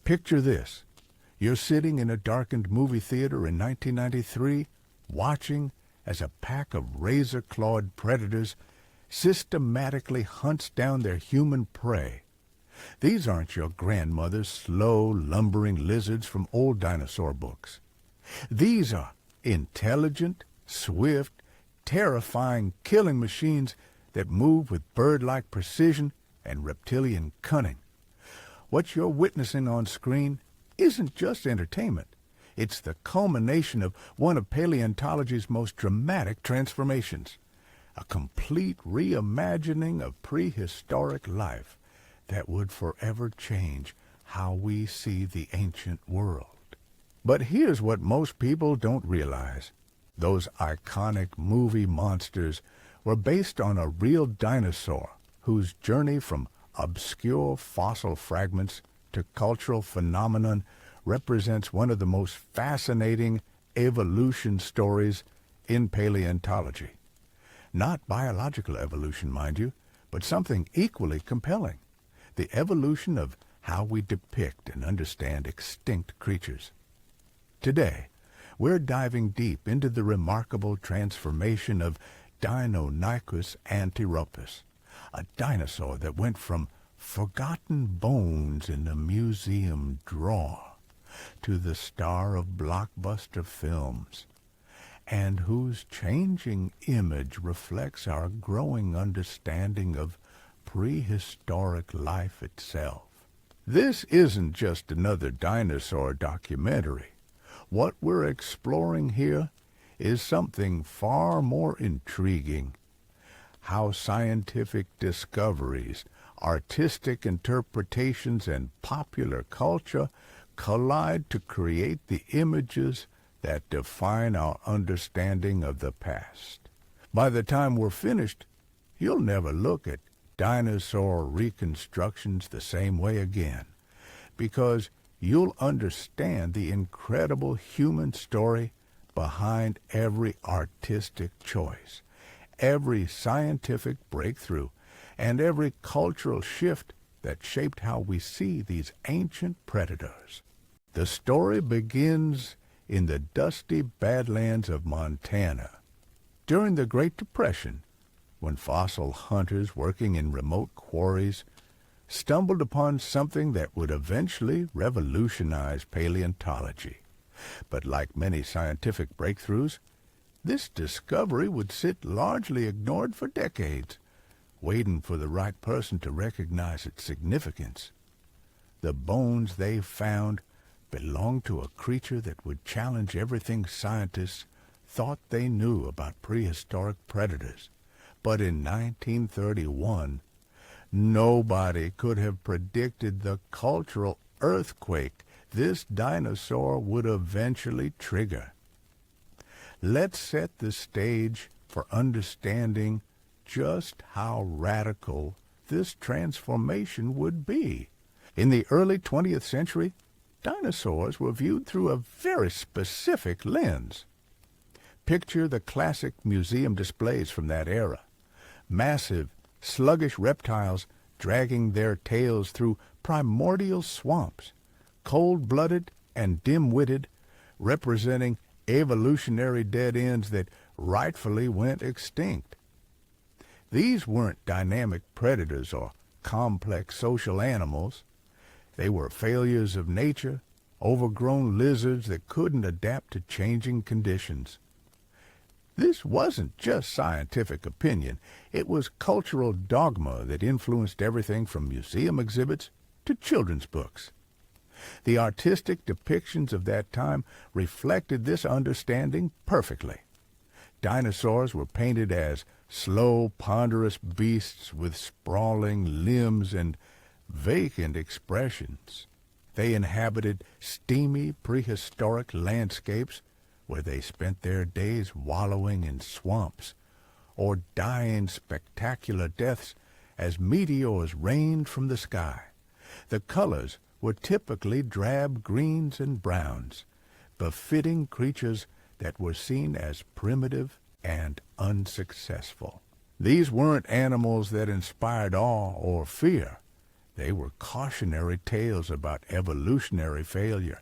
Picture this. You're sitting in a darkened movie theater in 1993, watching as a pack of razor-clawed predators systematically hunts down their human prey. These aren't your grandmother's slow, lumbering lizards from old dinosaur books. These are intelligent, swift, terrifying killing machines that move with bird-like precision and reptilian cunning. What you're witnessing on screen isn't just entertainment. It's the culmination of one of paleontology's most dramatic transformations, a complete reimagining of prehistoric life that would forever change how we see the ancient world. But here's what most people don't realize. Those iconic movie monsters were based on a real dinosaur whose journey from obscure fossil fragments to cultural phenomenon represents one of the most fascinating evolution stories in paleontology. Not biological evolution, mind you, but something equally compelling: the evolution of how we depict and understand extinct creatures. Today, we're diving deep into the remarkable transformation of Deinonychus antirrhopus, a dinosaur that went from forgotten bones in a museum drawer to the star of blockbuster films, and whose changing image reflects our growing understanding of prehistoric life itself. This isn't just another dinosaur documentary. What we're exploring here is something far more intriguing: how scientific discoveries, artistic interpretations, and popular culture collide to create the images that define our understanding of the past. By the time we're finished, you'll never look at dinosaur reconstructions the same way again, because you'll understand the incredible human story behind every artistic choice, every scientific breakthrough, and every cultural shift that shaped how we see these ancient predators. The story begins in the dusty Badlands of Montana. During the Great Depression, when fossil hunters working in remote quarries stumbled upon something that would eventually revolutionize paleontology. But like many scientific breakthroughs, this discovery would sit largely ignored for decades, waiting for the right person to recognize its significance. The bones they found belonged to a creature that would challenge everything scientists thought they knew about prehistoric predators. But in 1931, nobody could have predicted the cultural earthquake this dinosaur would eventually trigger. Let's set the stage for understanding just how radical this transformation would be. In the early 20th century, dinosaurs were viewed through a very specific lens. Picture the classic museum displays from that era. Massive, sluggish reptiles dragging their tails through primordial swamps, cold-blooded and dim-witted, representing evolutionary dead ends that rightfully went extinct. These weren't dynamic predators or complex social animals. They were failures of nature, overgrown lizards that couldn't adapt to changing conditions. This wasn't just scientific opinion. It was cultural dogma that influenced everything from museum exhibits to children's books. The artistic depictions of that time reflected this understanding perfectly. Dinosaurs were painted as slow, ponderous beasts with sprawling limbs and vacant expressions. They inhabited steamy, prehistoric landscapes where they spent their days wallowing in swamps or dying spectacular deaths as meteors rained from the sky. The colors were typically drab greens and browns, befitting creatures that were seen as primitive and unsuccessful. These weren't animals that inspired awe or fear. They were cautionary tales about evolutionary failure.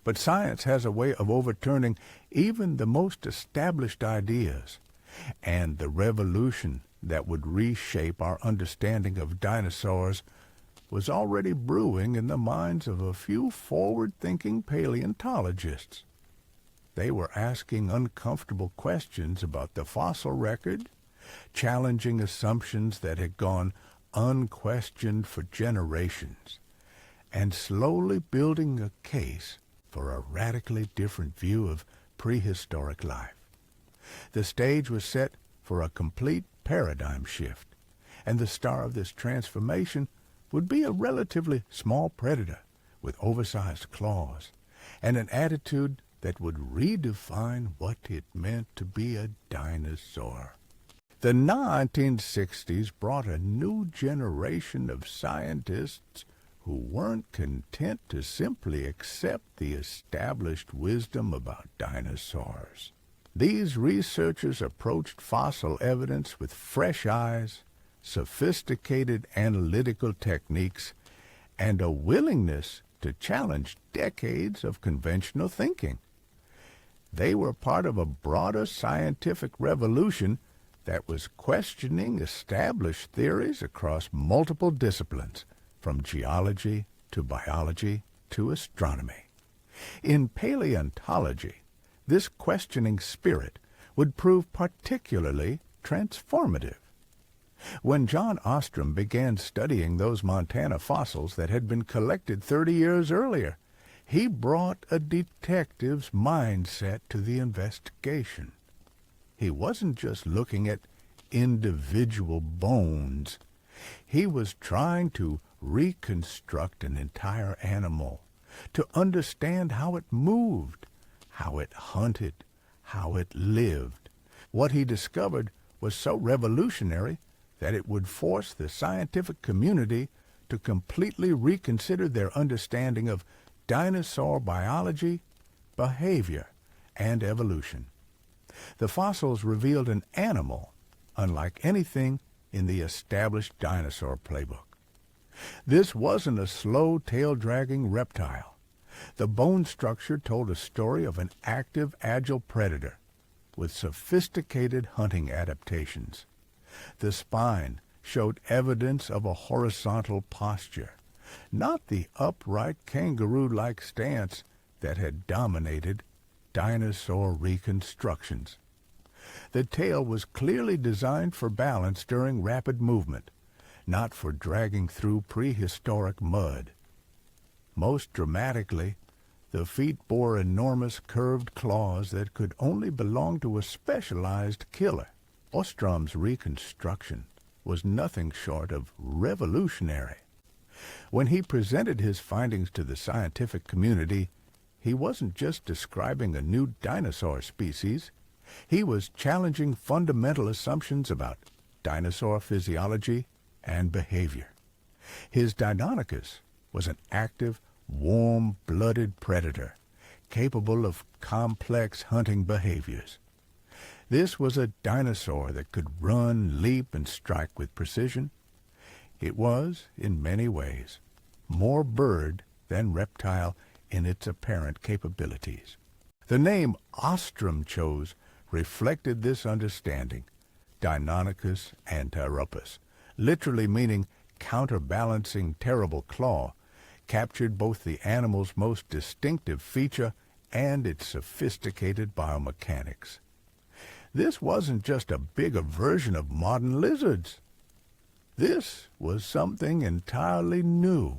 But science has a way of overturning even the most established ideas. And the revolution that would reshape our understanding of dinosaurs was already brewing in the minds of a few forward-thinking paleontologists. They were asking uncomfortable questions about the fossil record, challenging assumptions that had gone unquestioned for generations, and slowly building a case for a radically different view of prehistoric life. The stage was set for a complete paradigm shift, and the star of this transformation would be a relatively small predator with oversized claws and an attitude that would redefine what it meant to be a dinosaur. The 1960s brought a new generation of scientists who weren't content to simply accept the established wisdom about dinosaurs. These researchers approached fossil evidence with fresh eyes, sophisticated analytical techniques, and a willingness to challenge decades of conventional thinking. They were part of a broader scientific revolution that was questioning established theories across multiple disciplines, from geology to biology to astronomy. In paleontology, this questioning spirit would prove particularly transformative. When John Ostrom began studying those Montana fossils that had been collected 30 years earlier, he brought a detective's mindset to the investigation. He wasn't just looking at individual bones. He was trying to reconstruct an entire animal, to understand how it moved, how it hunted, how it lived. What he discovered was so revolutionary that it would force the scientific community to completely reconsider their understanding of dinosaur biology, behavior, and evolution. The fossils revealed an animal unlike anything in the established dinosaur playbook. This wasn't a slow, tail-dragging reptile. The bone structure told a story of an active, agile predator with sophisticated hunting adaptations. The spine showed evidence of a horizontal posture, not the upright kangaroo-like stance that had dominated dinosaur reconstructions. The tail was clearly designed for balance during rapid movement, not for dragging through prehistoric mud. Most dramatically, the feet bore enormous curved claws that could only belong to a specialized killer. Ostrom's reconstruction was nothing short of revolutionary. When he presented his findings to the scientific community, he wasn't just describing a new dinosaur species. He was challenging fundamental assumptions about dinosaur physiology and behavior. His Deinonychus was an active, warm-blooded predator, capable of complex hunting behaviors. This was a dinosaur that could run, leap, and strike with precision. It was, in many ways, more bird than reptile in its apparent capabilities. The name Ostrom chose reflected this understanding, Deinonychus antirrhopus, literally meaning counterbalancing terrible claw, captured both the animal's most distinctive feature and its sophisticated biomechanics. This wasn't just a bigger version of modern lizards. This was something entirely new,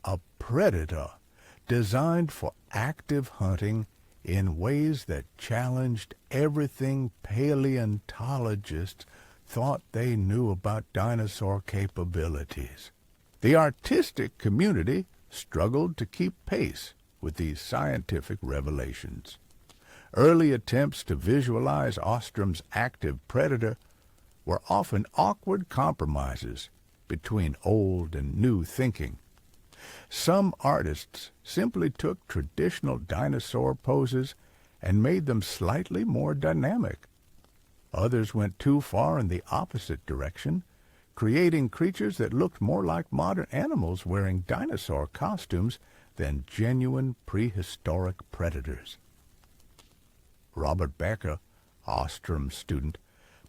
a predator designed for active hunting in ways that challenged everything paleontologists thought they knew about dinosaur capabilities. The artistic community struggled to keep pace with these scientific revelations. Early attempts to visualize Ostrom's active predator were often awkward compromises between old and new thinking. Some artists simply took traditional dinosaur poses and made them slightly more dynamic. Others went too far in the opposite direction, creating creatures that looked more like modern animals wearing dinosaur costumes than genuine prehistoric predators. Robert Becker, Ostrom's student,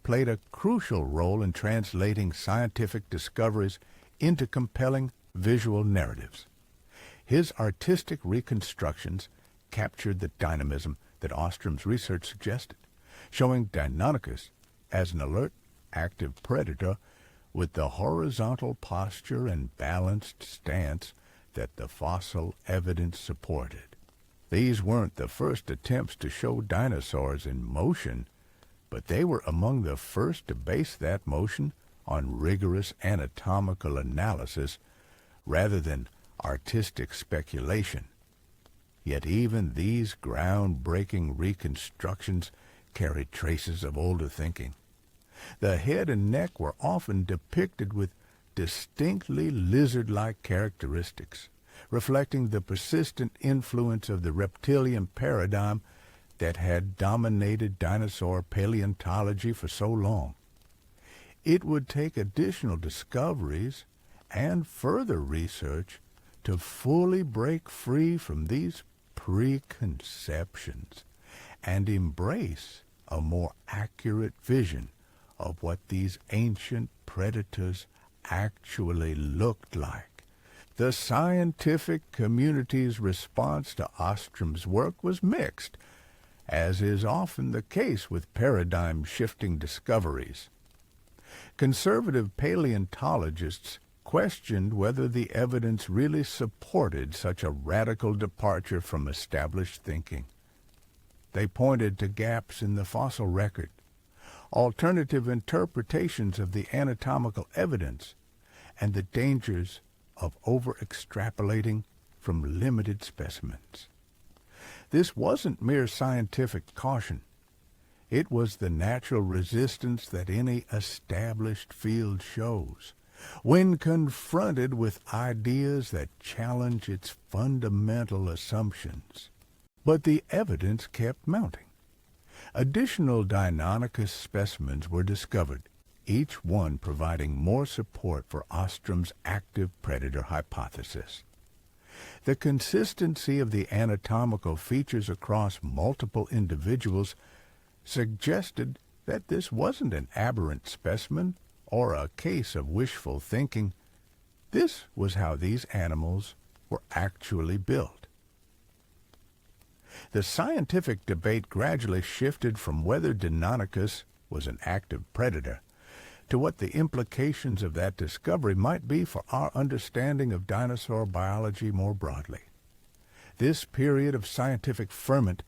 played a crucial role in translating scientific discoveries into compelling visual narratives. His artistic reconstructions captured the dynamism that Ostrom's research suggested, showing Deinonychus as an alert, active predator with the horizontal posture and balanced stance that the fossil evidence supported. These weren't the first attempts to show dinosaurs in motion, but they were among the first to base that motion on rigorous anatomical analysis rather than artistic speculation. Yet even these groundbreaking reconstructions carried traces of older thinking. The head and neck were often depicted with distinctly lizard-like characteristics, reflecting the persistent influence of the reptilian paradigm that had dominated dinosaur paleontology for so long. It would take additional discoveries and further research to fully break free from these preconceptions and embrace a more accurate vision of what these ancient predators actually looked like. The scientific community's response to Ostrom's work was mixed, as is often the case with paradigm-shifting discoveries. Conservative paleontologists questioned whether the evidence really supported such a radical departure from established thinking. They pointed to gaps in the fossil record, alternative interpretations of the anatomical evidence, and the dangers of over-extrapolating from limited specimens. This wasn't mere scientific caution. It was the natural resistance that any established field shows when confronted with ideas that challenge its fundamental assumptions. But the evidence kept mounting. Additional Deinonychus specimens were discovered, each one providing more support for Ostrom's active predator hypothesis. The consistency of the anatomical features across multiple individuals suggested that this wasn't an aberrant specimen or a case of wishful thinking. This was how these animals were actually built. The scientific debate gradually shifted from whether Deinonychus was an active predator to what the implications of that discovery might be for our understanding of dinosaur biology more broadly. This period of scientific ferment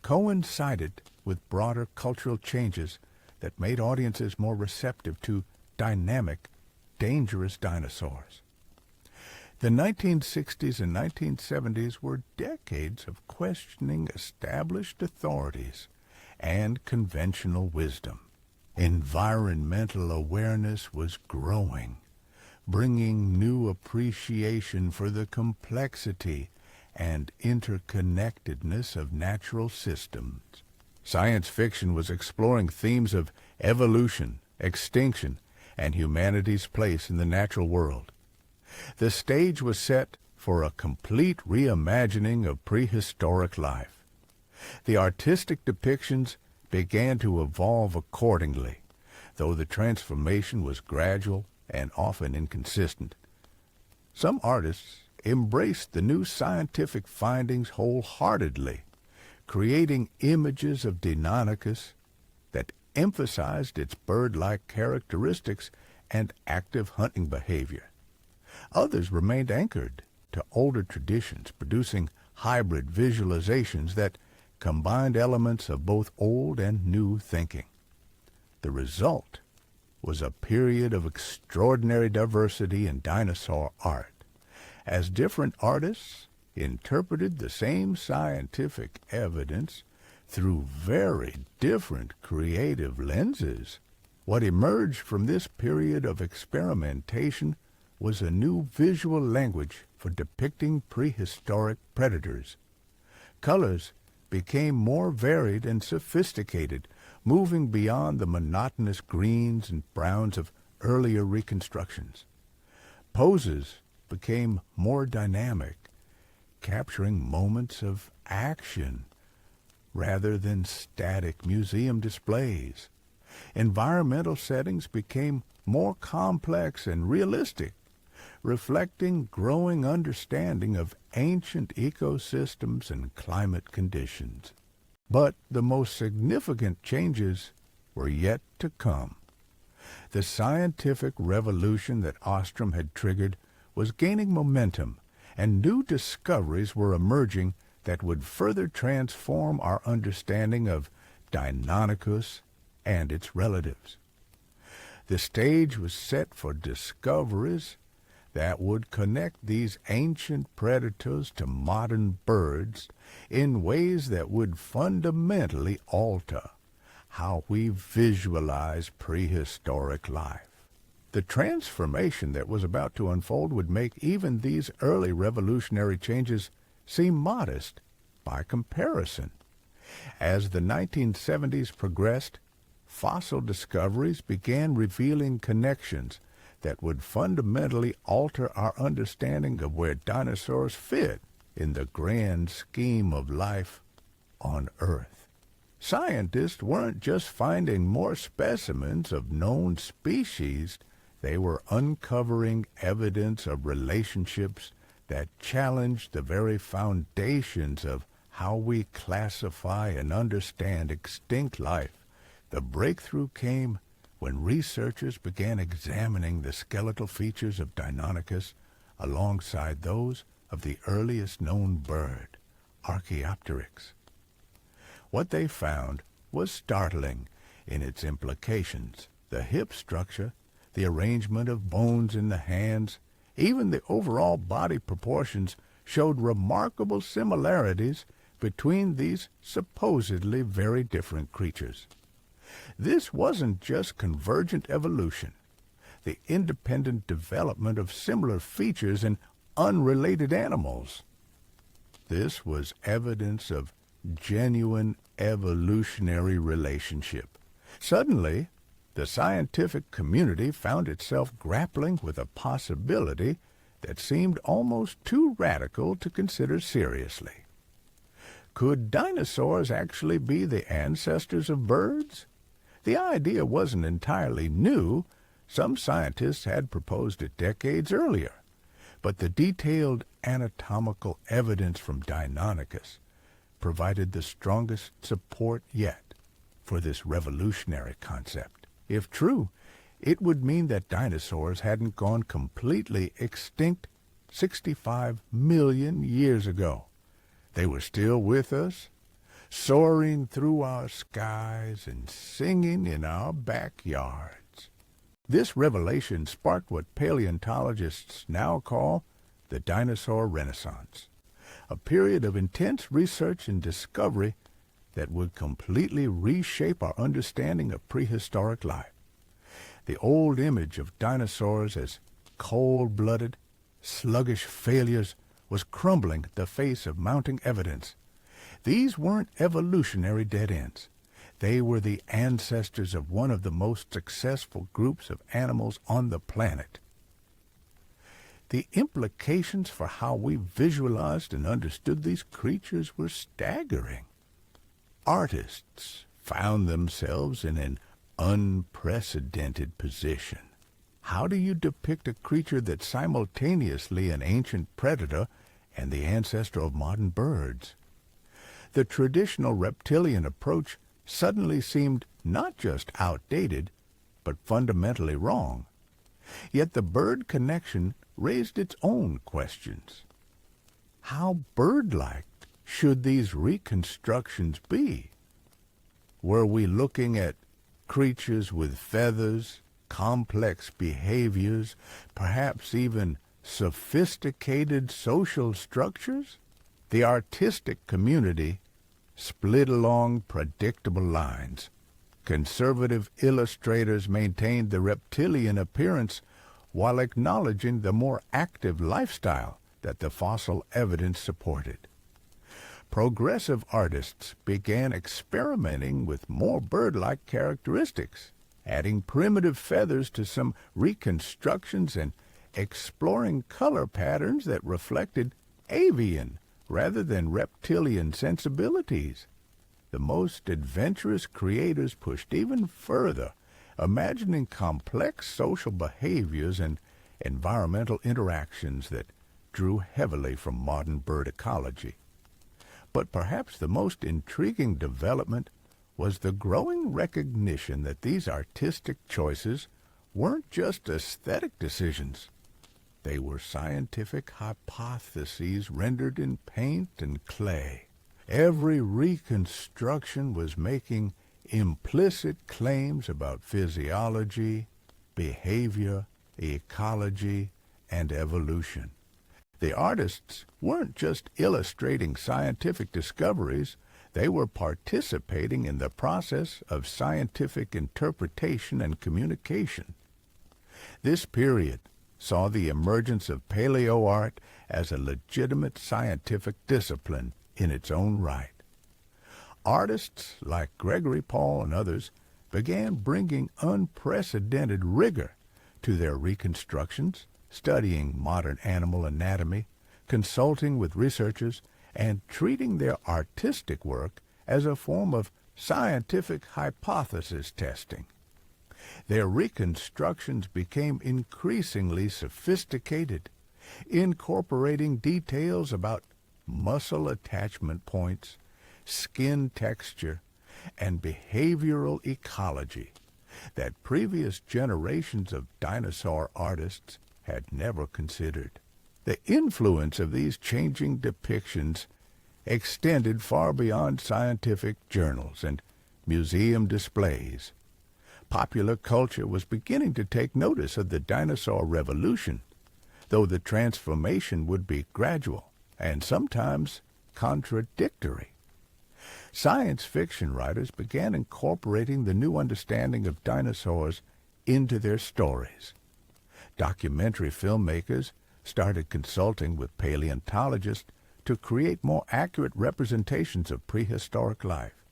coincided with broader cultural changes that made audiences more receptive to dynamic, dangerous dinosaurs. The 1960s and 1970s were decades of questioning established authorities and conventional wisdom. Environmental awareness was growing, bringing new appreciation for the complexity and interconnectedness of natural systems. Science fiction was exploring themes of evolution, extinction, and humanity's place in the natural world. The stage was set for a complete reimagining of prehistoric life. The artistic depictions began to evolve accordingly, though the transformation was gradual and often inconsistent. Some artists embraced the new scientific findings wholeheartedly, creating images of Deinonychus that emphasized its bird-like characteristics and active hunting behavior. Others remained anchored to older traditions, producing hybrid visualizations that combined elements of both old and new thinking. The result was a period of extraordinary diversity in dinosaur art, as different artists interpreted the same scientific evidence through very different creative lenses. What emerged from this period of experimentation was a new visual language for depicting prehistoric predators. Colors became more varied and sophisticated, moving beyond the monotonous greens and browns of earlier reconstructions. Poses became more dynamic, capturing moments of action rather than static museum displays. Environmental settings became more complex and realistic, reflecting growing understanding of ancient ecosystems and climate conditions. But the most significant changes were yet to come. The scientific revolution that Ostrom had triggered was gaining momentum, and new discoveries were emerging that would further transform our understanding of Deinonychus and its relatives. The stage was set for discoveries that would connect these ancient predators to modern birds in ways that would fundamentally alter how we visualize prehistoric life. The transformation that was about to unfold would make even these early revolutionary changes seem modest by comparison. As the 1970s progressed, fossil discoveries began revealing connections that would fundamentally alter our understanding of where dinosaurs fit in the grand scheme of life on Earth. Scientists weren't just finding more specimens of known species, they were uncovering evidence of relationships that challenged the very foundations of how we classify and understand extinct life. The breakthrough came when researchers began examining the skeletal features of Deinonychus alongside those of the earliest known bird, Archaeopteryx. What they found was startling in its implications. The hip structure, the arrangement of bones in the hands, even the overall body proportions showed remarkable similarities between these supposedly very different creatures. This wasn't just convergent evolution, the independent development of similar features in unrelated animals. This was evidence of genuine evolutionary relationship. Suddenly, the scientific community found itself grappling with a possibility that seemed almost too radical to consider seriously. Could dinosaurs actually be the ancestors of birds? The idea wasn't entirely new. Some scientists had proposed it decades earlier. But the detailed anatomical evidence from Deinonychus provided the strongest support yet for this revolutionary concept. If true, it would mean that dinosaurs hadn't gone completely extinct 65 million years ago. They were still with us, soaring through our skies and singing in our backyards. This revelation sparked what paleontologists now call the dinosaur renaissance, a period of intense research and discovery that would completely reshape our understanding of prehistoric life. The old image of dinosaurs as cold-blooded, sluggish failures was crumbling at the face of mounting evidence. These weren't evolutionary dead ends. They were the ancestors of one of the most successful groups of animals on the planet. The implications for how we visualized and understood these creatures were staggering. Artists found themselves in an unprecedented position. How do you depict a creature that's simultaneously an ancient predator and the ancestor of modern birds? The traditional reptilian approach suddenly seemed not just outdated, but fundamentally wrong. Yet the bird connection raised its own questions. How bird-like should these reconstructions be? Were we looking at creatures with feathers, complex behaviors, perhaps even sophisticated social structures? The artistic community split along predictable lines. Conservative illustrators maintained the reptilian appearance while acknowledging the more active lifestyle that the fossil evidence supported. Progressive artists began experimenting with more bird-like characteristics. adding primitive feathers to some reconstructions and exploring color patterns that reflected avian rather than reptilian sensibilities. The most adventurous creators pushed even further, imagining complex social behaviors and environmental interactions that drew heavily from modern bird ecology. But perhaps the most intriguing development was the growing recognition that these artistic choices weren't just aesthetic decisions. They were scientific hypotheses rendered in paint and clay. Every reconstruction was making implicit claims about physiology, behavior, ecology, and evolution. The artists weren't just illustrating scientific discoveries, they were participating in the process of scientific interpretation and communication. This period saw the emergence of paleoart as a legitimate scientific discipline in its own right. Artists like Gregory Paul and others began bringing unprecedented rigor to their reconstructions, studying modern animal anatomy, consulting with researchers, and treating their artistic work as a form of scientific hypothesis testing. Their reconstructions became increasingly sophisticated, incorporating details about muscle attachment points, skin texture, and behavioral ecology that previous generations of dinosaur artists had never considered. The influence of these changing depictions extended far beyond scientific journals and museum displays. Popular culture was beginning to take notice of the dinosaur revolution, though the transformation would be gradual and sometimes contradictory. Science fiction writers began incorporating the new understanding of dinosaurs into their stories. Documentary filmmakers started consulting with paleontologists to create more accurate representations of prehistoric life.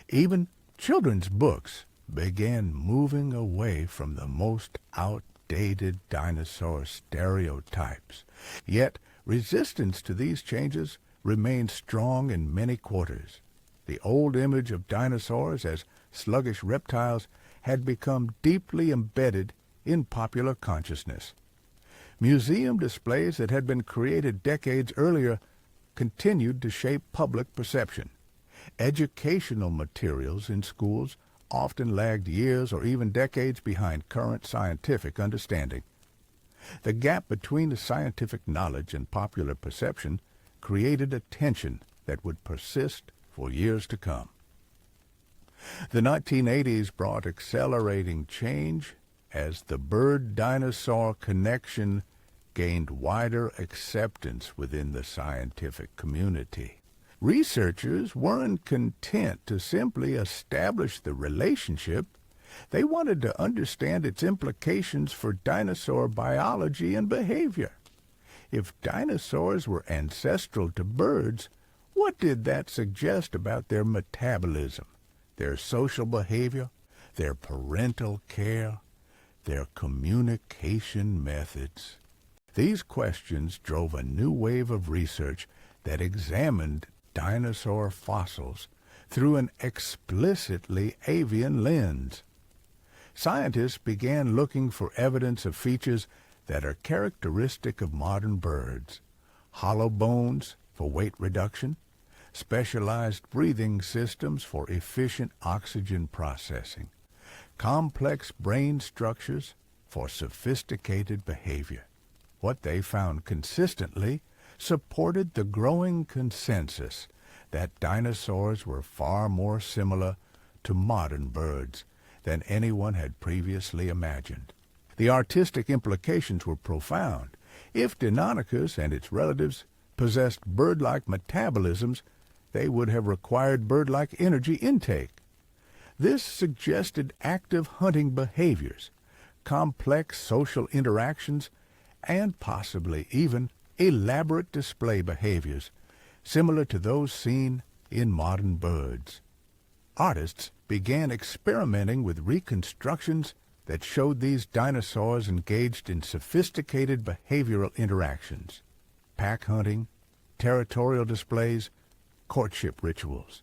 Even children's books began moving away from the most outdated dinosaur stereotypes. Yet resistance to these changes remained strong in many quarters. The old image of dinosaurs as sluggish reptiles had become deeply embedded in popular consciousness. Museum displays that had been created decades earlier continued to shape public perception. Educational materials in schools often lagged years or even decades behind current scientific understanding. The gap between the scientific knowledge and popular perception created a tension that would persist for years to come. The 1980s brought accelerating change as the bird-dinosaur connection gained wider acceptance within the scientific community. Researchers weren't content to simply establish the relationship. They wanted to understand its implications for dinosaur biology and behavior. If dinosaurs were ancestral to birds, what did that suggest about their metabolism, their social behavior, their parental care, their communication methods? These questions drove a new wave of research that examined dinosaur fossils through an explicitly avian lens. Scientists began looking for evidence of features that are characteristic of modern birds: hollow bones for weight reduction, specialized breathing systems for efficient oxygen processing, complex brain structures for sophisticated behavior. What they found consistently supported the growing consensus that dinosaurs were far more similar to modern birds than anyone had previously imagined. The artistic implications were profound. If Deinonychus and its relatives possessed bird-like metabolisms, they would have required bird-like energy intake. This suggested active hunting behaviors, complex social interactions, and possibly even elaborate display behaviors similar to those seen in modern birds. artists began experimenting with reconstructions that showed these dinosaurs engaged in sophisticated behavioral interactions, pack hunting, territorial displays, courtship rituals,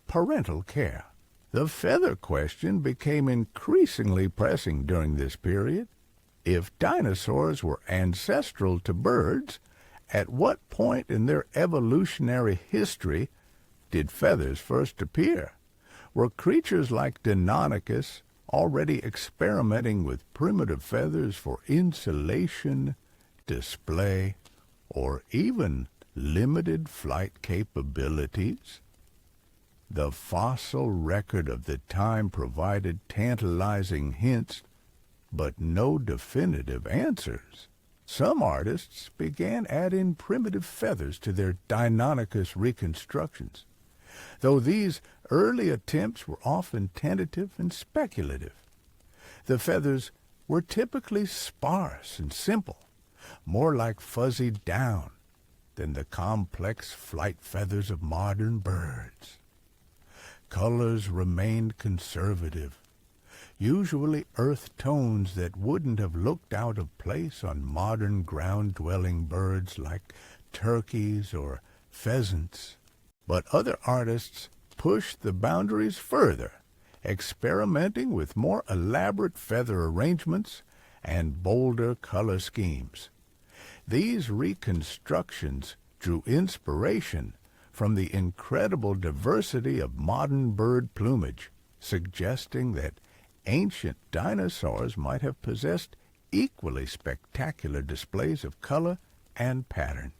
parental care. The feather question became increasingly pressing during this period. If dinosaurs were ancestral to birds, at what point in their evolutionary history did feathers first appear? Were creatures like Deinonychus already experimenting with primitive feathers for insulation, display, or even limited flight capabilities? The fossil record of the time provided tantalizing hints, but no definitive answers. Some artists began adding primitive feathers to their Deinonychus reconstructions, though these early attempts were often tentative and speculative. The feathers were typically sparse and simple, more like fuzzy down than the complex flight feathers of modern birds. Colors remained conservative, usually earth tones that wouldn't have looked out of place on modern ground-dwelling birds like turkeys or pheasants. But other artists pushed the boundaries further, experimenting with more elaborate feather arrangements and bolder color schemes. These reconstructions drew inspiration from the incredible diversity of modern bird plumage, suggesting that ancient dinosaurs might have possessed equally spectacular displays of color and pattern.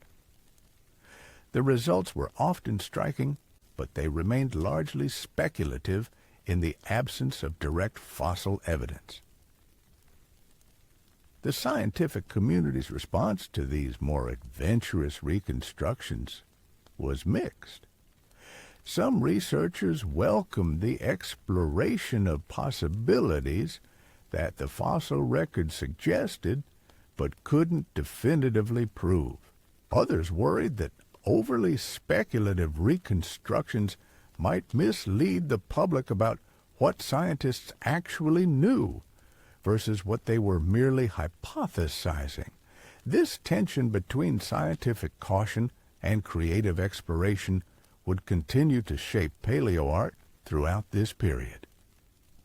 The results were often striking, but they remained largely speculative in the absence of direct fossil evidence. The scientific community's response to these more adventurous reconstructions was mixed. Some researchers welcomed the exploration of possibilities that the fossil record suggested but couldn't definitively prove. Others worried that overly speculative reconstructions might mislead the public about what scientists actually knew versus what they were merely hypothesizing. This tension between scientific caution and creative exploration would continue to shape paleoart throughout this period.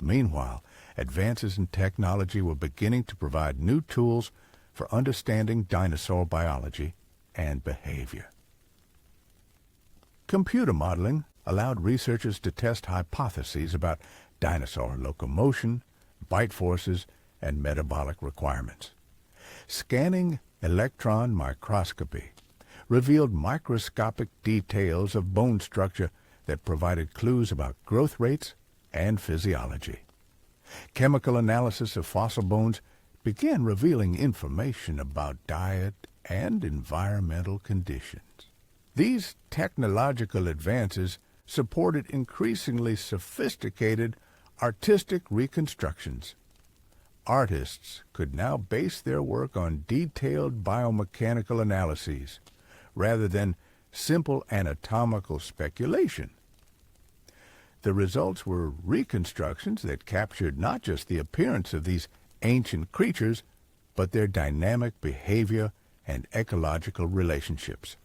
Meanwhile, advances in technology were beginning to provide new tools for understanding dinosaur biology and behavior. Computer modeling allowed researchers to test hypotheses about dinosaur locomotion, bite forces, and metabolic requirements. Scanning electron microscopy revealed microscopic details of bone structure that provided clues about growth rates and physiology. Chemical analysis of fossil bones began revealing information about diet and environmental conditions. These technological advances supported increasingly sophisticated artistic reconstructions. Artists could now base their work on detailed biomechanical analyses rather than simple anatomical speculation. The results were reconstructions that captured not just the appearance of these ancient creatures, but their dynamic behavior and ecological relationships.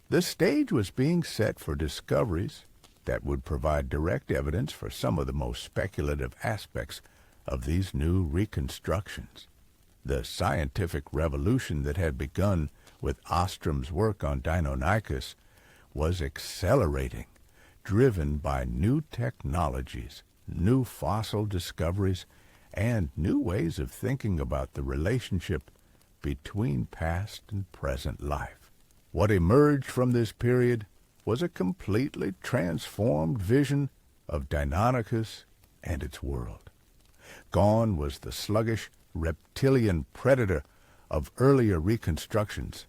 The stage was being set for discoveries that would provide direct evidence for some of the most speculative aspects of these new reconstructions. The scientific revolution that had begun with Ostrom's work on Deinonychus was accelerating, driven by new technologies, new fossil discoveries, and new ways of thinking about the relationship between past and present life. What emerged from this period was a completely transformed vision of Deinonychus and its world. Gone was the sluggish reptilian predator of earlier reconstructions.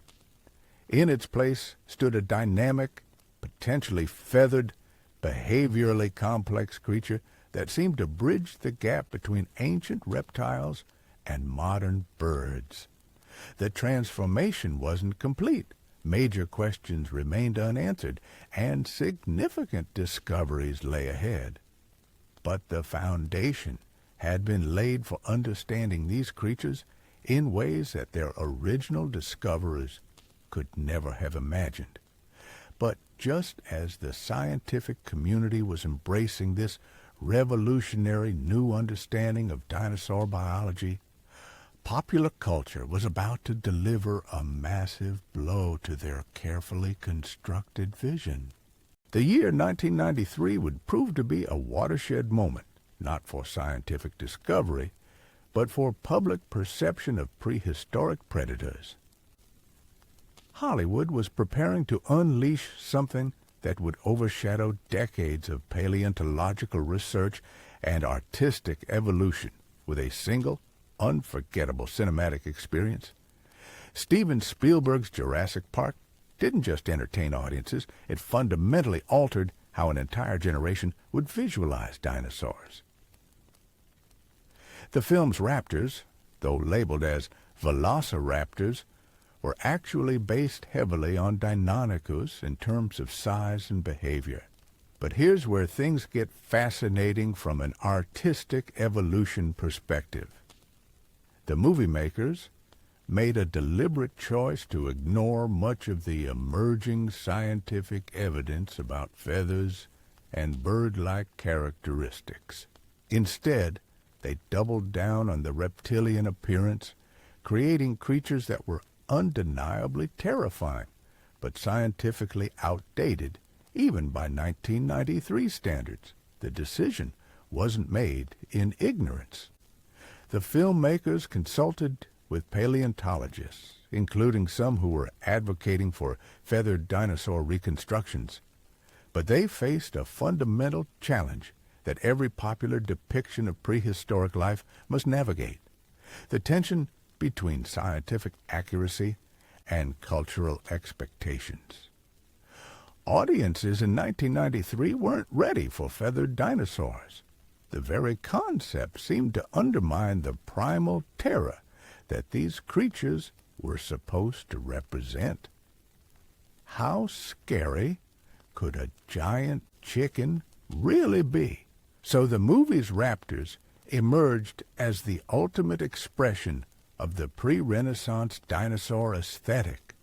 In its place stood a dynamic, potentially feathered, behaviorally complex creature that seemed to bridge the gap between ancient reptiles and modern birds. The transformation wasn't complete. major questions remained unanswered, and significant discoveries lay ahead. But the foundation had been laid for understanding these creatures in ways that their original discoverers could never have imagined. But just as the scientific community was embracing this revolutionary new understanding of dinosaur biology, popular culture was about to deliver a massive blow to their carefully constructed vision. The year 1993 would prove to be a watershed moment, not for scientific discovery, but for public perception of prehistoric predators. Hollywood was preparing to unleash something that would overshadow decades of paleontological research and artistic evolution with a single, unforgettable cinematic experience. Steven Spielberg's Jurassic Park didn't just entertain audiences, it fundamentally altered how an entire generation would visualize dinosaurs. The film's raptors, though labeled as velociraptors, were actually based heavily on Deinonychus in terms of size and behavior. But here's where things get fascinating from an artistic evolution perspective. The movie makers made a deliberate choice to ignore much of the emerging scientific evidence about feathers and bird-like characteristics. Instead, they doubled down on the reptilian appearance, creating creatures that were undeniably terrifying, but scientifically outdated, even by 1993 standards. The decision wasn't made in ignorance. The filmmakers consulted with paleontologists, including some who were advocating for feathered dinosaur reconstructions. But they faced a fundamental challenge that every popular depiction of prehistoric life must navigate: the tension between scientific accuracy and cultural expectations. Audiences in 1993 weren't ready for feathered dinosaurs. The very concept seemed to undermine the primal terror that these creatures were supposed to represent. How scary could a giant chicken really be? So the movie's raptors emerged as the ultimate expression of the pre-Renaissance dinosaur aesthetic,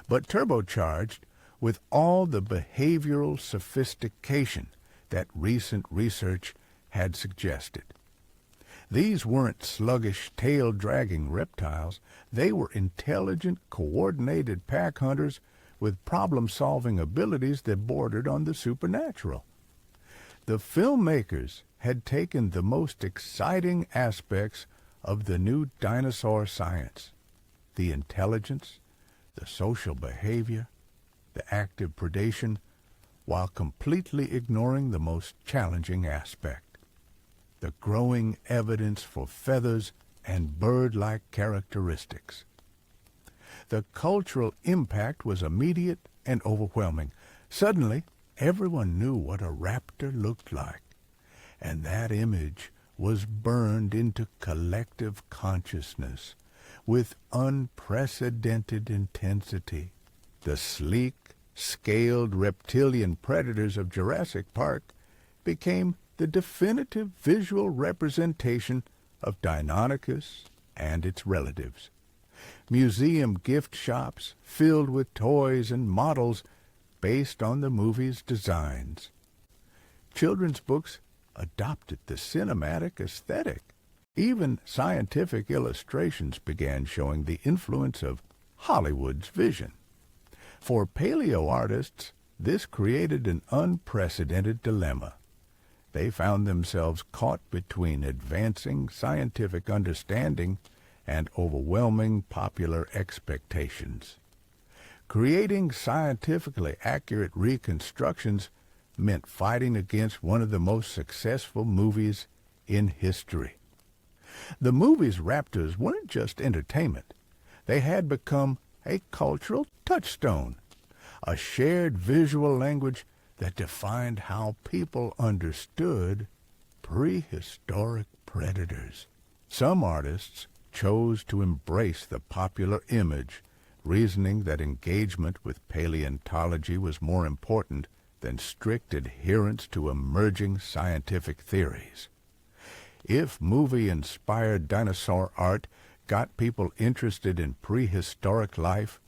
but turbocharged with all the behavioral sophistication that recent research had suggested. These weren't sluggish, tail-dragging reptiles. They were intelligent, coordinated pack hunters with problem-solving abilities that bordered on the supernatural. The filmmakers had taken the most exciting aspects of the new dinosaur science: the intelligence, the social behavior, the active predation, while completely ignoring the most challenging aspect: the growing evidence for feathers and bird-like characteristics. The cultural impact was immediate and overwhelming. Suddenly, everyone knew what a raptor looked like, and that image was burned into collective consciousness with unprecedented intensity. The sleek, scaled reptilian predators of Jurassic Park became the definitive visual representation of Deinonychus and its relatives. Museum gift shops filled with toys and models based on the movie's designs. Children's books adopted the cinematic aesthetic. Even scientific illustrations began showing the influence of Hollywood's vision. For paleoartists, this created an unprecedented dilemma. They found themselves caught between advancing scientific understanding and overwhelming popular expectations. Creating scientifically accurate reconstructions meant fighting against one of the most successful movies in history. The movie's raptors weren't just entertainment. They had become a cultural touchstone, a shared visual language that defined how people understood prehistoric predators. Some artists chose to embrace the popular image, reasoning that engagement with paleontology was more important than strict adherence to emerging scientific theories. If movie-inspired dinosaur art got people interested in prehistoric life,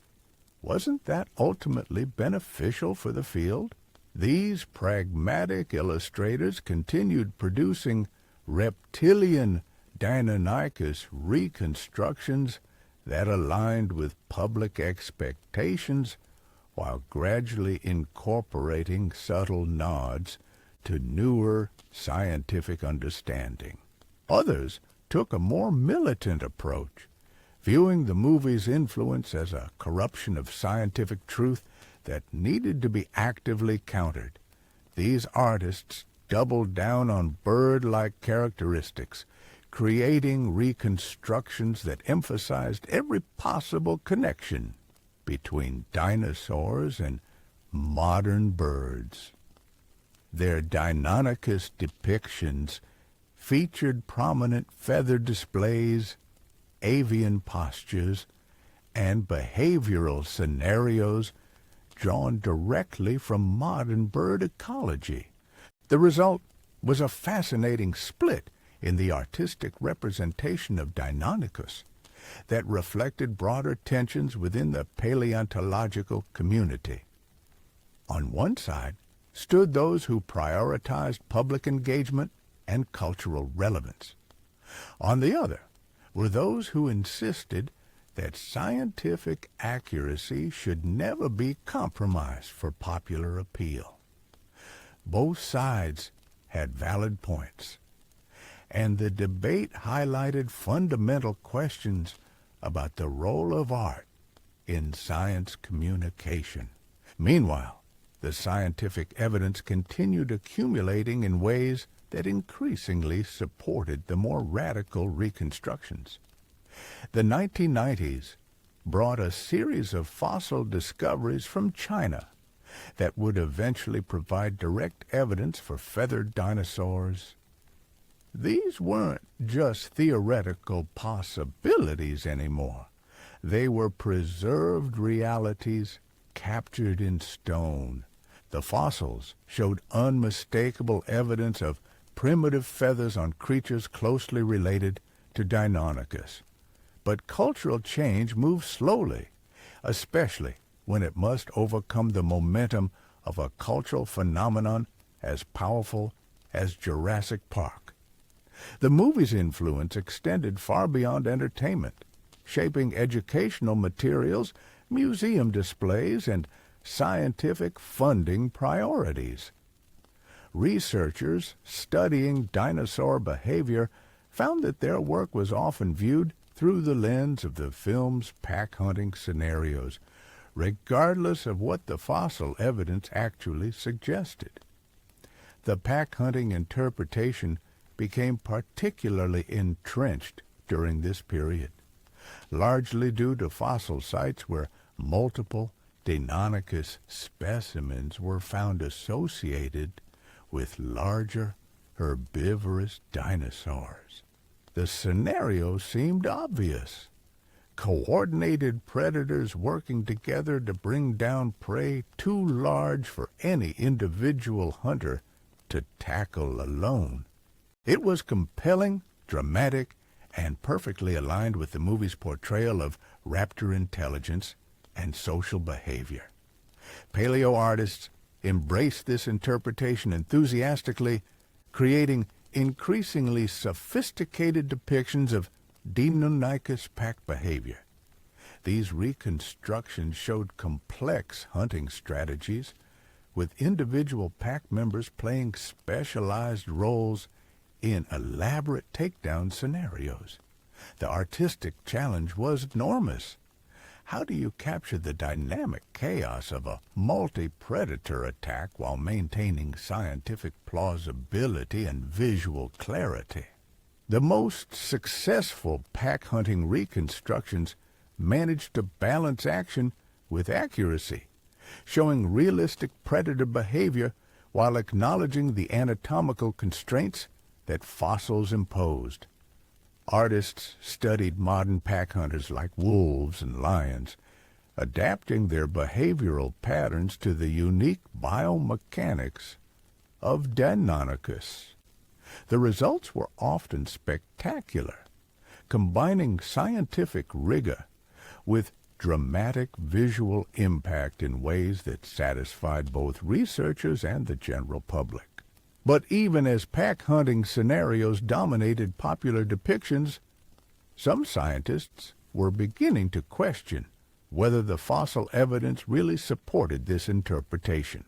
wasn't that ultimately beneficial for the field? These pragmatic illustrators continued producing reptilian Deinonychus reconstructions that aligned with public expectations while gradually incorporating subtle nods to newer scientific understanding. Others took a more militant approach, viewing the movie's influence as a corruption of scientific truth that needed to be actively countered. These artists doubled down on bird-like characteristics, creating reconstructions that emphasized every possible connection between dinosaurs and modern birds. Their Deinonychus depictions featured prominent feather displays, avian postures, and behavioral scenarios drawn directly from modern bird ecology. The result was a fascinating split in the artistic representation of Deinonychus that reflected broader tensions within the paleontological community. On one side stood those who prioritized public engagement and cultural relevance. On the other were those who insisted that scientific accuracy should never be compromised for popular appeal. Both sides had valid points, and the debate highlighted fundamental questions about the role of art in science communication. Meanwhile, the scientific evidence continued accumulating in ways that increasingly supported the more radical reconstructions. The 1990s brought a series of fossil discoveries from China that would eventually provide direct evidence for feathered dinosaurs. These weren't just theoretical possibilities anymore. They were preserved realities captured in stone. The fossils showed unmistakable evidence of primitive feathers on creatures closely related to Deinonychus. But cultural change moves slowly, especially when it must overcome the momentum of a cultural phenomenon as powerful as Jurassic Park. The movie's influence extended far beyond entertainment, shaping educational materials, museum displays, and scientific funding priorities. Researchers studying dinosaur behavior found that their work was often viewed through the lens of the film's pack-hunting scenarios, regardless of what the fossil evidence actually suggested. The pack-hunting interpretation became particularly entrenched during this period, largely due to fossil sites where multiple Deinonychus specimens were found associated with larger herbivorous dinosaurs. The scenario seemed obvious. Coordinated predators working together to bring down prey too large for any individual hunter to tackle alone. It was compelling, dramatic, and perfectly aligned with the movie's portrayal of raptor intelligence and social behavior. Paleo artists embraced this interpretation enthusiastically, creating increasingly sophisticated depictions of Deinonychus pack behavior. These reconstructions showed complex hunting strategies, with individual pack members playing specialized roles in elaborate takedown scenarios. The artistic challenge was enormous. How do you capture the dynamic chaos of a multi-predator attack while maintaining scientific plausibility and visual clarity? The most successful pack-hunting reconstructions managed to balance action with accuracy, showing realistic predator behavior while acknowledging the anatomical constraints that fossils imposed. Artists studied modern pack hunters like wolves and lions, adapting their behavioral patterns to the unique biomechanics of Deinonychus. The results were often spectacular, combining scientific rigor with dramatic visual impact in ways that satisfied both researchers and the general public. But even as pack hunting scenarios dominated popular depictions, some scientists were beginning to question whether the fossil evidence really supported this interpretation.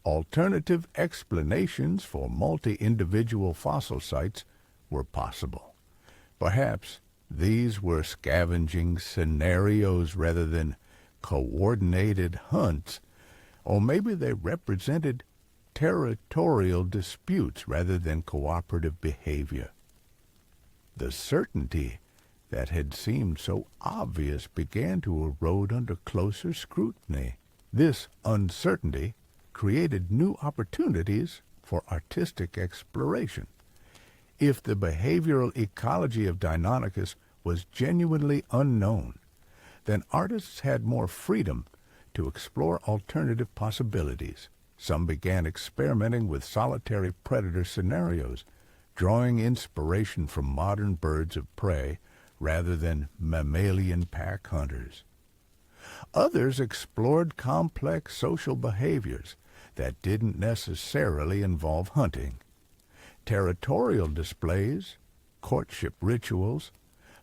Alternative explanations for multi-individual fossil sites were possible. Perhaps these were scavenging scenarios rather than coordinated hunts, or maybe they represented territorial disputes rather than cooperative behavior. The certainty that had seemed so obvious began to erode under closer scrutiny. This uncertainty created new opportunities for artistic exploration. If the behavioral ecology of Deinonychus was genuinely unknown, then artists had more freedom to explore alternative possibilities. Some began experimenting with solitary predator scenarios, drawing inspiration from modern birds of prey rather than mammalian pack hunters. Others explored complex social behaviors that didn't necessarily involve hunting. Territorial displays, courtship rituals,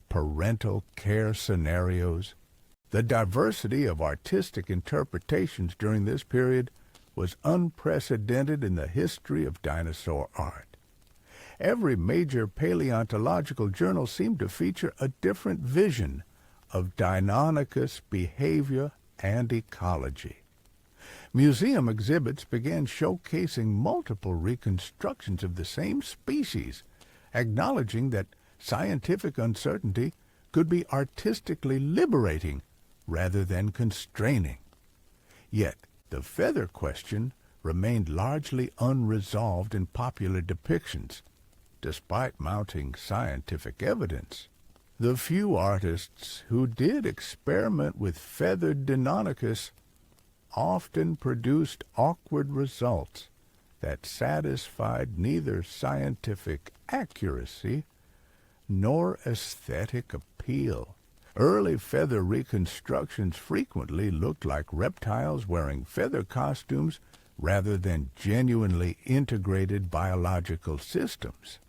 parental care scenarios. The diversity of artistic interpretations during this period was unprecedented in the history of dinosaur art. Every major paleontological journal seemed to feature a different vision of Deinonychus behavior and ecology. Museum exhibits began showcasing multiple reconstructions of the same species, acknowledging that scientific uncertainty could be artistically liberating rather than constraining. Yet, the feather question remained largely unresolved in popular depictions, despite mounting scientific evidence. The few artists who did experiment with feathered Deinonychus often produced awkward results that satisfied neither scientific accuracy nor aesthetic appeal. Early feather reconstructions frequently looked like reptiles wearing feather costumes rather than genuinely integrated biological systems.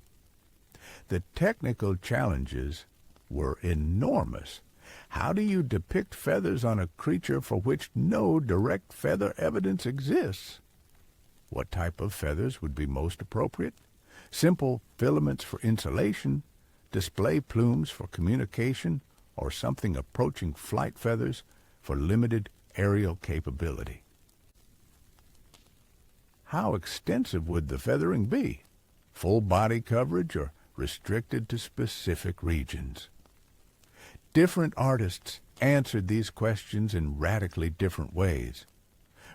The technical challenges were enormous. How do you depict feathers on a creature for which no direct feather evidence exists? What type of feathers would be most appropriate? Simple filaments for insulation, display plumes for communication, or something approaching flight feathers for limited aerial capability? How extensive would the feathering be? Full body coverage or restricted to specific regions? Different artists answered these questions in radically different ways,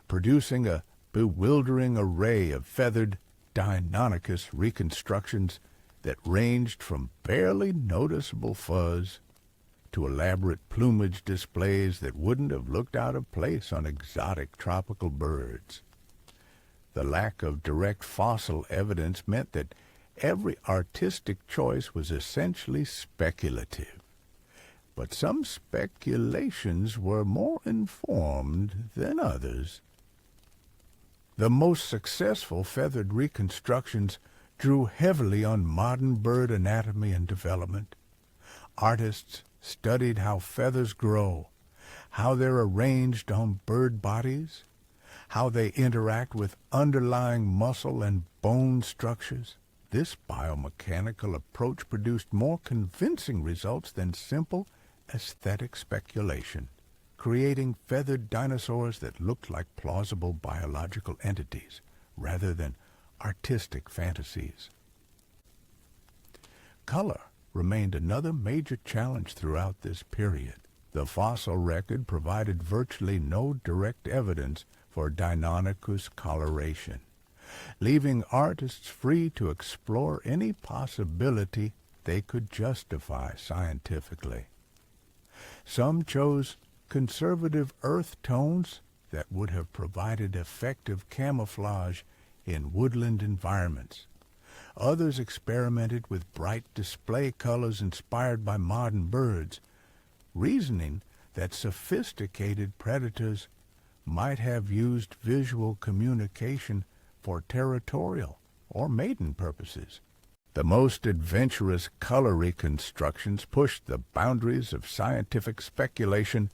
producing a bewildering array of feathered Deinonychus reconstructions that ranged from barely noticeable fuzz to elaborate plumage displays that wouldn't have looked out of place on exotic tropical birds. The lack of direct fossil evidence meant that every artistic choice was essentially speculative. But some speculations were more informed than others. The most successful feathered reconstructions drew heavily on modern bird anatomy and development. Artists studied how feathers grow, how they're arranged on bird bodies, how they interact with underlying muscle and bone structures. This biomechanical approach produced more convincing results than simple aesthetic speculation, creating feathered dinosaurs that looked like plausible biological entities rather than artistic fantasies. Color remained another major challenge throughout this period. The fossil record provided virtually no direct evidence for Deinonychus coloration, leaving artists free to explore any possibility they could justify scientifically. Some chose conservative earth tones that would have provided effective camouflage in woodland environments. Others experimented with bright display colors inspired by modern birds, reasoning that sophisticated predators might have used visual communication for territorial or mating purposes. The most adventurous color reconstructions pushed the boundaries of scientific speculation,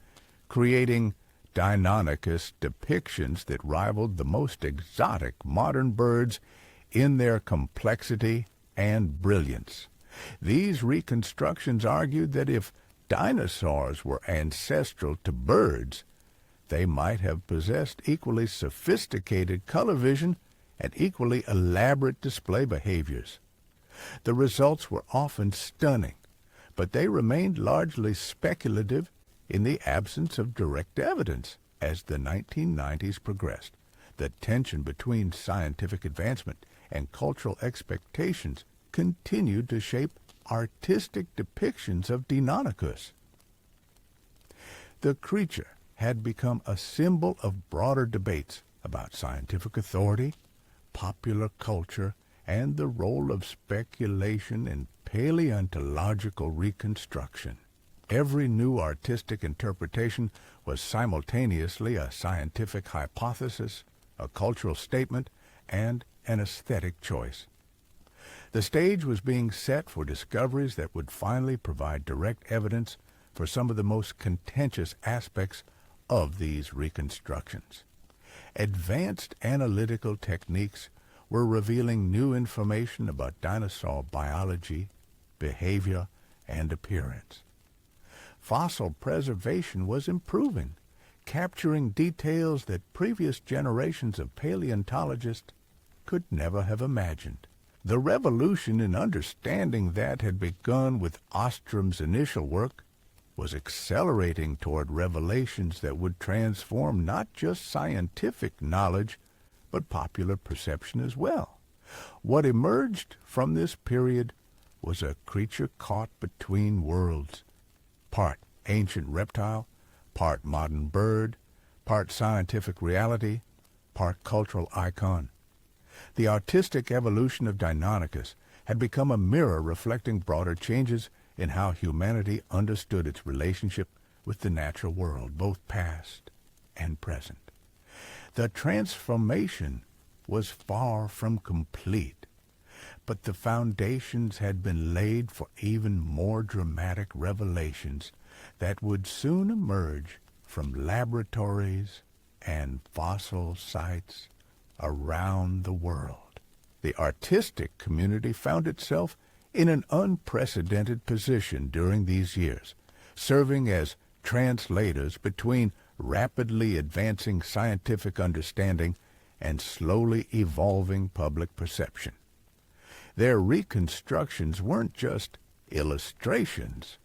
creating Deinonychus depictions that rivaled the most exotic modern birds in their complexity and brilliance. These reconstructions argued that if dinosaurs were ancestral to birds, they might have possessed equally sophisticated color vision and equally elaborate display behaviors. The results were often stunning, but they remained largely speculative in the absence of direct evidence. As the 1990s progressed, the tension between scientific advancement and cultural expectations continued to shape artistic depictions of Deinonychus. The creature had become a symbol of broader debates about scientific authority, popular culture, and the role of speculation in paleontological reconstruction. Every new artistic interpretation was simultaneously a scientific hypothesis, a cultural statement, and an aesthetic choice. The stage was being set for discoveries that would finally provide direct evidence for some of the most contentious aspects of these reconstructions. Advanced analytical techniques were revealing new information about dinosaur biology, behavior, and appearance. Fossil preservation was improving, capturing details that previous generations of paleontologists could never have imagined. The revolution in understanding that had begun with Ostrom's initial work was accelerating toward revelations that would transform not just scientific knowledge, but popular perception as well. What emerged from this period was a creature caught between worlds, part ancient reptile, part modern bird, part scientific reality, part cultural icon. The artistic evolution of Deinonychus had become a mirror reflecting broader changes in how humanity understood its relationship with the natural world, both past and present. The transformation was far from complete, but the foundations had been laid for even more dramatic revelations that would soon emerge from laboratories and fossil sites around the world. The artistic community found itself in an unprecedented position during these years, serving as translators between rapidly advancing scientific understanding and slowly evolving public perception. Their reconstructions weren't just illustrations.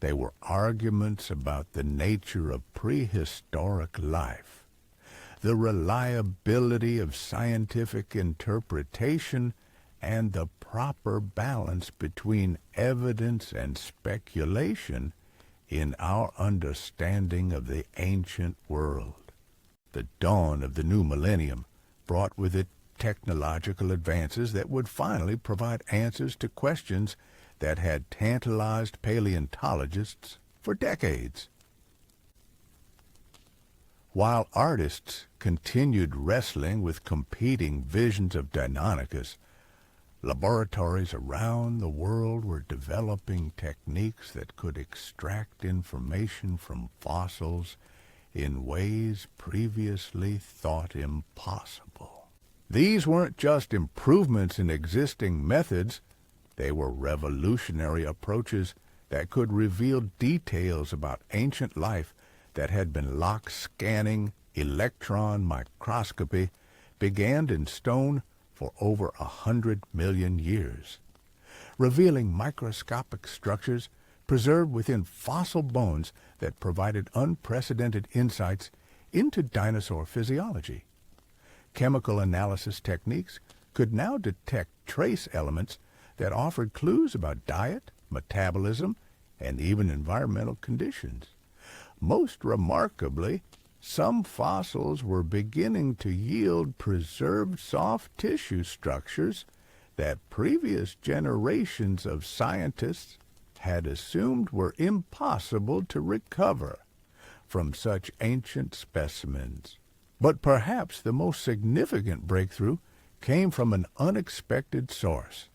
They were arguments about the nature of prehistoric life, the reliability of scientific interpretation, and the proper balance between evidence and speculation in our understanding of the ancient world. The dawn of the new millennium brought with it technological advances that would finally provide answers to questions that had tantalized paleontologists for decades. While artists continued wrestling with competing visions of Deinonychus, laboratories around the world were developing techniques that could extract information from fossils in ways previously thought impossible. These weren't just improvements in existing methods, they were revolutionary approaches that could reveal details about ancient life that had been locked. Scanning electron microscopy began in stone for over 100 million years, revealing microscopic structures preserved within fossil bones that provided unprecedented insights into dinosaur physiology. Chemical analysis techniques could now detect trace elements that offered clues about diet, metabolism, and even environmental conditions. Most remarkably, some fossils were beginning to yield preserved soft tissue structures that previous generations of scientists had assumed were impossible to recover from such ancient specimens. But perhaps the most significant breakthrough came from an unexpected source,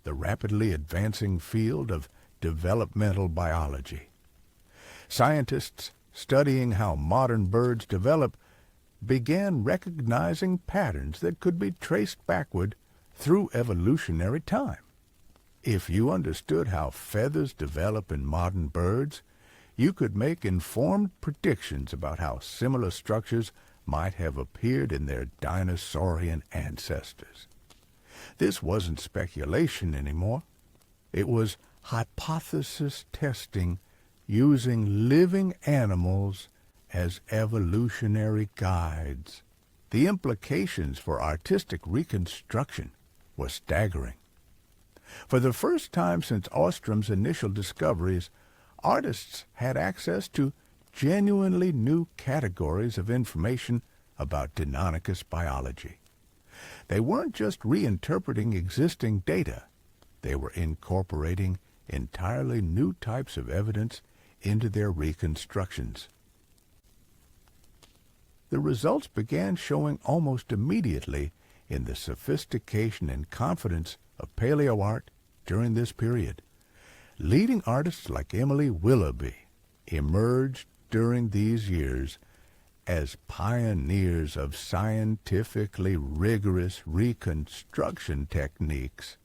the rapidly advancing field of developmental biology. Scientists studying how modern birds develop began recognizing patterns that could be traced backward through evolutionary time. If you understood how feathers develop in modern birds, you could make informed predictions about how similar structures might have appeared in their dinosaurian ancestors. This wasn't speculation anymore. It was hypothesis testing using living animals as evolutionary guides. The implications for artistic reconstruction were staggering. For the first time since Ostrom's initial discoveries, artists had access to genuinely new categories of information about Deinonychus biology. They weren't just reinterpreting existing data. They were incorporating entirely new types of evidence into their reconstructions. The results began showing almost immediately in the sophistication and confidence of paleoart during this period. Leading artists like Emily Willoughby emerged during these years as pioneers of scientifically rigorous reconstruction techniques.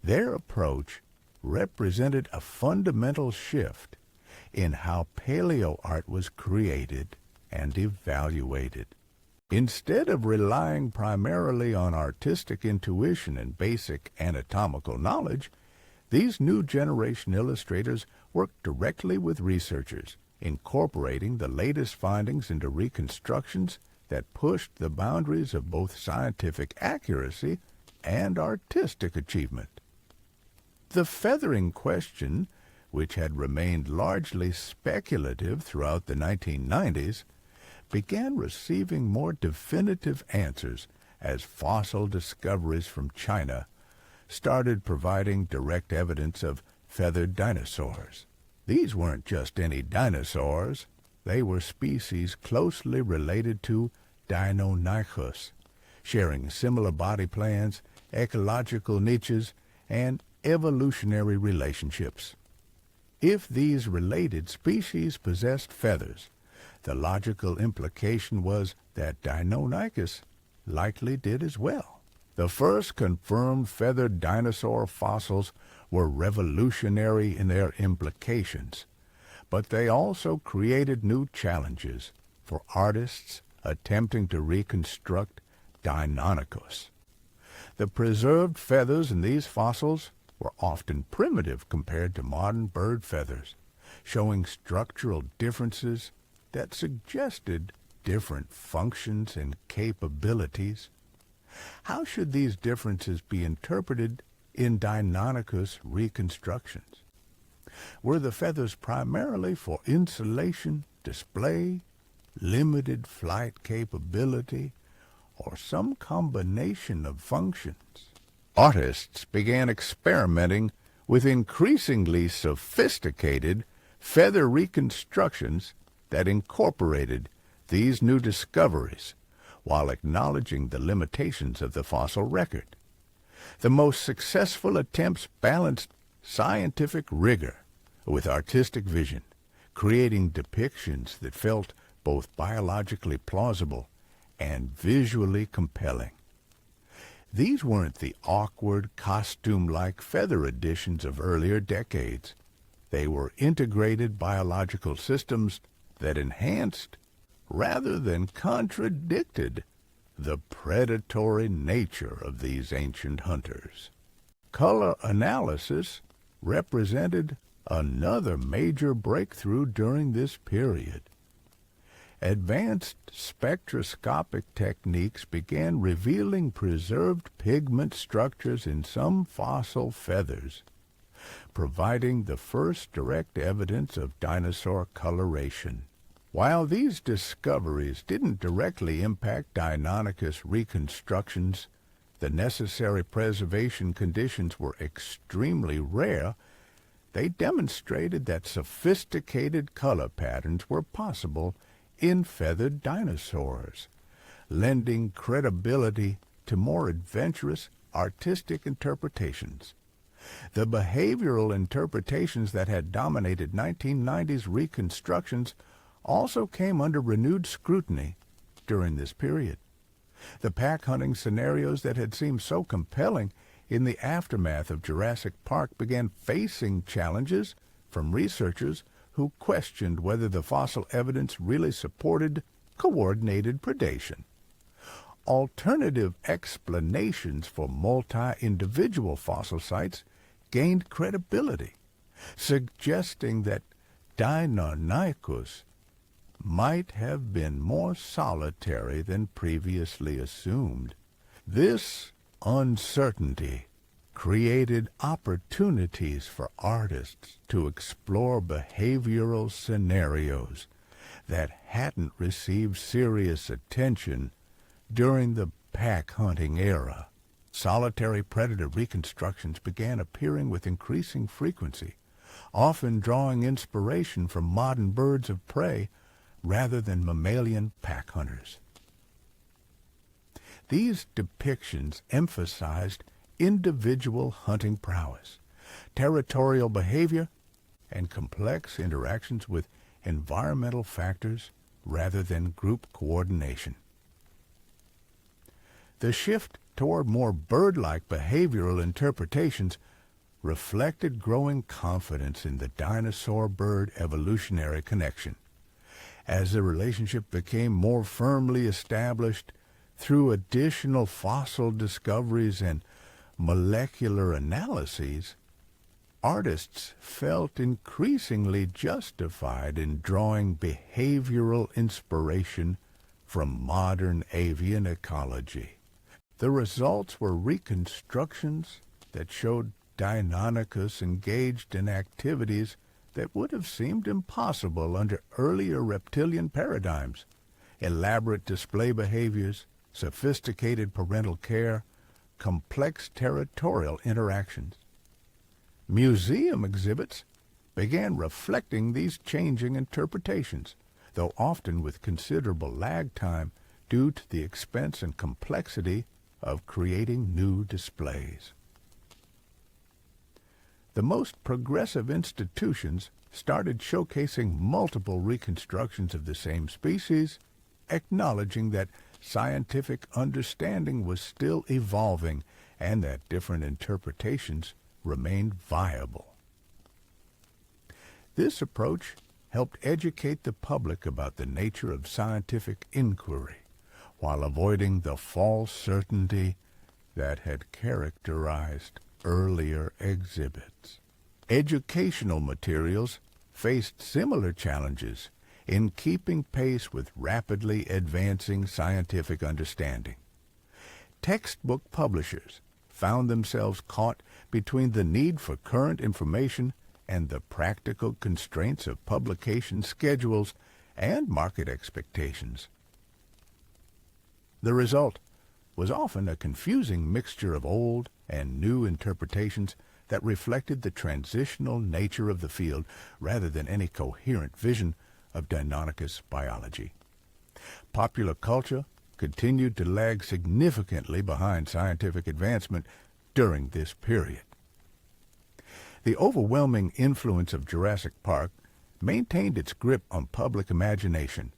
Their approach represented a fundamental shift in how paleoart was created and evaluated. Instead of relying primarily on artistic intuition and basic anatomical knowledge, these new generation illustrators worked directly with researchers, incorporating the latest findings into reconstructions that pushed the boundaries of both scientific accuracy and artistic achievement. The feathering question, which had remained largely speculative throughout the 1990s, began receiving more definitive answers as fossil discoveries from China started providing direct evidence of feathered dinosaurs. These weren't just any dinosaurs. They were species closely related to Deinonychus, sharing similar body plans, ecological niches, and evolutionary relationships. If these related species possessed feathers, the logical implication was that Deinonychus likely did as well. The first confirmed feathered dinosaur fossils were revolutionary in their implications, but they also created new challenges for artists attempting to reconstruct Deinonychus. The preserved feathers in these fossils were often primitive compared to modern bird feathers, showing structural differences that suggested different functions and capabilities. How should these differences be interpreted in Deinonychus reconstructions? Were the feathers primarily for insulation, display, limited flight capability, or some combination of functions? Artists began experimenting with increasingly sophisticated feather reconstructions that incorporated these new discoveries while acknowledging the limitations of the fossil record. The most successful attempts balanced scientific rigor with artistic vision, creating depictions that felt both biologically plausible and visually compelling. These weren't the awkward, costume-like feather additions of earlier decades. They were integrated biological systems that enhanced, rather than contradicted, the predatory nature of these ancient hunters. Color analysis represented another major breakthrough during this period. Advanced spectroscopic techniques began revealing preserved pigment structures in some fossil feathers. providing the first direct evidence of dinosaur coloration. While these discoveries didn't directly impact Deinonychus reconstructions, the necessary preservation conditions were extremely rare. They demonstrated that sophisticated color patterns were possible in feathered dinosaurs, lending credibility to more adventurous artistic interpretations. The behavioral interpretations that had dominated 1990s reconstructions also came under renewed scrutiny during this period. The pack hunting scenarios that had seemed so compelling in the aftermath of Jurassic Park began facing challenges from researchers who questioned whether the fossil evidence really supported coordinated predation. Alternative explanations for multi-individual fossil sites gained credibility, suggesting that Deinonychus might have been more solitary than previously assumed. This uncertainty created opportunities for artists to explore behavioral scenarios that hadn't received serious attention during the pack hunting era. Solitary predator reconstructions began appearing with increasing frequency, often drawing inspiration from modern birds of prey rather than mammalian pack hunters. These depictions emphasized individual hunting prowess, territorial behavior, and complex interactions with environmental factors rather than group coordination. The shift toward more bird-like behavioral interpretations reflected growing confidence in the dinosaur-bird evolutionary connection. As the relationship became more firmly established through additional fossil discoveries and molecular analyses, artists felt increasingly justified in drawing behavioral inspiration from modern avian ecology. The results were reconstructions that showed Deinonychus engaged in activities that would have seemed impossible under earlier reptilian paradigms: elaborate display behaviors, sophisticated parental care, complex territorial interactions. Museum exhibits began reflecting these changing interpretations, though often with considerable lag time due to the expense and complexity of creating new displays. The most progressive institutions started showcasing multiple reconstructions of the same species, acknowledging that scientific understanding was still evolving and that different interpretations remained viable. This approach helped educate the public about the nature of scientific inquiry, while avoiding the false certainty that had characterized earlier exhibits. Educational materials faced similar challenges in keeping pace with rapidly advancing scientific understanding. Textbook publishers found themselves caught between the need for current information and the practical constraints of publication schedules and market expectations. The result was often a confusing mixture of old and new interpretations that reflected the transitional nature of the field rather than any coherent vision of Deinonychus biology. Popular culture continued to lag significantly behind scientific advancement during this period. The overwhelming influence of Jurassic Park maintained its grip on public imagination,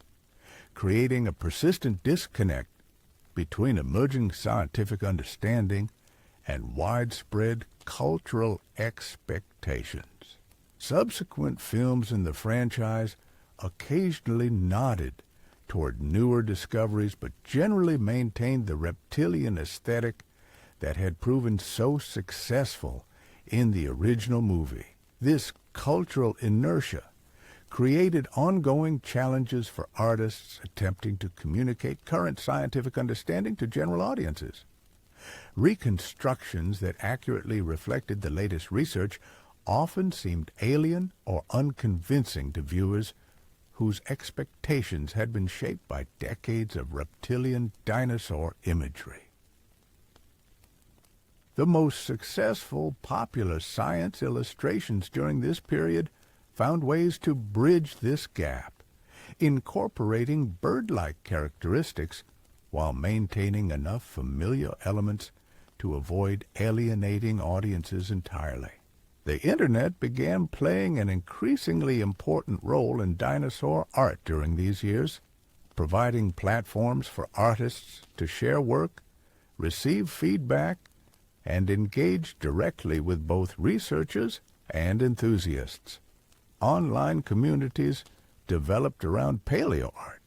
creating a persistent disconnect between emerging scientific understanding and widespread cultural expectations. Subsequent films in the franchise occasionally nodded toward newer discoveries, but generally maintained the reptilian aesthetic that had proven so successful in the original movie. This cultural inertia created ongoing challenges for artists attempting to communicate current scientific understanding to general audiences. Reconstructions that accurately reflected the latest research often seemed alien or unconvincing to viewers whose expectations had been shaped by decades of reptilian dinosaur imagery. The most successful popular science illustrations during this period found ways to bridge this gap, incorporating bird-like characteristics while maintaining enough familiar elements to avoid alienating audiences entirely. The Internet began playing an increasingly important role in dinosaur art during these years, providing platforms for artists to share work, receive feedback, and engage directly with both researchers and enthusiasts. Online communities developed around paleoart,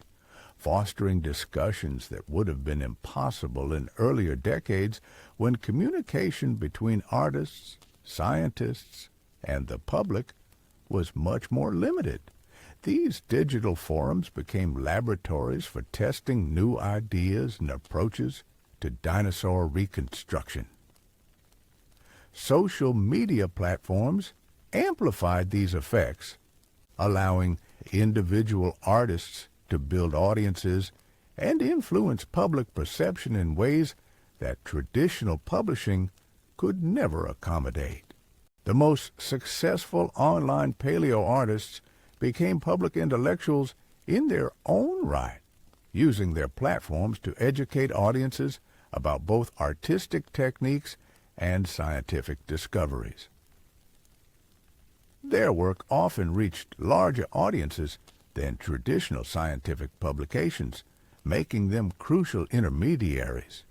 fostering discussions that would have been impossible in earlier decades when communication between artists, scientists, and the public was much more limited. These digital forums became laboratories for testing new ideas and approaches to dinosaur reconstruction. Social media platforms amplified these effects, allowing individual artists to build audiences and influence public perception in ways that traditional publishing could never accommodate. The most successful online paleo artists became public intellectuals in their own right, using their platforms to educate audiences about both artistic techniques and scientific discoveries. Their work often reached larger audiences than traditional scientific publications, making them crucial intermediaries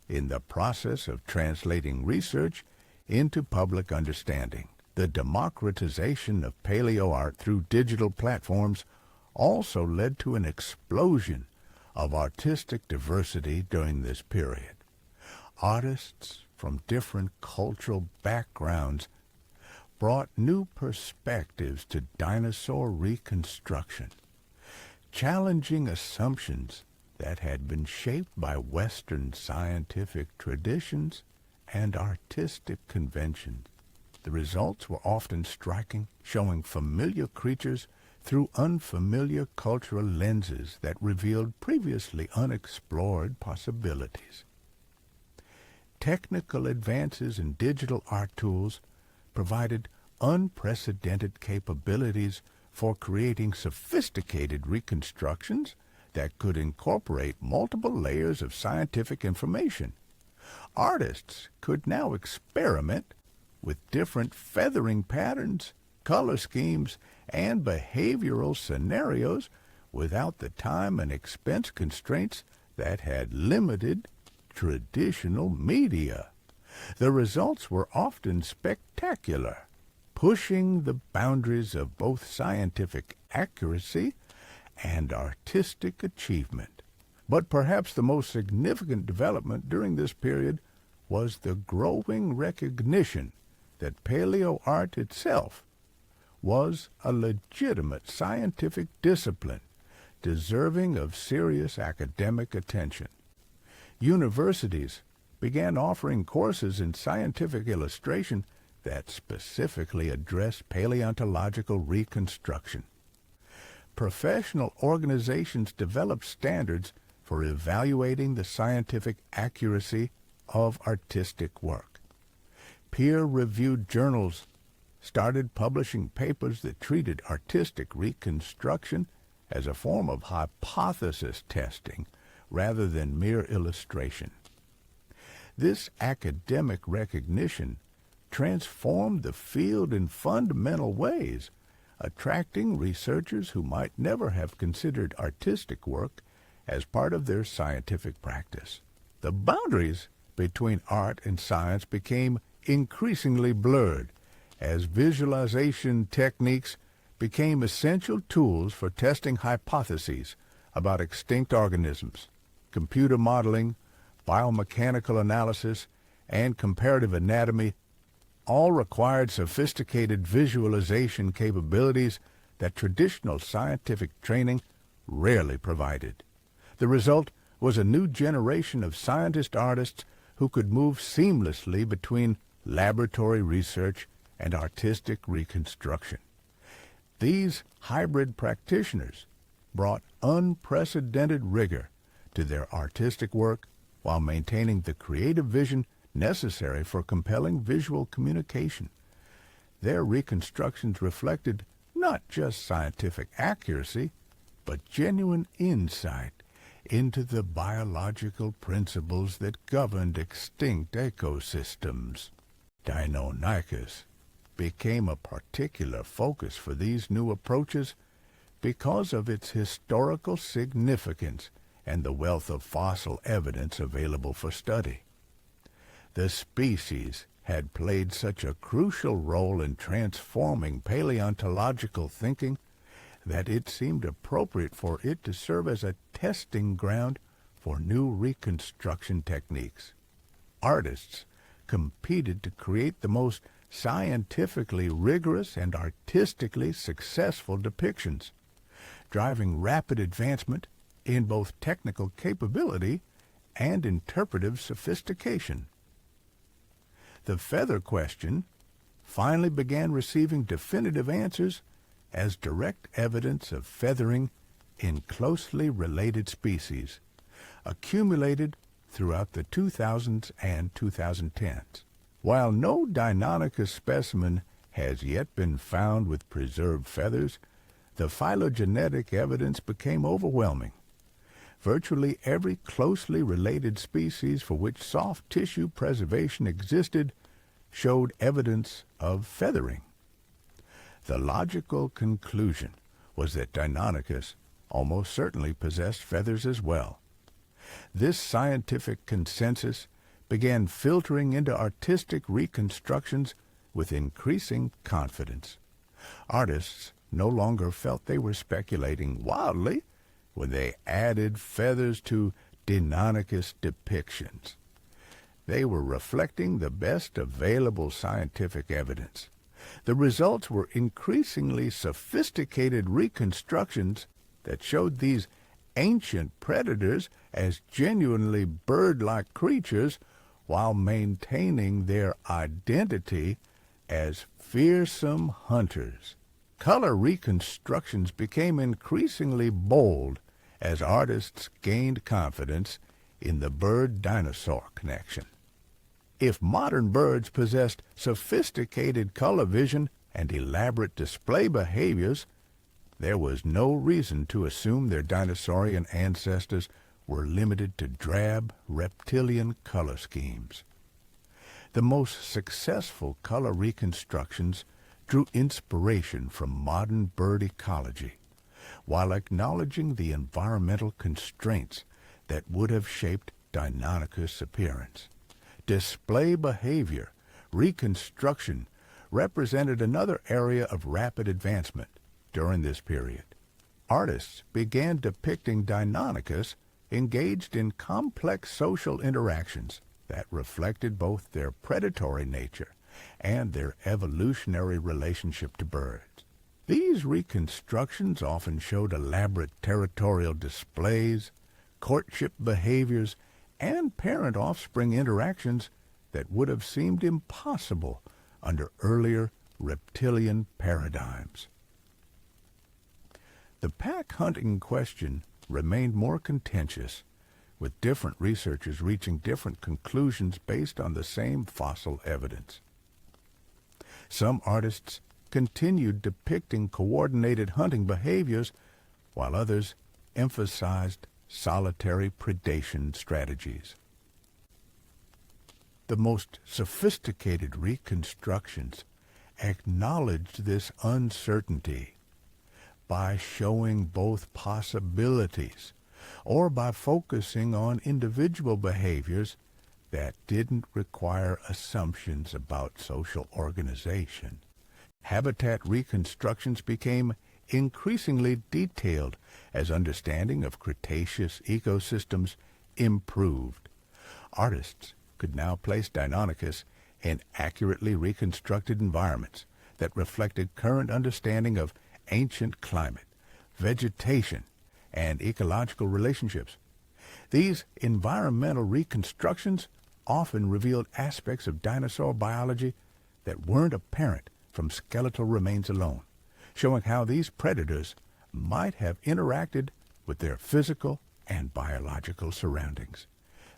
in the process of translating research into public understanding. The democratization of paleoart through digital platforms also led to an explosion of artistic diversity during this period. Artists from different cultural backgrounds brought new perspectives to dinosaur reconstruction, challenging assumptions that had been shaped by Western scientific traditions and artistic conventions. The results were often striking, showing familiar creatures through unfamiliar cultural lenses that revealed previously unexplored possibilities. Technical advances in digital art tools provided unprecedented capabilities for creating sophisticated reconstructions that could incorporate multiple layers of scientific information. Artists could now experiment with different feathering patterns, color schemes, and behavioral scenarios without the time and expense constraints that had limited traditional media. The results were often spectacular, pushing the boundaries of both scientific accuracy and artistic achievement. But perhaps the most significant development during this period was the growing recognition that paleoart itself was a legitimate scientific discipline deserving of serious academic attention. Universities began offering courses in scientific illustration that specifically addressed paleontological reconstruction. Professional organizations developed standards for evaluating the scientific accuracy of artistic work. Peer-reviewed journals started publishing papers that treated artistic reconstruction as a form of hypothesis testing rather than mere illustration. This academic recognition transformed the field in fundamental ways, attracting researchers who might never have considered artistic work as part of their scientific practice. The boundaries between art and science became increasingly blurred as visualization techniques became essential tools for testing hypotheses about extinct organisms. Computer modeling, biomechanical analysis, and comparative anatomy all required sophisticated visualization capabilities that traditional scientific training rarely provided. The result was a new generation of scientist artists who could move seamlessly between laboratory research and artistic reconstruction. These hybrid practitioners brought unprecedented rigor to their artistic work while maintaining the creative vision necessary for compelling visual communication. Their reconstructions reflected not just scientific accuracy, but genuine insight into the biological principles that governed extinct ecosystems. Deinonychus became a particular focus for these new approaches because of its historical significance and the wealth of fossil evidence available for study. The species had played such a crucial role in transforming paleontological thinking that it seemed appropriate for it to serve as a testing ground for new reconstruction techniques. Artists competed to create the most scientifically rigorous and artistically successful depictions, driving rapid advancement in both technical capability and interpretive sophistication. The feather question finally began receiving definitive answers as direct evidence of feathering in closely related species, accumulated throughout the 2000s and 2010s. While no Deinonychus specimen has yet been found with preserved feathers, the phylogenetic evidence became overwhelming. Virtually every closely related species for which soft tissue preservation existed showed evidence of feathering. The logical conclusion was that Deinonychus almost certainly possessed feathers as well. This scientific consensus began filtering into artistic reconstructions with increasing confidence. Artists no longer felt they were speculating wildly when they added feathers to Deinonychus depictions. They were reflecting the best available scientific evidence. The results were increasingly sophisticated reconstructions that showed these ancient predators as genuinely bird-like creatures while maintaining their identity as fearsome hunters. Color reconstructions became increasingly bold as artists gained confidence in the bird-dinosaur connection. If modern birds possessed sophisticated color vision and elaborate display behaviors, there was no reason to assume their dinosaurian ancestors were limited to drab reptilian color schemes. The most successful color reconstructions drew inspiration from modern bird ecology, while acknowledging the environmental constraints that would have shaped Deinonychus' appearance. Display behavior reconstruction represented another area of rapid advancement during this period. Artists began depicting Deinonychus engaged in complex social interactions that reflected both their predatory nature and their evolutionary relationship to birds. These reconstructions often showed elaborate territorial displays, courtship behaviors, and parent-offspring interactions that would have seemed impossible under earlier reptilian paradigms. The pack hunting question remained more contentious, with different researchers reaching different conclusions based on the same fossil evidence. Some artists continued depicting coordinated hunting behaviors, while others emphasized solitary predation strategies. The most sophisticated reconstructions acknowledged this uncertainty by showing both possibilities or by focusing on individual behaviors that didn't require assumptions about social organization. Habitat reconstructions became increasingly detailed as understanding of Cretaceous ecosystems improved. Artists could now place Deinonychus in accurately reconstructed environments that reflected current understanding of ancient climate, vegetation, and ecological relationships. These environmental reconstructions often revealed aspects of dinosaur biology that weren't apparent from skeletal remains alone, showing how these predators might have interacted with their physical and biological surroundings.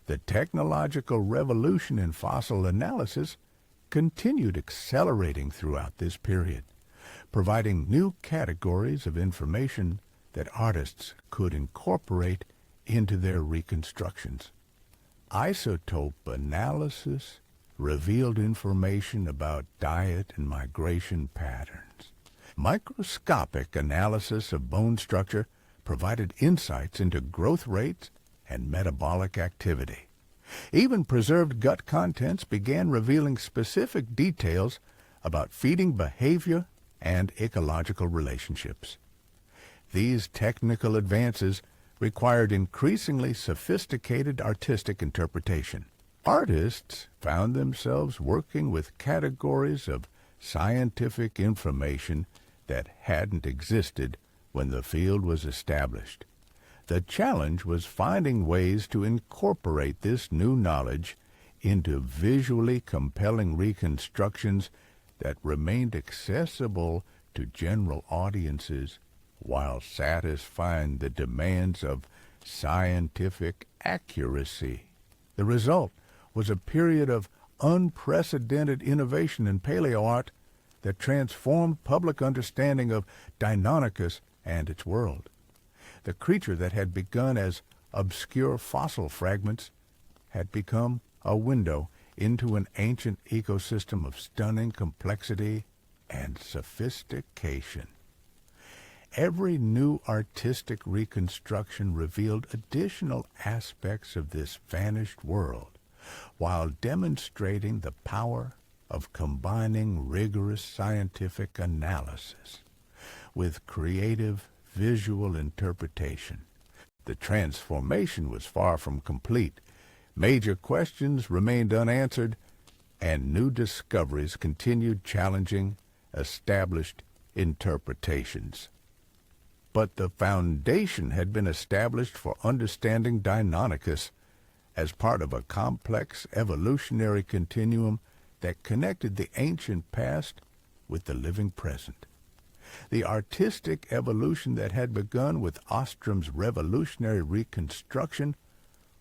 The technological revolution in fossil analysis continued accelerating throughout this period, providing new categories of information that artists could incorporate into their reconstructions. Isotope analysis revealed information about diet and migration patterns. Microscopic analysis of bone structure provided insights into growth rates and metabolic activity. Even preserved gut contents began revealing specific details about feeding behavior and ecological relationships. These technical advances required increasingly sophisticated artistic interpretation. Artists found themselves working with categories of scientific information that hadn't existed when the field was established. The challenge was finding ways to incorporate this new knowledge into visually compelling reconstructions that remained accessible to general audiences while satisfying the demands of scientific accuracy. The result was a period of unprecedented innovation in paleoart that transformed public understanding of Deinonychus and its world. The creature that had begun as obscure fossil fragments had become a window into an ancient ecosystem of stunning complexity and sophistication. Every new artistic reconstruction revealed additional aspects of this vanished world, while demonstrating the power of combining rigorous scientific analysis with creative visual interpretation. The transformation was far from complete. Major questions remained unanswered, and new discoveries continued challenging established interpretations. But the foundation had been established for understanding Deinonychus as part of a complex evolutionary continuum that connected the ancient past with the living present. The artistic evolution that had begun with Ostrom's revolutionary reconstruction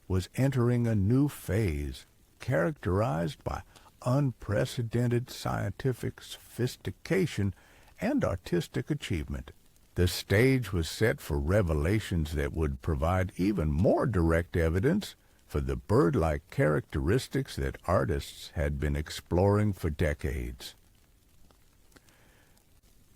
was entering a new phase, characterized by unprecedented scientific sophistication and artistic achievement. The stage was set for revelations that would provide even more direct evidence for the bird-like characteristics that artists had been exploring for decades.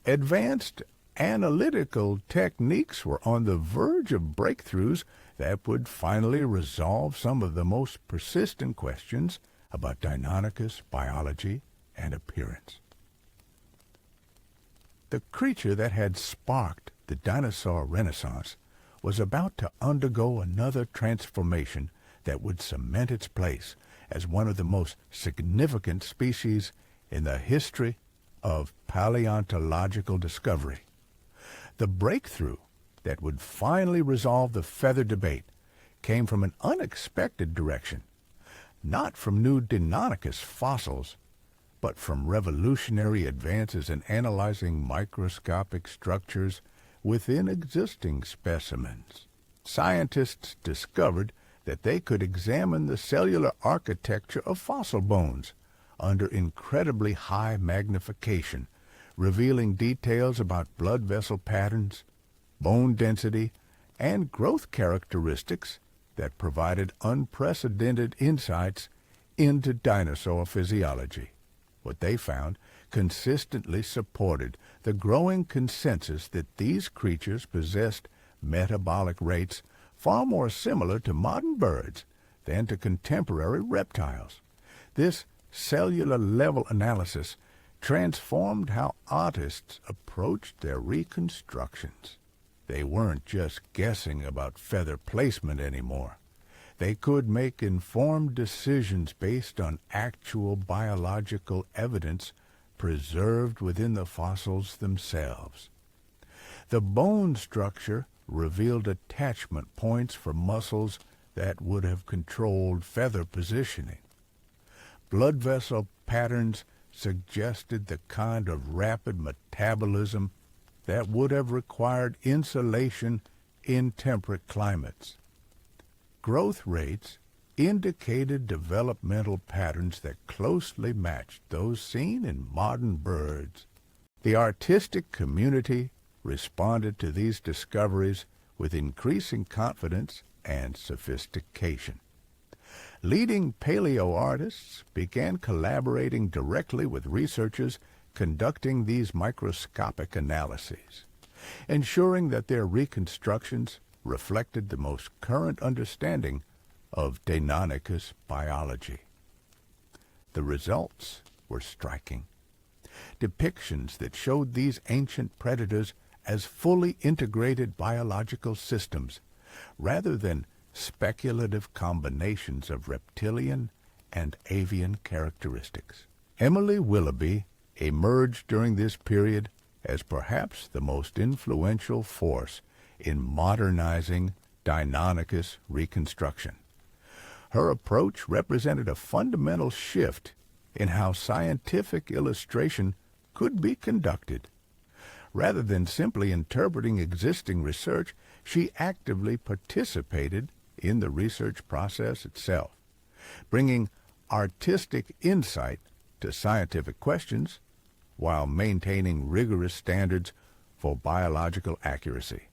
Advanced analytical techniques were on the verge of breakthroughs that would finally resolve some of the most persistent questions about Deinonychus biology and appearance. The creature that had sparked the dinosaur renaissance was about to undergo another transformation that would cement its place as one of the most significant species in the history of paleontological discovery. The breakthrough that would finally resolve the feather debate came from an unexpected direction, not from new Deinonychus fossils, but from revolutionary advances in analyzing microscopic structures within existing specimens. Scientists discovered that they could examine the cellular architecture of fossil bones under incredibly high magnification, revealing details about blood vessel patterns, bone density, and growth characteristics that provided unprecedented insights into dinosaur physiology. What they found consistently supported the growing consensus that these creatures possessed metabolic rates far more similar to modern birds than to contemporary reptiles. This cellular-level analysis transformed how artists approached their reconstructions. They weren't just guessing about feather placement anymore. They could make informed decisions based on actual biological evidence preserved within the fossils themselves. The bone structure revealed attachment points for muscles that would have controlled feather positioning. Blood vessel patterns suggested the kind of rapid metabolism that would have required insulation in temperate climates. Growth rates indicated developmental patterns that closely matched those seen in modern birds. The artistic community responded to these discoveries with increasing confidence and sophistication. Leading paleoartists began collaborating directly with researchers conducting these microscopic analyses, ensuring that their reconstructions reflected the most current understanding of Deinonychus biology. The results were striking. Depictions that showed these ancient predators as fully integrated biological systems, rather than speculative combinations of reptilian and avian characteristics. Emily Willoughby emerged during this period as perhaps the most influential force in modernizing Deinonychus reconstruction. Her approach represented a fundamental shift in how scientific illustration could be conducted. Rather than simply interpreting existing research, she actively participated in the research process itself, bringing artistic insight to scientific questions while maintaining rigorous standards for biological accuracy.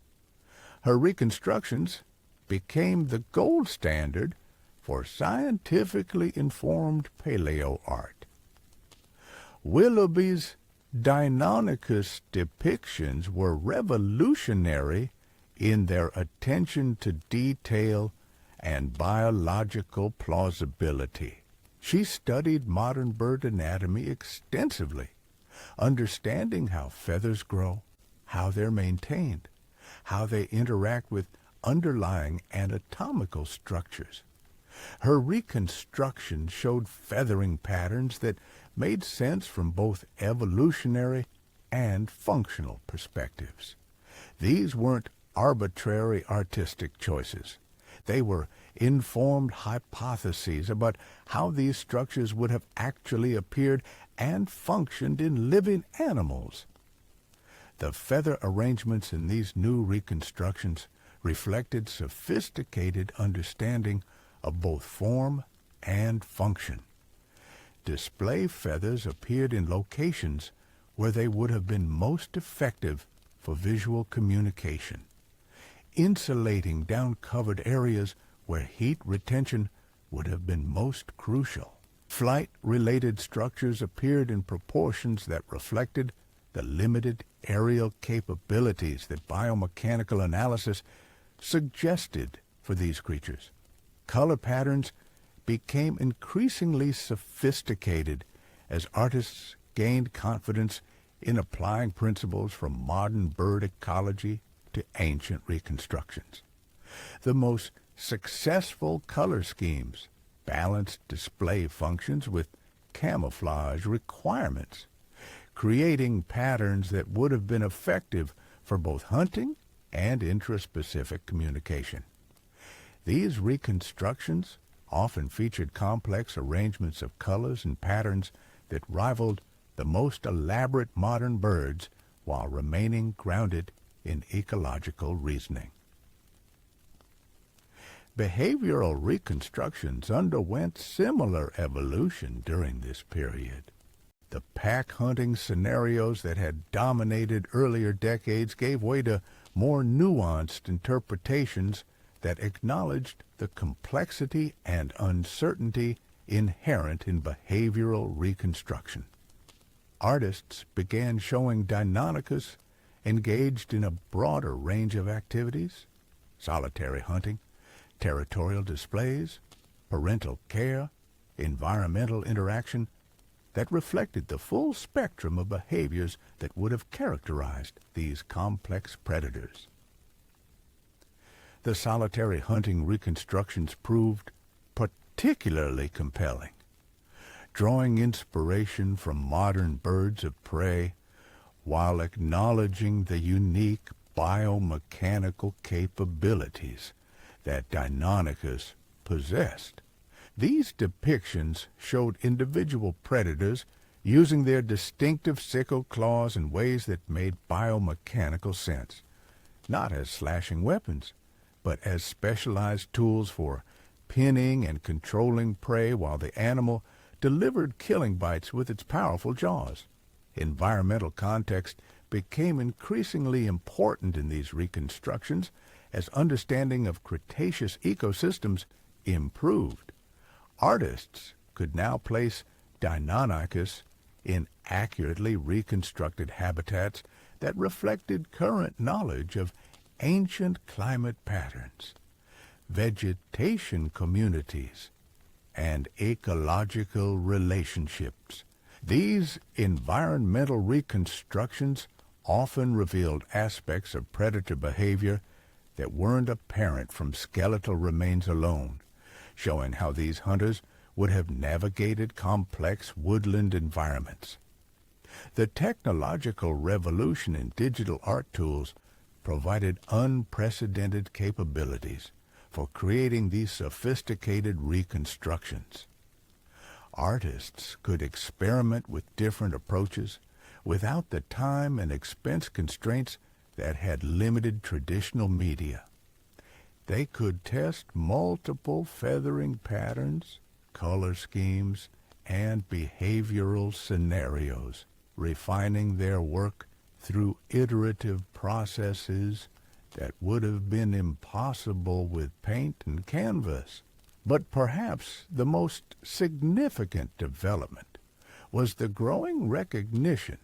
Her reconstructions became the gold standard for scientifically informed paleoart. Willoughby's Deinonychus depictions were revolutionary in their attention to detail and biological plausibility. She studied modern bird anatomy extensively, understanding how feathers grow, how they're maintained, how they interact with underlying anatomical structures. Her reconstruction showed feathering patterns that made sense from both evolutionary and functional perspectives. These weren't arbitrary artistic choices. They were informed hypotheses about how these structures would have actually appeared and functioned in living animals. The feather arrangements in these new reconstructions reflected sophisticated understanding of both form and function. Display feathers appeared in locations where they would have been most effective for visual communication, insulating down-covered areas where heat retention would have been most crucial. Flight-related structures appeared in proportions that reflected the limited aerial capabilities that biomechanical analysis suggested for these creatures. Color patterns became increasingly sophisticated as artists gained confidence in applying principles from modern bird ecology to ancient reconstructions. The most successful color schemes balanced display functions with camouflage requirements, creating patterns that would have been effective for both hunting and intraspecific communication. These reconstructions often featured complex arrangements of colors and patterns that rivaled the most elaborate modern birds while remaining grounded in ecological reasoning. Behavioral reconstructions underwent similar evolution during this period. The pack hunting scenarios that had dominated earlier decades gave way to more nuanced interpretations that acknowledged the complexity and uncertainty inherent in behavioral reconstruction. Artists began showing Deinonychus engaged in a broader range of activities: solitary hunting, territorial displays, parental care, environmental interaction, that reflected the full spectrum of behaviors that would have characterized these complex predators. The solitary hunting reconstructions proved particularly compelling, drawing inspiration from modern birds of prey while acknowledging the unique biomechanical capabilities that Deinonychus possessed. These depictions showed individual predators using their distinctive sickle claws in ways that made biomechanical sense, not as slashing weapons, but as specialized tools for pinning and controlling prey while the animal delivered killing bites with its powerful jaws. Environmental context became increasingly important in these reconstructions as understanding of Cretaceous ecosystems improved. Artists could now place Deinonychus in accurately reconstructed habitats that reflected current knowledge of ancient climate patterns, vegetation communities, and ecological relationships. These environmental reconstructions often revealed aspects of predator behavior that weren't apparent from skeletal remains alone, showing how these hunters would have navigated complex woodland environments. The technological revolution in digital art tools provided unprecedented capabilities for creating these sophisticated reconstructions. Artists could experiment with different approaches without the time and expense constraints that had limited traditional media. They could test multiple feathering patterns, color schemes, and behavioral scenarios, refining their work through iterative processes that would have been impossible with paint and canvas. But perhaps the most significant development was the growing recognition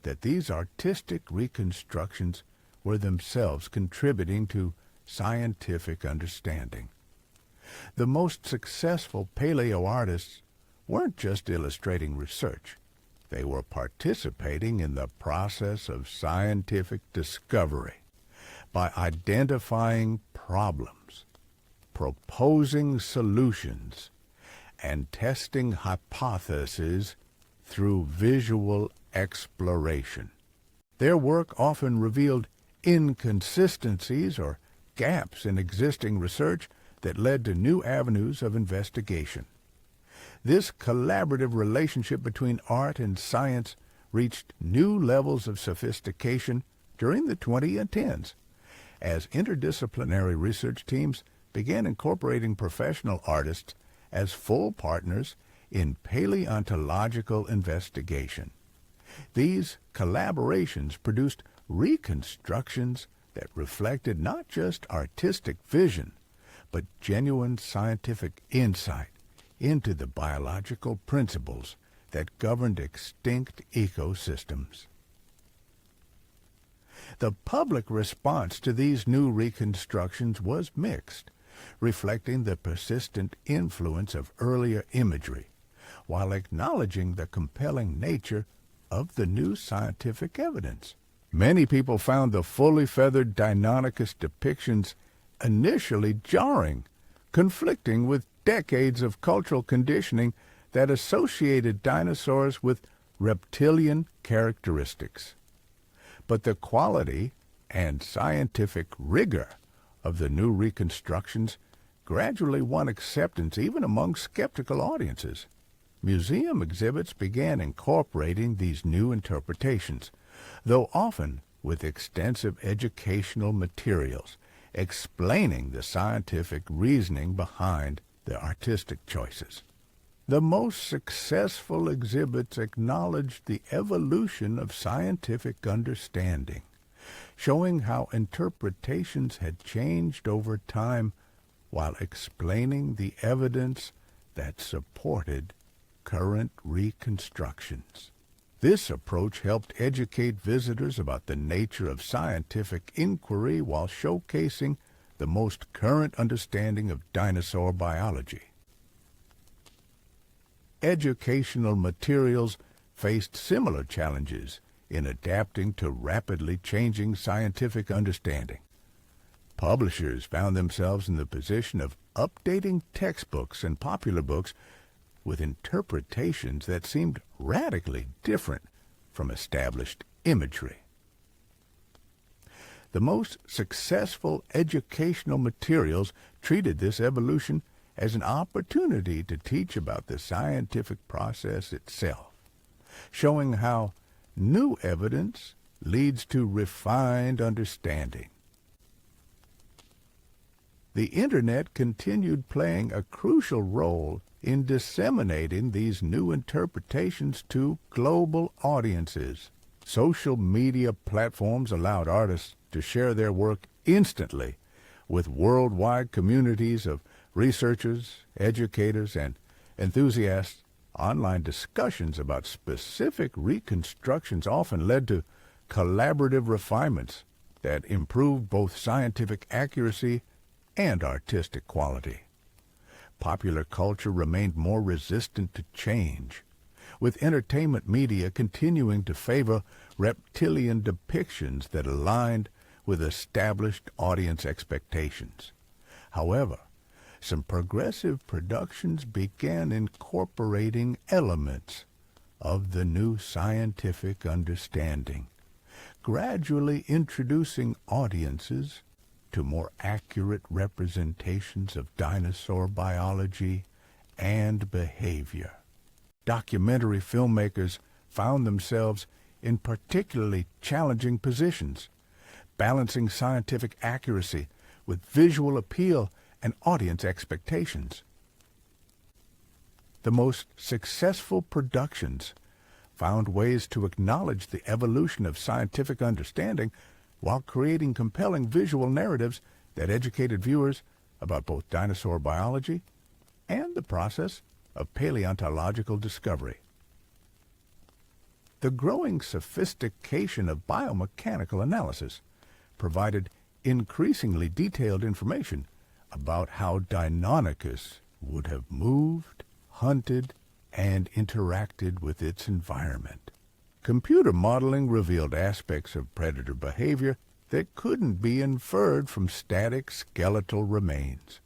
that these artistic reconstructions were themselves contributing to scientific understanding. The most successful paleoartists weren't just illustrating research. They were participating in the process of scientific discovery by identifying problems, proposing solutions, and testing hypotheses through visual exploration. Their work often revealed inconsistencies or gaps in existing research that led to new avenues of investigation. This collaborative relationship between art and science reached new levels of sophistication during the 2010s as interdisciplinary research teams began incorporating professional artists as full partners in paleontological investigation. These collaborations produced reconstructions that reflected not just artistic vision, but genuine scientific insight into the biological principles that governed extinct ecosystems. The public response to these new reconstructions was mixed, reflecting the persistent influence of earlier imagery, while acknowledging the compelling nature of the new scientific evidence. Many people found the fully feathered Deinonychus depictions initially jarring, conflicting with decades of cultural conditioning that associated dinosaurs with reptilian characteristics. But the quality and scientific rigor of the new reconstructions gradually won acceptance even among skeptical audiences. Museum exhibits began incorporating these new interpretations, though often with extensive educational materials explaining the scientific reasoning behind the artistic choices. The most successful exhibits acknowledged the evolution of scientific understanding, showing how interpretations had changed over time while explaining the evidence that supported current reconstructions. This approach helped educate visitors about the nature of scientific inquiry while showcasing the most current understanding of dinosaur biology. Educational materials faced similar challenges in adapting to rapidly changing scientific understanding. Publishers found themselves in the position of updating textbooks and popular books with interpretations that seemed radically different from established imagery. The most successful educational materials treated this evolution as an opportunity to teach about the scientific process itself. showing how new evidence leads to refined understanding. The Internet continued playing a crucial role in disseminating these new interpretations to global audiences. Social media platforms allowed artists to share their work instantly with worldwide communities of researchers, educators, and enthusiasts. Online discussions about specific reconstructions often led to collaborative refinements that improved both scientific accuracy and artistic quality. Popular culture remained more resistant to change, with entertainment media continuing to favor reptilian depictions that aligned with established audience expectations. However, some progressive productions began incorporating elements of the new scientific understanding, gradually introducing audiences to more accurate representations of dinosaur biology and behavior. Documentary filmmakers found themselves in particularly challenging positions, balancing scientific accuracy with visual appeal and audience expectations. The most successful productions found ways to acknowledge the evolution of scientific understanding while creating compelling visual narratives that educated viewers about both dinosaur biology and the process of paleontological discovery. The growing sophistication of biomechanical analysis provided increasingly detailed information about how Deinonychus would have moved, hunted, and interacted with its environment. Computer modeling revealed aspects of predator behavior that couldn't be inferred from static skeletal remains,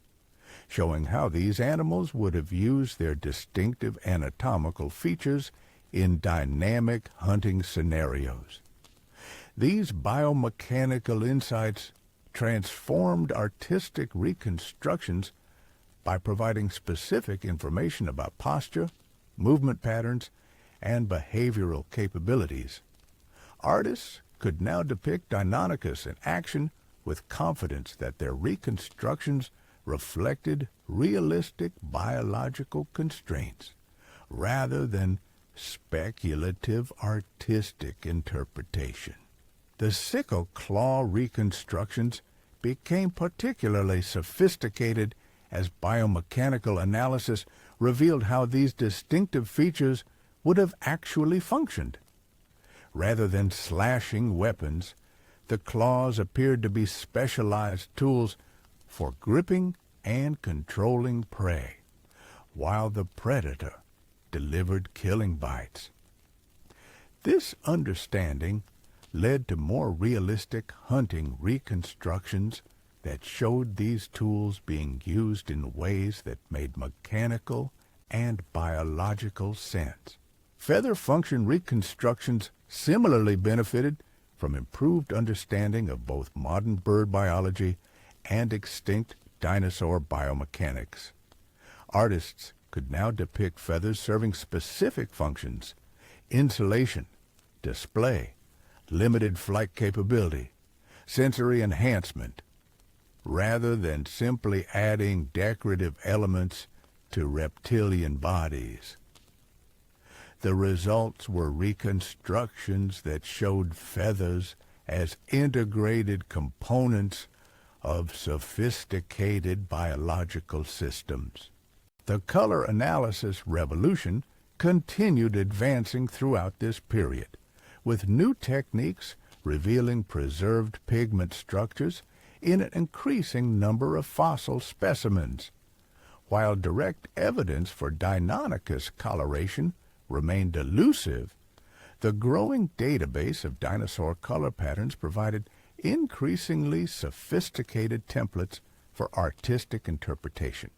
showing how these animals would have used their distinctive anatomical features in dynamic hunting scenarios. These biomechanical insights transformed artistic reconstructions by providing specific information about posture, movement patterns, and behavioral capabilities. Artists could now depict Deinonychus in action with confidence that their reconstructions reflected realistic biological constraints rather than speculative artistic interpretation. The sickle claw reconstructions became particularly sophisticated as biomechanical analysis revealed how these distinctive features would have actually functioned. Rather than slashing weapons, the claws appeared to be specialized tools for gripping and controlling prey, while the predator delivered killing bites. This understanding led to more realistic hunting reconstructions that showed these tools being used in ways that made mechanical and biological sense. Feather function reconstructions similarly benefited from improved understanding of both modern bird biology and extinct dinosaur biomechanics. Artists could now depict feathers serving specific functions: insulation, display, limited flight capability, sensory enhancement, rather than simply adding decorative elements to reptilian bodies. The results were reconstructions that showed feathers as integrated components of sophisticated biological systems. The color analysis revolution continued advancing throughout this period, with new techniques revealing preserved pigment structures in an increasing number of fossil specimens. While direct evidence for Deinonychus coloration remained elusive, the growing database of dinosaur color patterns provided increasingly sophisticated templates for artistic interpretation.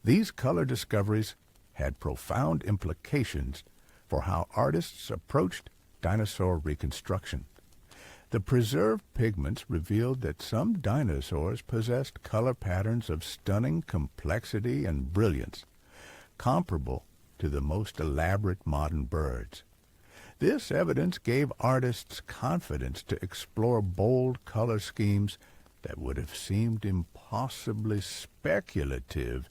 These color discoveries had profound implications for how artists approached dinosaur reconstruction. The preserved pigments revealed that some dinosaurs possessed color patterns of stunning complexity and brilliance, comparable to the most elaborate modern birds. This evidence gave artists confidence to explore bold color schemes that would have seemed impossibly speculative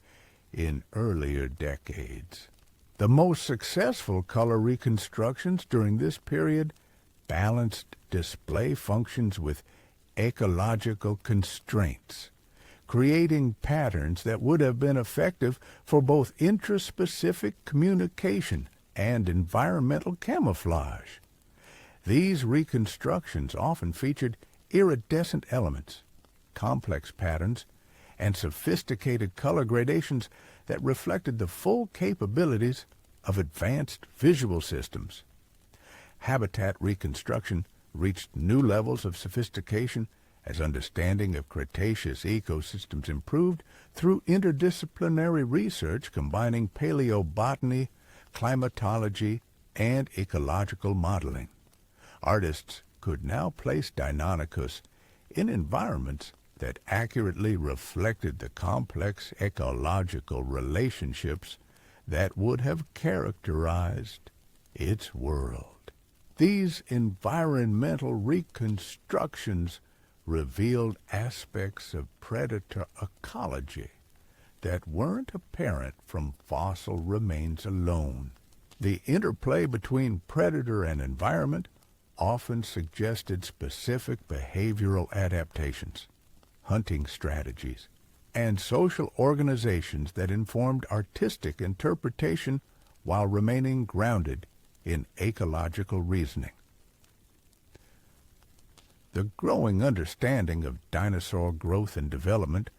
in earlier decades. The most successful color reconstructions during this period balanced display functions with ecological constraints, creating patterns that would have been effective for both intraspecific communication and environmental camouflage. These reconstructions often featured iridescent elements, complex patterns, and sophisticated color gradations that reflected the full capabilities of advanced visual systems. Habitat reconstruction reached new levels of sophistication as understanding of Cretaceous ecosystems improved through interdisciplinary research combining paleobotany, climatology, and ecological modeling. Artists could now place Deinonychus in environments that accurately reflected the complex ecological relationships that would have characterized its world. These environmental reconstructions revealed aspects of predator ecology that weren't apparent from fossil remains alone. The interplay between predator and environment often suggested specific behavioral adaptations, hunting strategies, and social organizations that informed artistic interpretation while remaining grounded in ecological reasoning. The growing understanding of dinosaur growth and development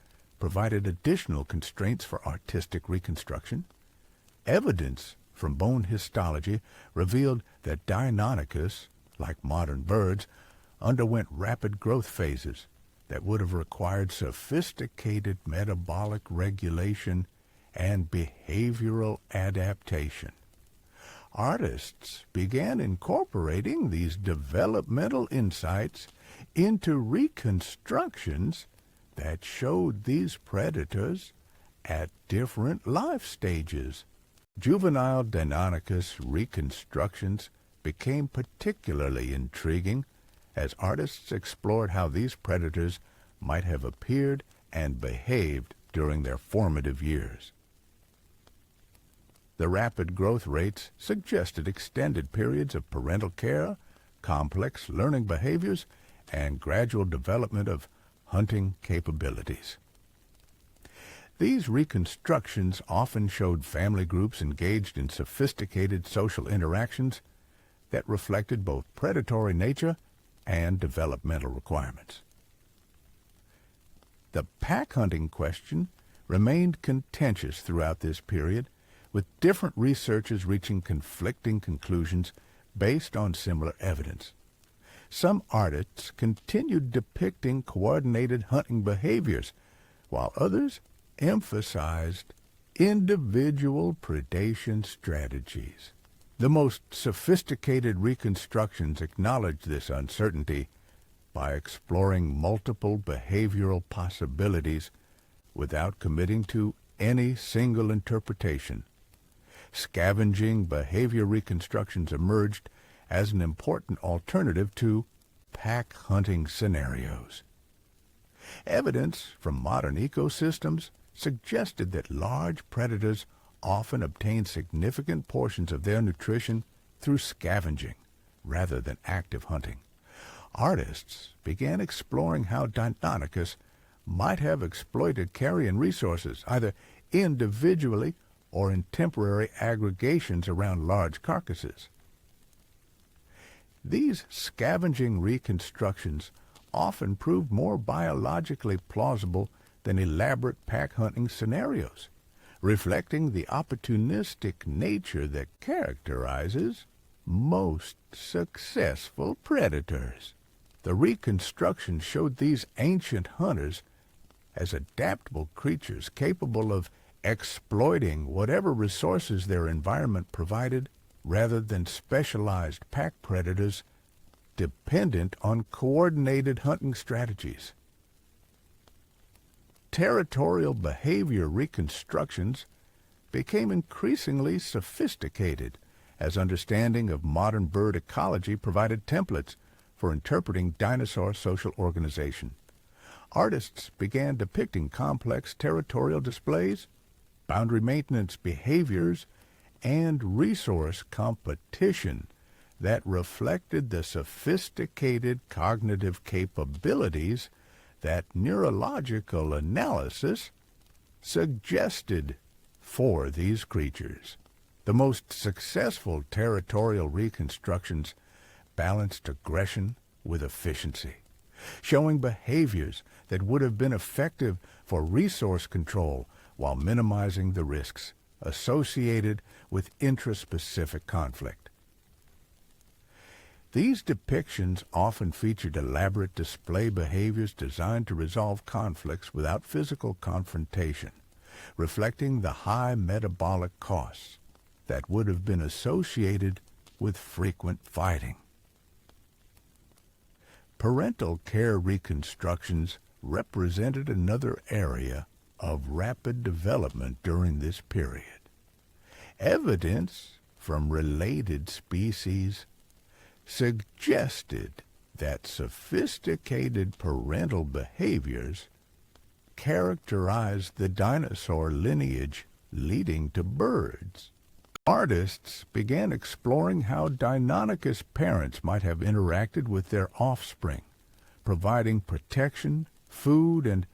provided additional constraints for artistic reconstruction. Evidence from bone histology revealed that Deinonychus, like modern birds, underwent rapid growth phases that would have required sophisticated metabolic regulation and behavioral adaptation. Artists began incorporating these developmental insights into reconstructions that showed these predators at different life stages. Juvenile Deinonychus reconstructions became particularly intriguing as artists explored how these predators might have appeared and behaved during their formative years. The rapid growth rates suggested extended periods of parental care, complex learning behaviors, and gradual development of hunting capabilities. These reconstructions often showed family groups engaged in sophisticated social interactions that reflected both predatory nature and developmental requirements. The pack hunting question remained contentious throughout this period, with different researchers reaching conflicting conclusions based on similar evidence. Some artists continued depicting coordinated hunting behaviors, while others emphasized individual predation strategies. The most sophisticated reconstructions acknowledged this uncertainty by exploring multiple behavioral possibilities without committing to any single interpretation. Scavenging behavior reconstructions emerged as an important alternative to pack hunting scenarios. Evidence from modern ecosystems suggested that large predators often obtain significant portions of their nutrition through scavenging rather than active hunting. Artists began exploring how Deinonychus might have exploited carrion resources, either individually or in temporary aggregations around large carcasses. These scavenging reconstructions often proved more biologically plausible than elaborate pack hunting scenarios, reflecting the opportunistic nature that characterizes most successful predators. The reconstruction showed these ancient hunters as adaptable creatures capable of exploiting whatever resources their environment provided rather than specialized pack predators dependent on coordinated hunting strategies. Territorial behavior reconstructions became increasingly sophisticated as understanding of modern bird ecology provided templates for interpreting dinosaur social organization. Artists began depicting complex territorial displays, boundary maintenance behaviors, and resource competition that reflected the sophisticated cognitive capabilities that neurological analysis suggested for these creatures. The most successful territorial reconstructions balanced aggression with efficiency, showing behaviors that would have been effective for resource control while minimizing the risks associated with intraspecific conflict. These depictions often featured elaborate display behaviors designed to resolve conflicts without physical confrontation, reflecting the high metabolic costs that would have been associated with frequent fighting. Parental care reconstructions represented another area of rapid development during this period. Evidence from related species suggested that sophisticated parental behaviors characterized the dinosaur lineage leading to birds. Artists began exploring how Deinonychus parents might have interacted with their offspring, providing protection, food, and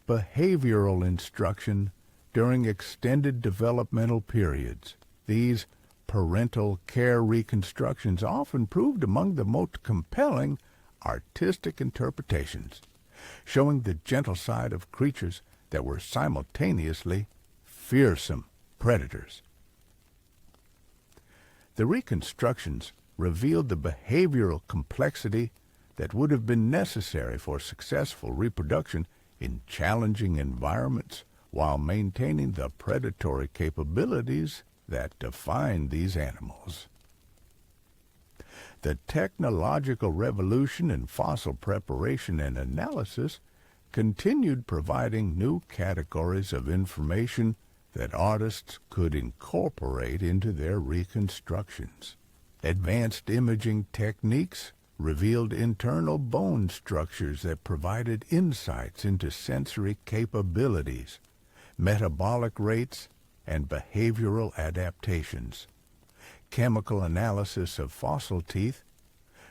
behavioral instruction during extended developmental periods. These parental care reconstructions often proved among the most compelling artistic interpretations, showing the gentle side of creatures that were simultaneously fearsome predators. The reconstructions revealed the behavioral complexity that would have been necessary for successful reproduction in challenging environments while maintaining the predatory capabilities that define these animals. The technological revolution in fossil preparation and analysis continued providing new categories of information that artists could incorporate into their reconstructions. Advanced imaging techniques revealed internal bone structures that provided insights into sensory capabilities, metabolic rates, and behavioral adaptations. Chemical analysis of fossil teeth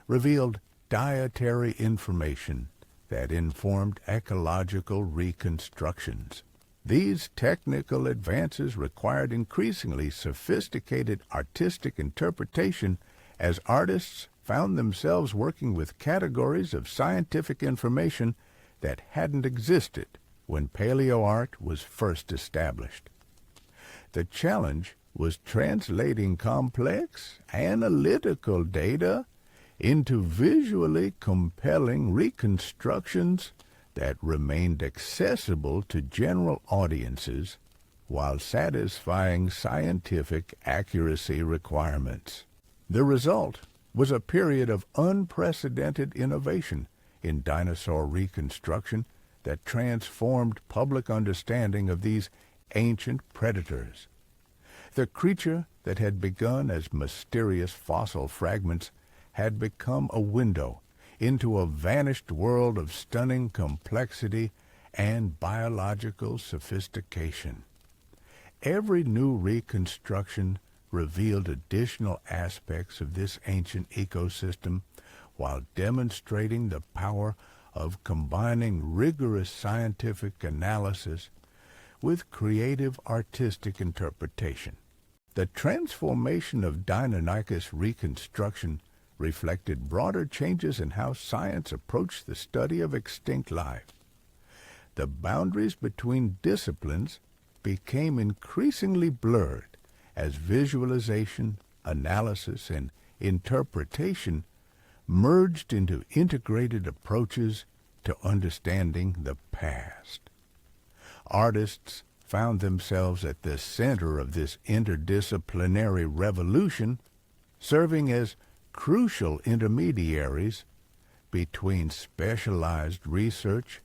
revealed dietary information that informed ecological reconstructions. These technical advances required increasingly sophisticated artistic interpretation as artists found themselves working with categories of scientific information that hadn't existed when paleoart was first established. The challenge was translating complex analytical data into visually compelling reconstructions that remained accessible to general audiences while satisfying scientific accuracy requirements. The result was a period of unprecedented innovation in dinosaur reconstruction that transformed public understanding of these ancient predators. The creature that had begun as mysterious fossil fragments had become a window into a vanished world of stunning complexity and biological sophistication. Every new reconstruction revealed additional aspects of this ancient ecosystem while demonstrating the power of combining rigorous scientific analysis with creative artistic interpretation. The transformation of Deinonychus reconstruction reflected broader changes in how science approached the study of extinct life. The boundaries between disciplines became increasingly blurred as visualization, analysis, and interpretation merged into integrated approaches to understanding the past. Artists found themselves at the center of this interdisciplinary revolution, serving as crucial intermediaries between specialized research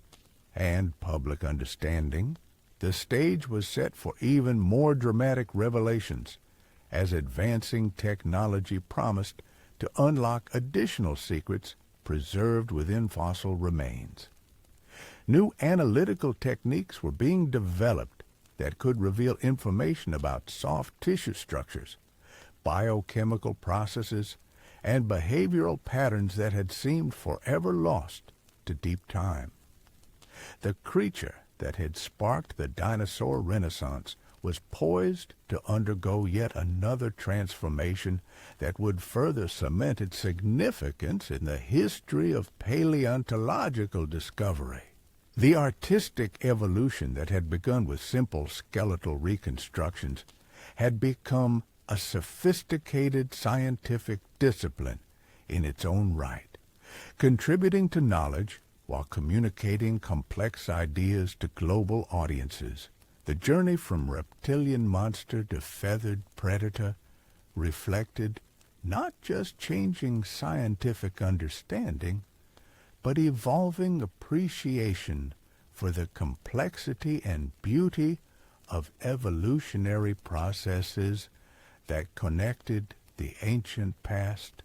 and public understanding. The stage was set for even more dramatic revelations as advancing technology promised to unlock additional secrets preserved within fossil remains. New analytical techniques were being developed that could reveal information about soft tissue structures, biochemical processes, and behavioral patterns that had seemed forever lost to deep time. The creature that had sparked the dinosaur renaissance was poised to undergo yet another transformation that would further cement its significance in the history of paleontological discovery. The artistic evolution that had begun with simple skeletal reconstructions had become a sophisticated scientific discipline in its own right, contributing to knowledge while communicating complex ideas to global audiences. The journey from reptilian monster to feathered predator reflected not just changing scientific understanding, but evolving appreciation for the complexity and beauty of evolutionary processes that connected the ancient past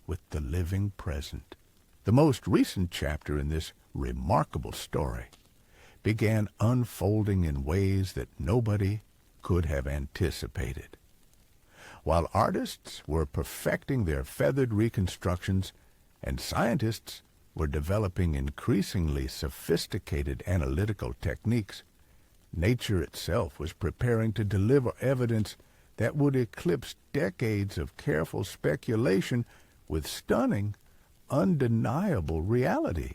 with the living present. The most recent chapter in this remarkable story began unfolding in ways that nobody could have anticipated. While artists were perfecting their feathered reconstructions and scientists were developing increasingly sophisticated analytical techniques, nature itself was preparing to deliver evidence that would eclipse decades of careful speculation with stunning, undeniable reality.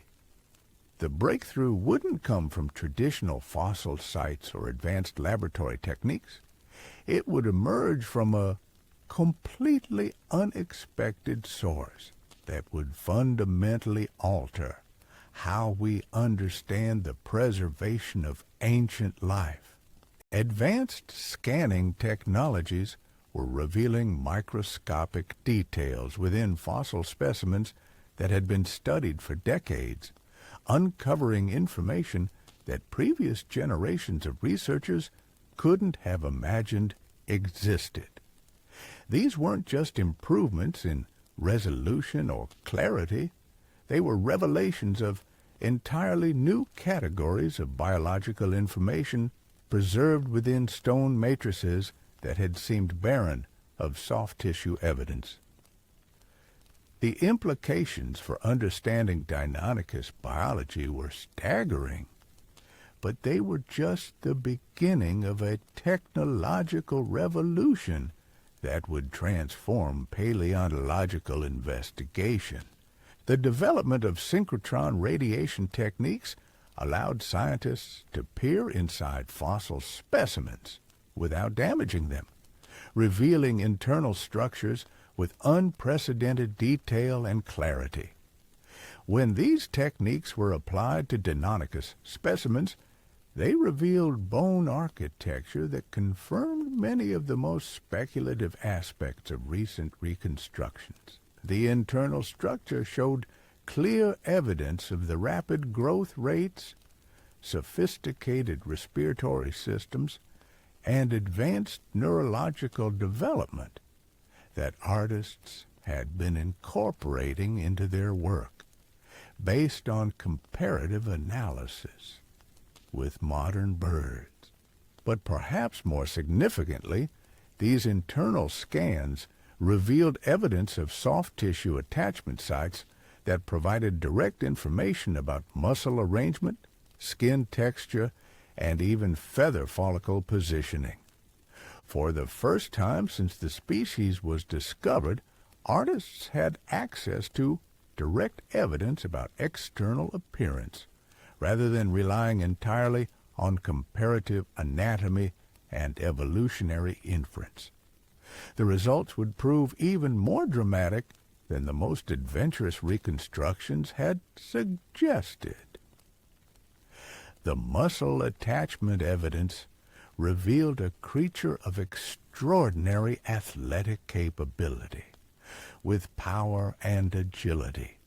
The breakthrough wouldn't come from traditional fossil sites or advanced laboratory techniques. It would emerge from a completely unexpected source that would fundamentally alter how we understand the preservation of ancient life. Advanced scanning technologies were revealing microscopic details within fossil specimens that had been studied for decades, uncovering information that previous generations of researchers couldn't have imagined existed. These weren't just improvements in resolution or clarity. They were revelations of entirely new categories of biological information preserved within stone matrices that had seemed barren of soft tissue evidence. The implications for understanding Deinonychus biology were staggering, but they were just the beginning of a technological revolution that would transform paleontological investigation. The development of synchrotron radiation techniques allowed scientists to peer inside fossil specimens without damaging them, revealing internal structures with unprecedented detail and clarity. When these techniques were applied to Deinonychus specimens, they revealed bone architecture that confirmed many of the most speculative aspects of recent reconstructions. The internal structure showed clear evidence of the rapid growth rates, sophisticated respiratory systems, and advanced neurological development that artists had been incorporating into their work based on comparative analysis with modern birds. But perhaps more significantly, these internal scans revealed evidence of soft tissue attachment sites that provided direct information about muscle arrangement, skin texture, and even feather follicle positioning. For the first time since the species was discovered, artists had access to direct evidence about external appearance, rather than relying entirely on comparative anatomy and evolutionary inference. The results would prove even more dramatic than the most adventurous reconstructions had suggested. The muscle attachment evidence revealed a creature of extraordinary athletic capability, with power and agility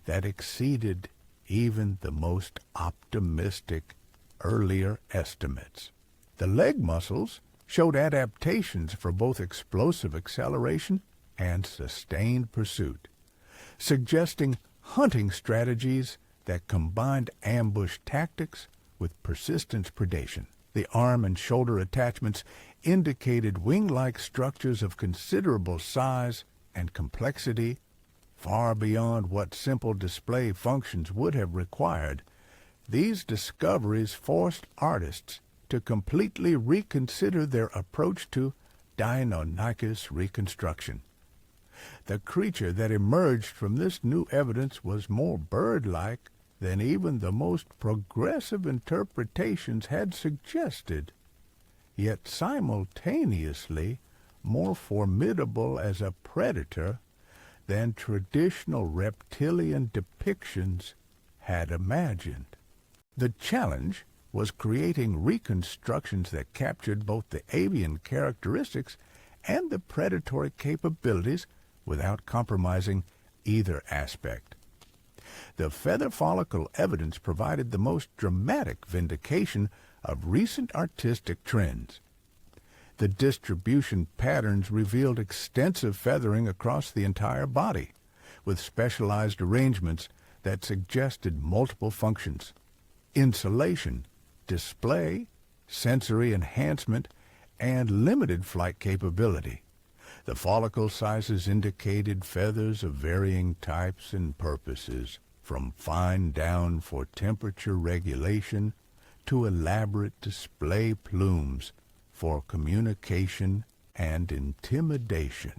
that exceeded even the most optimistic earlier estimates. The leg muscles showed adaptations for both explosive acceleration and sustained pursuit, suggesting hunting strategies that combined ambush tactics with persistent predation. The arm and shoulder attachments indicated wing-like structures of considerable size and complexity, far beyond what simple display functions would have required. These discoveries forced artists to completely reconsider their approach to Deinonychus reconstruction. The creature that emerged from this new evidence was more bird-like than even the most progressive interpretations had suggested, yet simultaneously more formidable as a predator than traditional reptilian depictions had imagined. The challenge was creating reconstructions that captured both the avian characteristics and the predatory capabilities without compromising either aspect. The feather follicle evidence provided the most dramatic vindication of recent artistic trends. The distribution patterns revealed extensive feathering across the entire body, with specialized arrangements that suggested multiple functions: insulation, display, sensory enhancement, and limited flight capability. The follicle sizes indicated feathers of varying types and purposes, from fine down for temperature regulation to elaborate display plumes for communication and intimidation.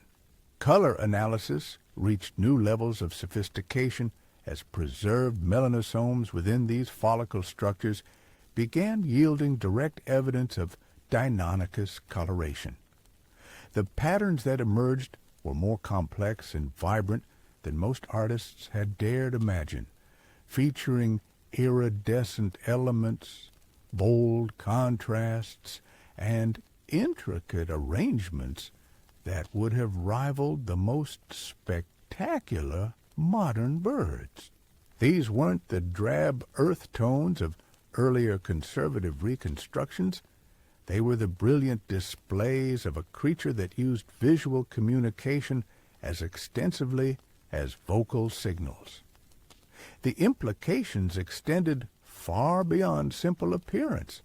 Color analysis reached new levels of sophistication as preserved melanosomes within these follicle structures began yielding direct evidence of Deinonychus coloration. The patterns that emerged were more complex and vibrant than most artists had dared imagine, featuring iridescent elements, bold contrasts, and intricate arrangements that would have rivaled the most spectacular modern birds. These weren't the drab earth tones of earlier conservative reconstructions. They were the brilliant displays of a creature that used visual communication as extensively as vocal signals. The implications extended far beyond simple appearance.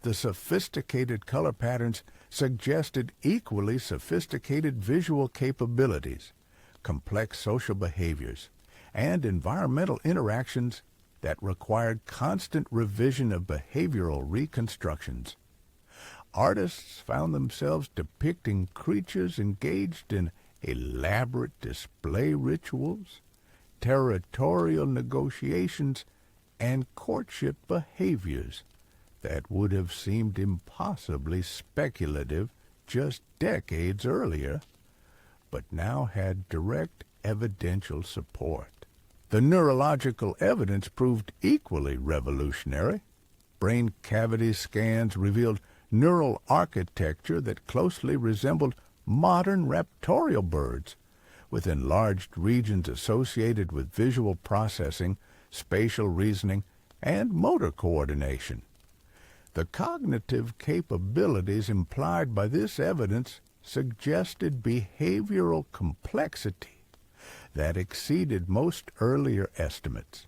The sophisticated color patterns suggested equally sophisticated visual capabilities, complex social behaviors, and environmental interactions that required constant revision of behavioral reconstructions. Artists found themselves depicting creatures engaged in elaborate display rituals, territorial negotiations, and courtship behaviors that would have seemed impossibly speculative just decades earlier, but now had direct evidential support. The neurological evidence proved equally revolutionary. Brain cavity scans revealed neural architecture that closely resembled modern raptorial birds, with enlarged regions associated with visual processing, spatial reasoning, and motor coordination. The cognitive capabilities implied by this evidence suggested behavioral complexity that exceeded most earlier estimates,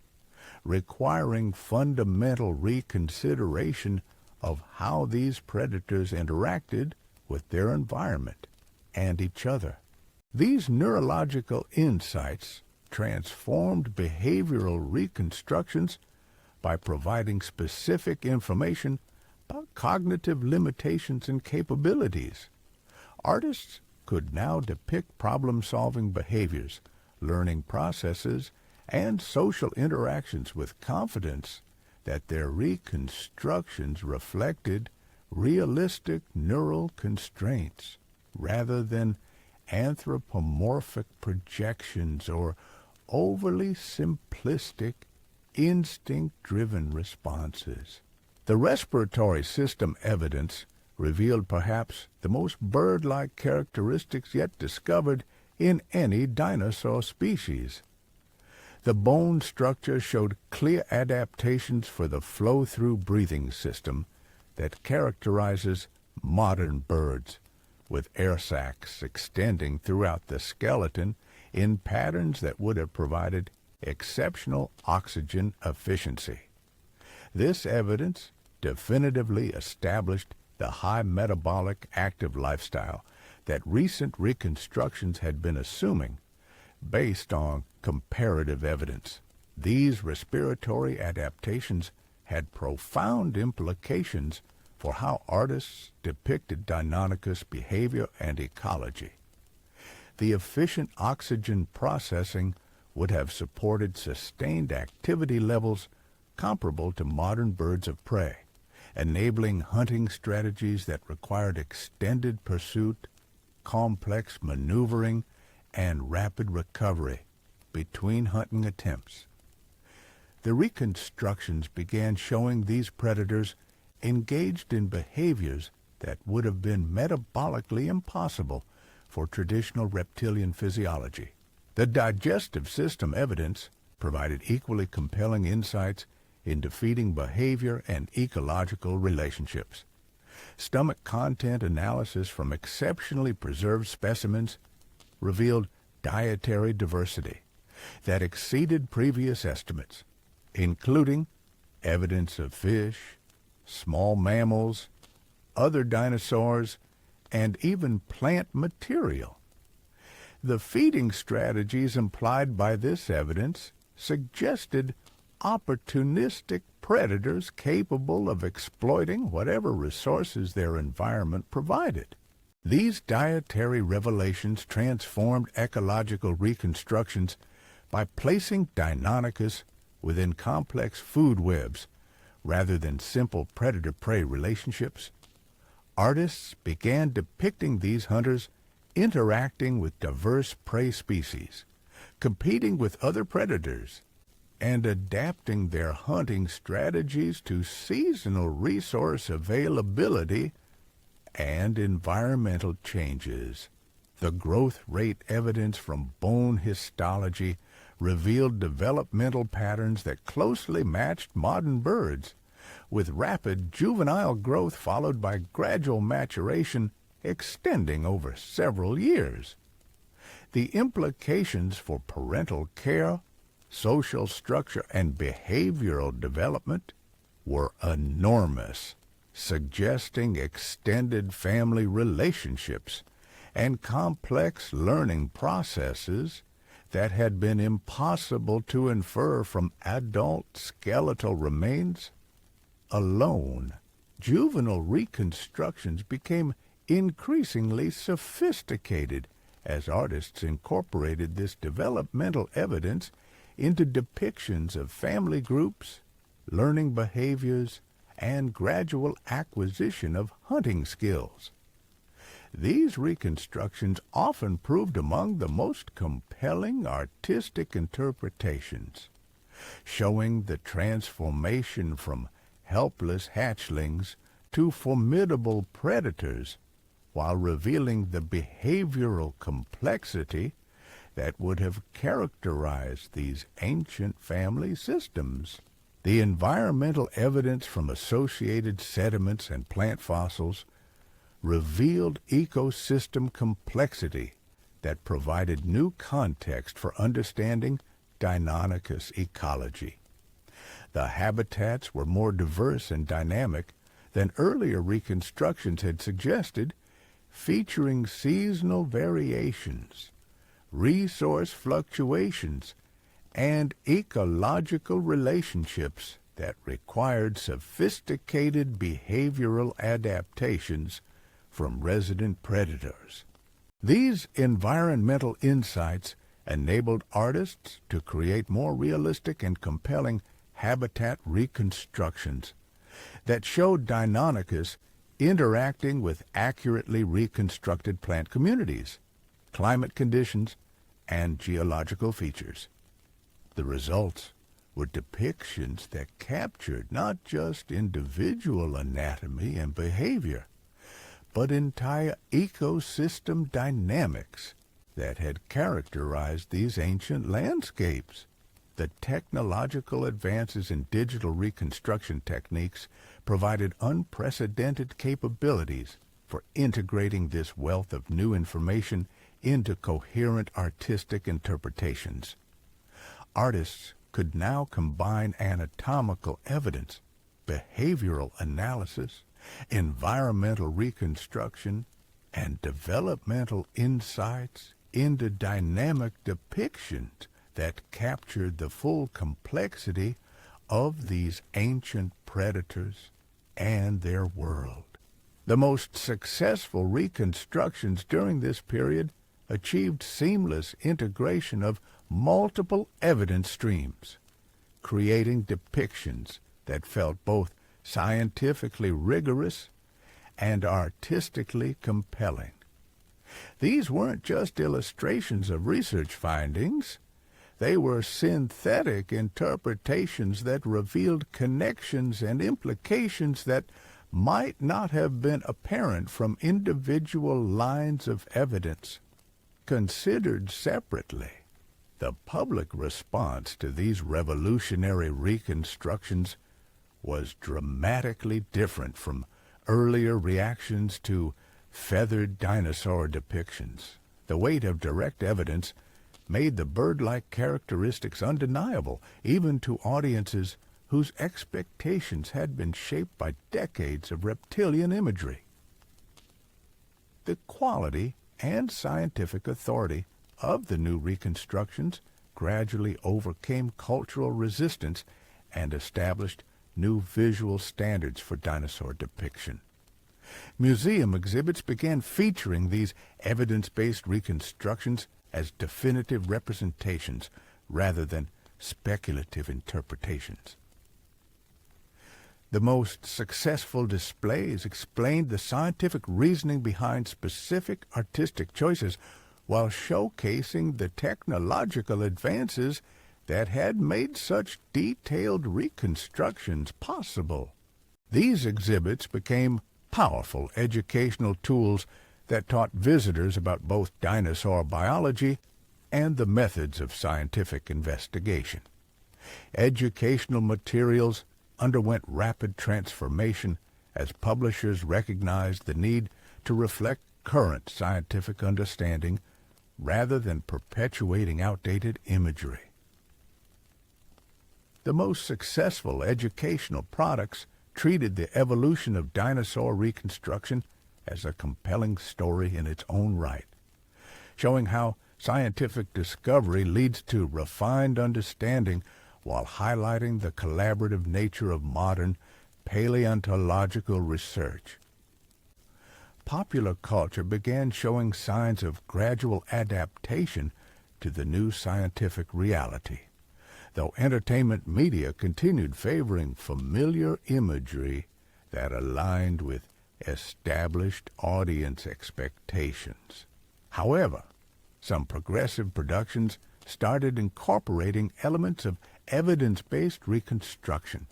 requiring fundamental reconsideration of how these predators interacted with their environment and each other. These neurological insights transformed behavioral reconstructions by providing specific information about cognitive limitations and capabilities. Artists could now depict problem-solving behaviors, learning processes, and social interactions with confidence that their reconstructions reflected realistic neural constraints rather than anthropomorphic projections or overly simplistic, instinct-driven responses. The respiratory system evidence revealed perhaps the most bird-like characteristics yet discovered in any dinosaur species. The bone structure showed clear adaptations for the flow-through breathing system that characterizes modern birds, with air sacs extending throughout the skeleton in patterns that would have provided exceptional oxygen efficiency. This evidence definitively established the high metabolic active lifestyle that recent reconstructions had been assuming based on comparative evidence. These respiratory adaptations had profound implications for how artists depicted Deinonychus behavior and ecology. The efficient oxygen processing would have supported sustained activity levels comparable to modern birds of prey, enabling hunting strategies that required extended pursuit, complex maneuvering, and rapid recovery between hunting attempts. The reconstructions began showing these predators engaged in behaviors that would have been metabolically impossible for traditional reptilian physiology. The digestive system evidence provided equally compelling insights into feeding behavior and ecological relationships. Stomach content analysis from exceptionally preserved specimens revealed dietary diversity that exceeded previous estimates, including evidence of fish, small mammals, other dinosaurs, and even plant material. The feeding strategies implied by this evidence suggested opportunistic predators capable of exploiting whatever resources their environment provided. These dietary revelations transformed ecological reconstructions by placing Deinonychus within complex food webs rather than simple predator-prey relationships. Artists began depicting these hunters interacting with diverse prey species, competing with other predators, and adapting their hunting strategies to seasonal resource availability and environmental changes. The growth rate evidence from bone histology revealed developmental patterns that closely matched modern birds, with rapid juvenile growth followed by gradual maturation extending over several years. The implications for parental care, social structure, and behavioral development were enormous, suggesting extended family relationships and complex learning processes that had been impossible to infer from adult skeletal remains alone. Juvenile reconstructions became increasingly sophisticated as artists incorporated this developmental evidence into depictions of family groups, learning behaviors, and gradual acquisition of hunting skills. These reconstructions often proved among the most compelling artistic interpretations, showing the transformation from helpless hatchlings to formidable predators, while revealing the behavioral complexity that would have characterized these ancient family systems. The environmental evidence from associated sediments and plant fossils revealed ecosystem complexity that provided new context for understanding Deinonychus ecology. The habitats were more diverse and dynamic than earlier reconstructions had suggested, featuring seasonal variations, resource fluctuations, and ecological relationships that required sophisticated behavioral adaptations from resident predators. These environmental insights enabled artists to create more realistic and compelling habitat reconstructions that showed Deinonychus interacting with accurately reconstructed plant communities, climate conditions, and geological features. The results were depictions that captured not just individual anatomy and behavior, but entire ecosystem dynamics that had characterized these ancient landscapes. the technological advances in digital reconstruction techniques provided unprecedented capabilities for integrating this wealth of new information into coherent artistic interpretations. Artists could now combine anatomical evidence, behavioral analysis, environmental reconstruction, and developmental insights into dynamic depictions that captured the full complexity of these ancient predators and their world. The most successful reconstructions during this period achieved seamless integration of multiple evidence streams, creating depictions that felt both scientifically rigorous and artistically compelling. These weren't just illustrations of research findings. They were synthetic interpretations that revealed connections and implications that might not have been apparent from individual lines of evidence. Considered separately, the public response to these revolutionary reconstructions was dramatically different from earlier reactions to feathered dinosaur depictions. The weight of direct evidence made the bird-like characteristics undeniable, even to audiences whose expectations had been shaped by decades of reptilian imagery. The quality and scientific authority of the new reconstructions gradually overcame cultural resistance and established new visual standards for dinosaur depiction. Museum exhibits began featuring these evidence-based reconstructions as definitive representations rather than speculative interpretations. The most successful displays explained the scientific reasoning behind specific artistic choices while showcasing the technological advances that had made such detailed reconstructions possible. These exhibits became powerful educational tools that taught visitors about both dinosaur biology and the methods of scientific investigation. Educational materials underwent rapid transformation as publishers recognized the need to reflect current scientific understanding rather than perpetuating outdated imagery. The most successful educational products treated the evolution of dinosaur reconstruction as a compelling story in its own right, showing how scientific discovery leads to refined understanding while highlighting the collaborative nature of modern paleontological research. Popular culture began showing signs of gradual adaptation to the new scientific reality, though entertainment media continued favoring familiar imagery that aligned with established audience expectations. However, some progressive productions started incorporating elements of evidence-based reconstruction,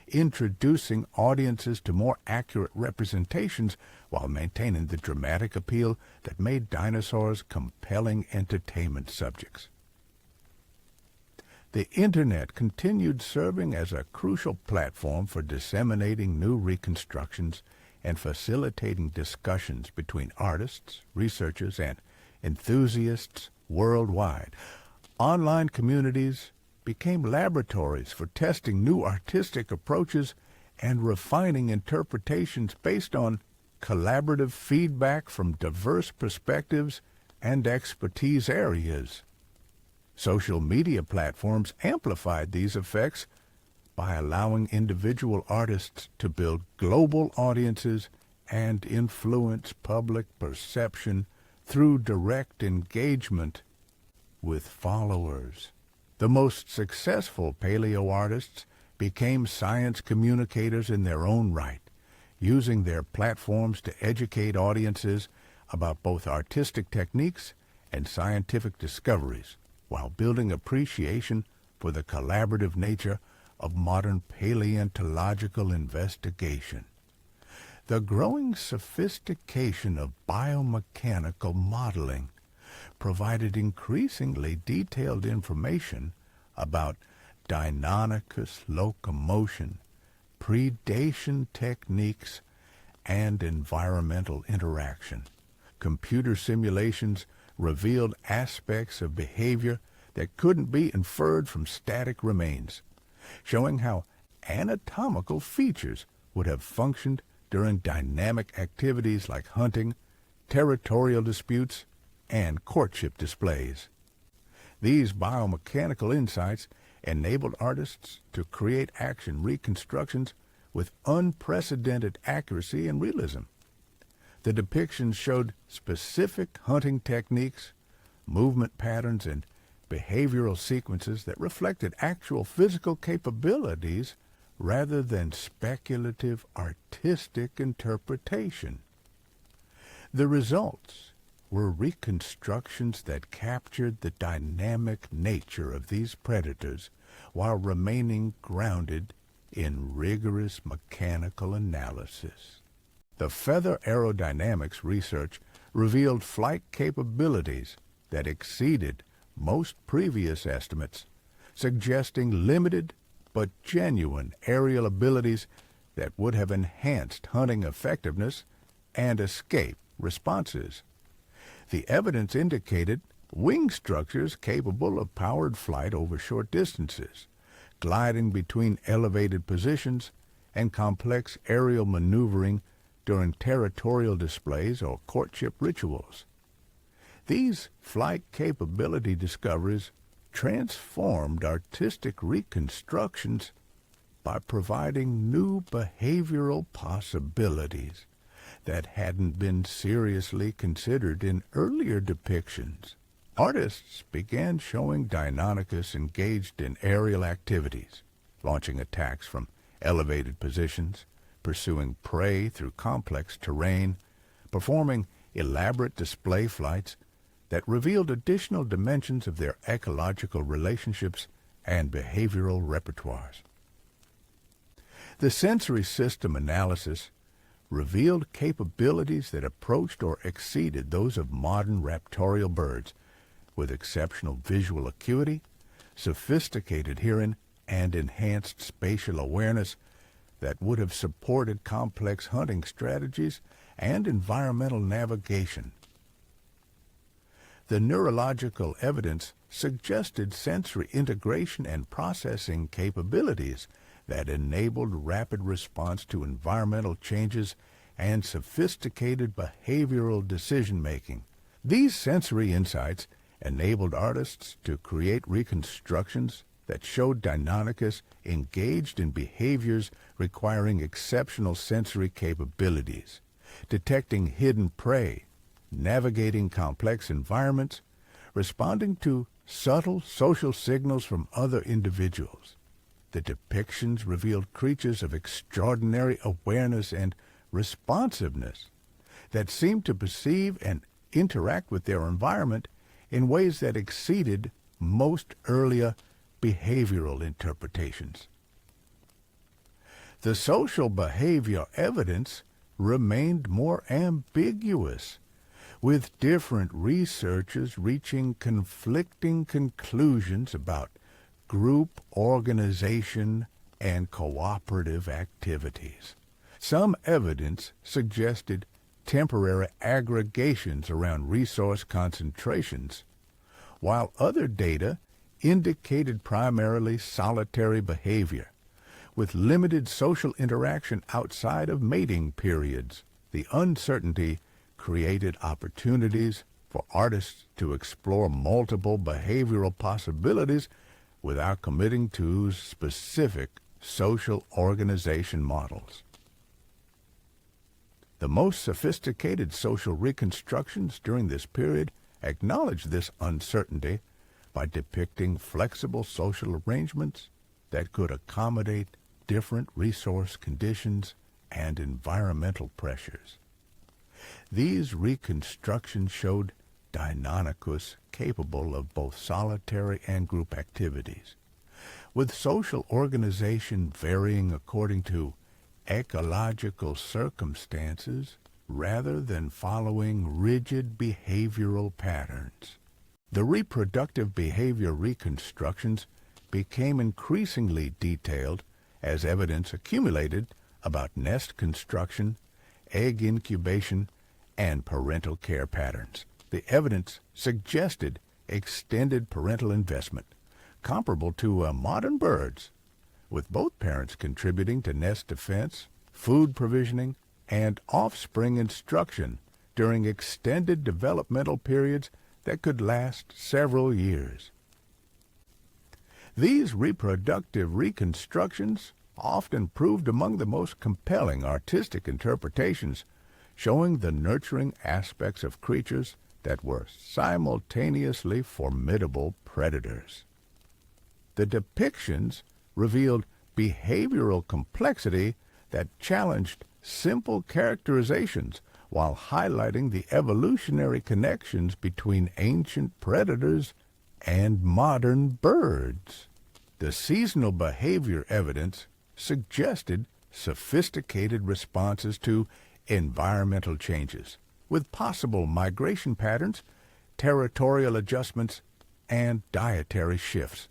introducing audiences to more accurate representations while maintaining the dramatic appeal that made dinosaurs compelling entertainment subjects. The Internet continued serving as a crucial platform for disseminating new reconstructions and facilitating discussions between artists, researchers, and enthusiasts worldwide. Online communities became laboratories for testing new artistic approaches and refining interpretations based on collaborative feedback from diverse perspectives and expertise areas. Social media platforms amplified these effects by allowing individual artists to build global audiences and influence public perception through direct engagement with followers. The most successful paleo artists became science communicators in their own right, using their platforms to educate audiences about both artistic techniques and scientific discoveries, while building appreciation for the collaborative nature of modern paleontological investigation. The growing sophistication of biomechanical modeling provided increasingly detailed information about Deinonychus locomotion, predation techniques, and environmental interaction. Computer simulations revealed aspects of behavior that couldn't be inferred from static remains, showing how anatomical features would have functioned during dynamic activities like hunting, territorial disputes, and courtship displays. These biomechanical insights enabled artists to create action reconstructions with unprecedented accuracy and realism. The depictions showed specific hunting techniques, movement patterns, and behavioral sequences that reflected actual physical capabilities rather than speculative artistic interpretation. The results were reconstructions that captured the dynamic nature of these predators while remaining grounded in rigorous mechanical analysis. The feather aerodynamics research revealed flight capabilities that exceeded most previous estimates, suggesting limited but genuine aerial abilities that would have enhanced hunting effectiveness and escape responses. The evidence indicated wing structures capable of powered flight over short distances, gliding between elevated positions, and complex aerial maneuvering during territorial displays or courtship rituals. These flight capability discoveries transformed artistic reconstructions by providing new behavioral possibilities that hadn't been seriously considered in earlier depictions. Artists began showing Deinonychus engaged in aerial activities, launching attacks from elevated positions, pursuing prey through complex terrain, performing elaborate display flights that revealed additional dimensions of their ecological relationships and behavioral repertoires. The sensory system analysis revealed capabilities that approached or exceeded those of modern raptorial birds, with exceptional visual acuity, sophisticated hearing, and enhanced spatial awareness that would have supported complex hunting strategies and environmental navigation. The neurological evidence suggested sensory integration and processing capabilities that enabled rapid response to environmental changes and sophisticated behavioral decision-making. These sensory insights enabled artists to create reconstructions that showed Deinonychus engaged in behaviors requiring exceptional sensory capabilities, detecting hidden prey, navigating complex environments, responding to subtle social signals from other individuals. The depictions revealed creatures of extraordinary awareness and responsiveness that seemed to perceive and interact with their environment in ways that exceeded most earlier behavioral interpretations. The social behavior evidence remained more ambiguous, with different researchers reaching conflicting conclusions about group organization and cooperative activities. Some evidence suggested temporary aggregations around resource concentrations, while other data indicated primarily solitary behavior, with limited social interaction outside of mating periods. The uncertainty created opportunities for artists to explore multiple behavioral possibilities without committing to specific social organization models. The most sophisticated social reconstructions during this period acknowledged this uncertainty by depicting flexible social arrangements that could accommodate different resource conditions and environmental pressures. These reconstructions showed Deinonychus capable of both solitary and group activities, with social organization varying according to ecological circumstances rather than following rigid behavioral patterns. The reproductive behavior reconstructions became increasingly detailed as evidence accumulated about nest construction, egg incubation, and parental care patterns. The evidence suggested extended parental investment, comparable to modern birds, with both parents contributing to nest defense, food provisioning, and offspring instruction during extended developmental periods that could last several years. These reproductive reconstructions often proved among the most compelling artistic interpretations, showing the nurturing aspects of creatures that were simultaneously formidable predators. The depictions revealed behavioral complexity that challenged simple characterizations while highlighting the evolutionary connections between ancient predators and modern birds. The seasonal behavior evidence suggested sophisticated responses to environmental changes, with possible migration patterns, territorial adjustments, and dietary shifts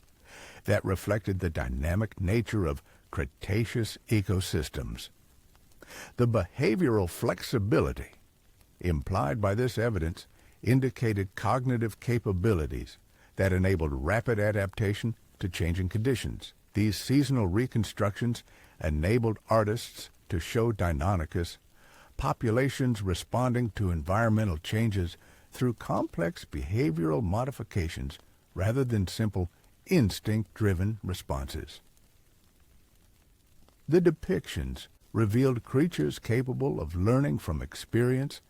that reflected the dynamic nature of Cretaceous ecosystems. The behavioral flexibility implied by this evidence indicated cognitive capabilities that enabled rapid adaptation to changing conditions. These seasonal reconstructions enabled artists to show Deinonychus populations responding to environmental changes through complex behavioral modifications rather than simple instinct-driven responses. The depictions revealed creatures capable of learning from experience,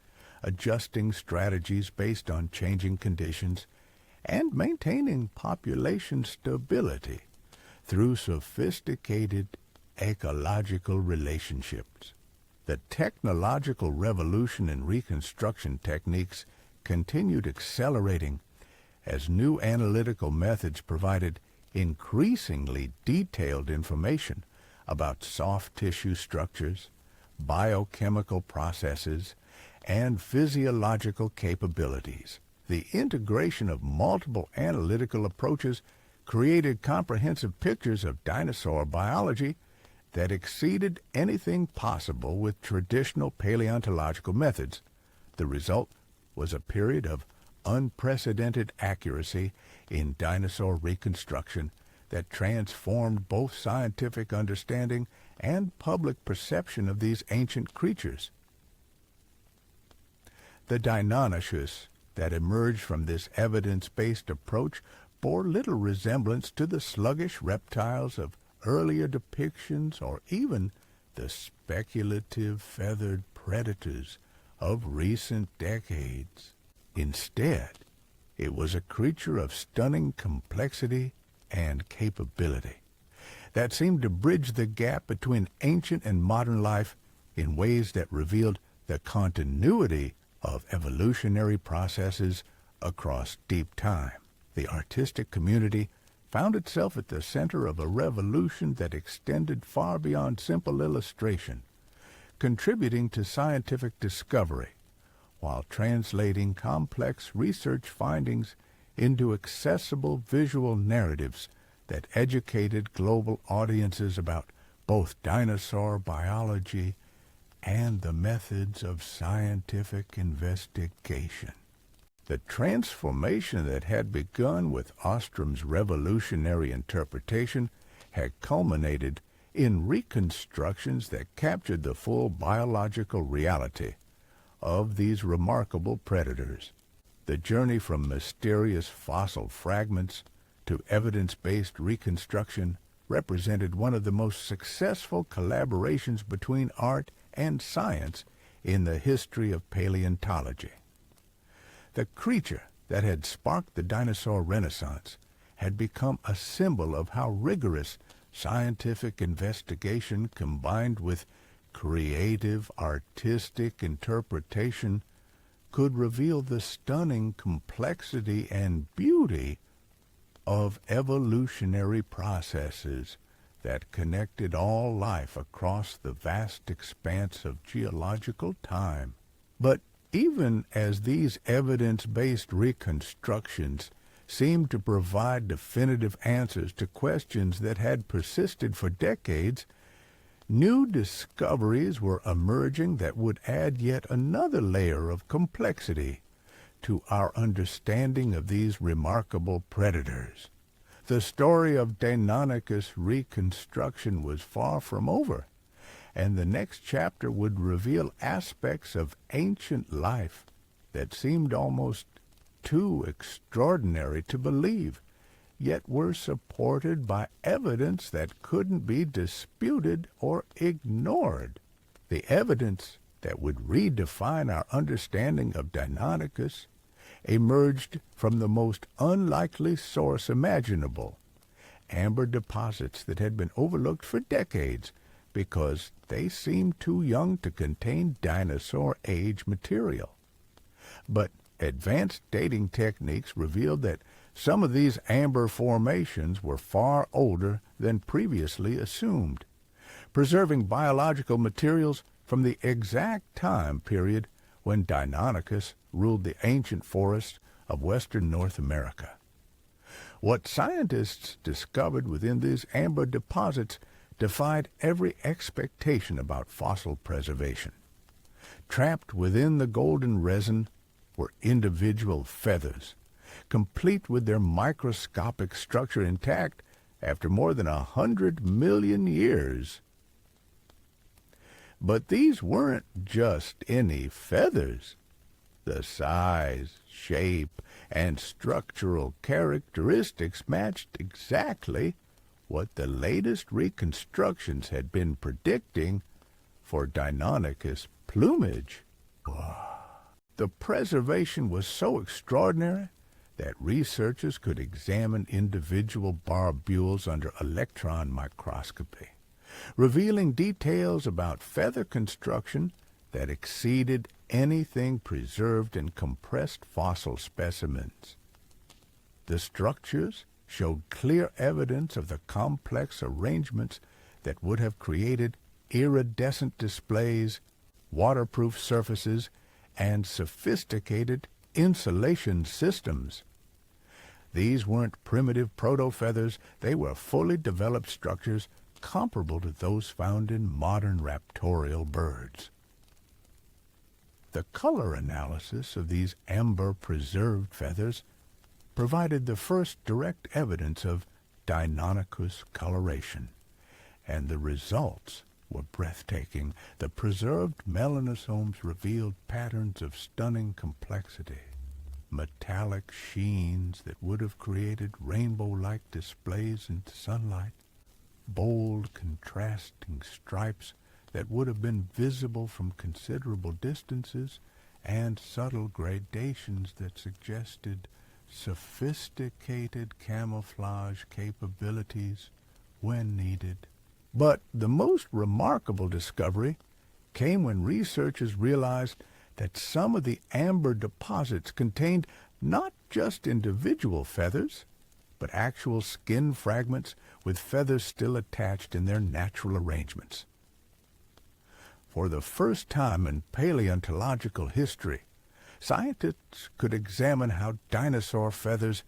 adjusting strategies based on changing conditions, and maintaining population stability through sophisticated ecological relationships. The technological revolution in reconstruction techniques continued accelerating as new analytical methods provided increasingly detailed information about soft tissue structures, biochemical processes, and physiological capabilities. The integration of multiple analytical approaches created comprehensive pictures of dinosaur biology that exceeded anything possible with traditional paleontological methods. The result was a period of unprecedented accuracy in dinosaur reconstruction that transformed both scientific understanding and public perception of these ancient creatures. The Deinonychus that emerged from this evidence-based approach bore little resemblance to the sluggish reptiles of earlier depictions or even the speculative feathered predators of recent decades. Instead, it was a creature of stunning complexity and capability that seemed to bridge the gap between ancient and modern life in ways that revealed the continuity of evolutionary processes across deep time. The artistic community found itself at the center of a revolution that extended far beyond simple illustration, contributing to scientific discovery while translating complex research findings into accessible visual narratives that educated global audiences about both dinosaur biology and the methods of scientific investigation. The transformation that had begun with Ostrom's revolutionary interpretation had culminated in reconstructions that captured the full biological reality of these remarkable predators. The journey from mysterious fossil fragments to evidence-based reconstruction represented one of the most successful collaborations between art and science in the history of paleontology. The creature that had sparked the dinosaur renaissance had become a symbol of how rigorous scientific investigation combined with creative artistic interpretation could reveal the stunning complexity and beauty of evolutionary processes that connected all life across the vast expanse of geological time. But even as these evidence-based reconstructions seemed to provide definitive answers to questions that had persisted for decades, new discoveries were emerging that would add yet another layer of complexity to our understanding of these remarkable predators. The story of Deinonychus reconstruction was far from over, and the next chapter would reveal aspects of ancient life that seemed almost too extraordinary to believe, yet were supported by evidence that couldn't be disputed or ignored. The evidence that would redefine our understanding of Deinonychus emerged from the most unlikely source imaginable, amber deposits that had been overlooked for decades because they seemed too young to contain dinosaur-age material. But advanced dating techniques revealed that some of these amber formations were far older than previously assumed, preserving biological materials from the exact time period when Deinonychus ruled the ancient forests of western North America. What scientists discovered within these amber deposits defied every expectation about fossil preservation. Trapped within the golden resin were individual feathers, complete with their microscopic structure intact after more than 100 million years. But these weren't just any feathers. The size, shape, and structural characteristics matched exactly what the latest reconstructions had been predicting for Deinonychus plumage. The preservation was so extraordinary that researchers could examine individual barbules under electron microscopy, revealing details about feather construction that exceeded anything preserved in compressed fossil specimens. The structures showed clear evidence of the complex arrangements that would have created iridescent displays, waterproof surfaces, and sophisticated insulation systems. These weren't primitive proto-feathers, they were fully developed structures comparable to those found in modern raptorial birds. The color analysis of these amber-preserved feathers provided the first direct evidence of Deinonychus coloration, and the results were breathtaking. The preserved melanosomes revealed patterns of stunning complexity, metallic sheens that would have created rainbow-like displays in sunlight, bold contrasting stripes that would have been visible from considerable distances, and subtle gradations that suggested sophisticated camouflage capabilities when needed. But the most remarkable discovery came when researchers realized that some of the amber deposits contained not just individual feathers, but actual skin fragments with feathers still attached in their natural arrangements. For the first time in paleontological history, scientists could examine how dinosaur feathers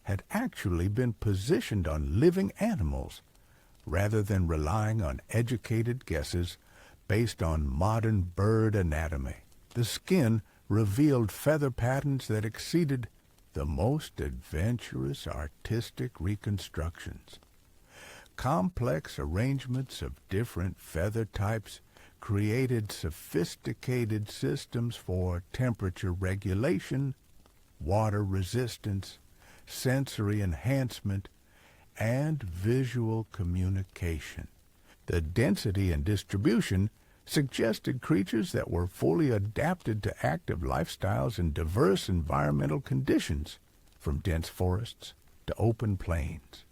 had actually been positioned on living animals, rather than relying on educated guesses based on modern bird anatomy. The skin revealed feather patterns that exceeded the most adventurous artistic reconstructions. Complex arrangements of different feather types created sophisticated systems for temperature regulation, water resistance, sensory enhancement, and visual communication. The density and distribution suggested creatures that were fully adapted to active lifestyles in diverse environmental conditions, from dense forests to open plains.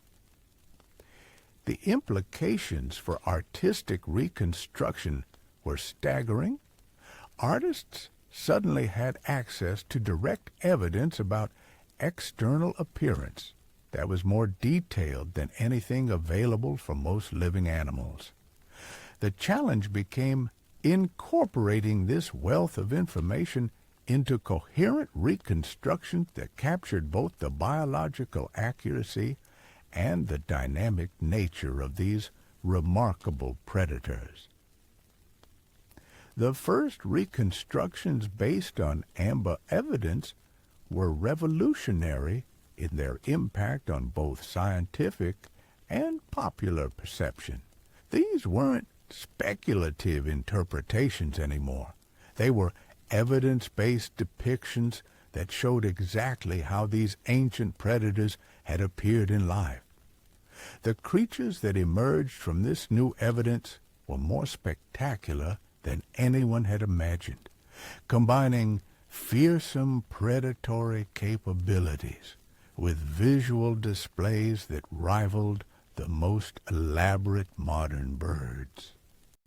The implications for artistic reconstruction were staggering. Artists suddenly had access to direct evidence about external appearance that was more detailed than anything available for most living animals. The challenge became incorporating this wealth of information into coherent reconstructions that captured both the biological accuracy and the dynamic nature of these remarkable predators. The first reconstructions based on amber evidence were revolutionary in their impact on both scientific and popular perception. These weren't speculative interpretations anymore. They were evidence-based depictions that showed exactly how these ancient predators had appeared in life. The creatures that emerged from this new evidence were more spectacular than anyone had imagined, combining fearsome predatory capabilities with visual displays that rivaled the most elaborate modern birds.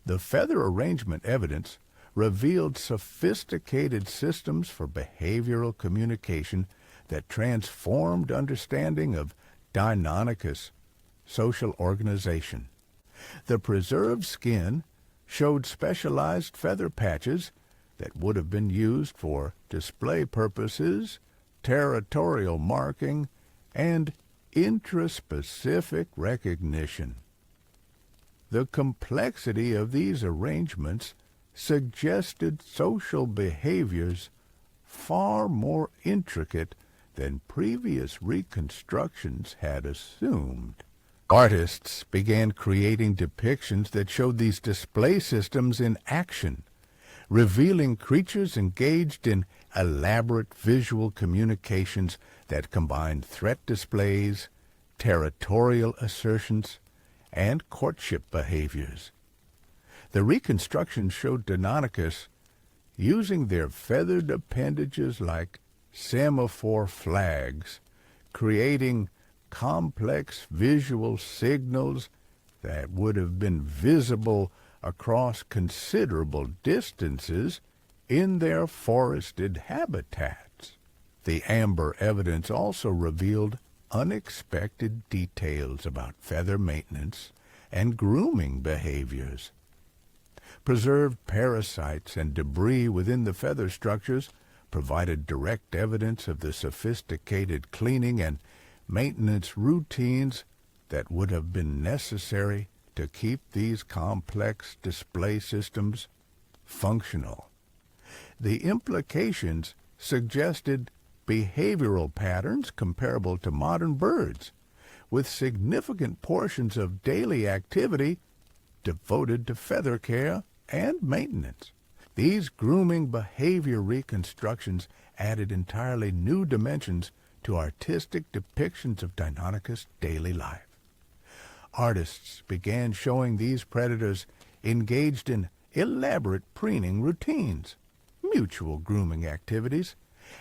The feather arrangement evidence revealed sophisticated systems for behavioral communication that transformed understanding of Deinonychus social organization. The preserved skin showed specialized feather patches that would have been used for display purposes, territorial marking, and intraspecific recognition. The complexity of these arrangements suggested social behaviors far more intricate than previous reconstructions had assumed. Artists began creating depictions that showed these display systems in action, revealing creatures engaged in elaborate visual communications that combined threat displays, territorial assertions, and courtship behaviors. The reconstruction showed Deinonychus using their feathered appendages like semaphore flags, creating complex visual signals that would have been visible across considerable distances in their forested habitats. The amber evidence also revealed unexpected details about feather maintenance and grooming behaviors. Preserved parasites and debris within the feather structures provided direct evidence of the sophisticated cleaning and maintenance routines that would have been necessary to keep these complex display systems functional. The implications suggested behavioral patterns comparable to modern birds, with significant portions of daily activity devoted to feather care and maintenance. These grooming behavior reconstructions added entirely new dimensions to artistic depictions of Deinonychus' daily life. Artists began showing these predators engaged in elaborate preening routines, mutual grooming activities,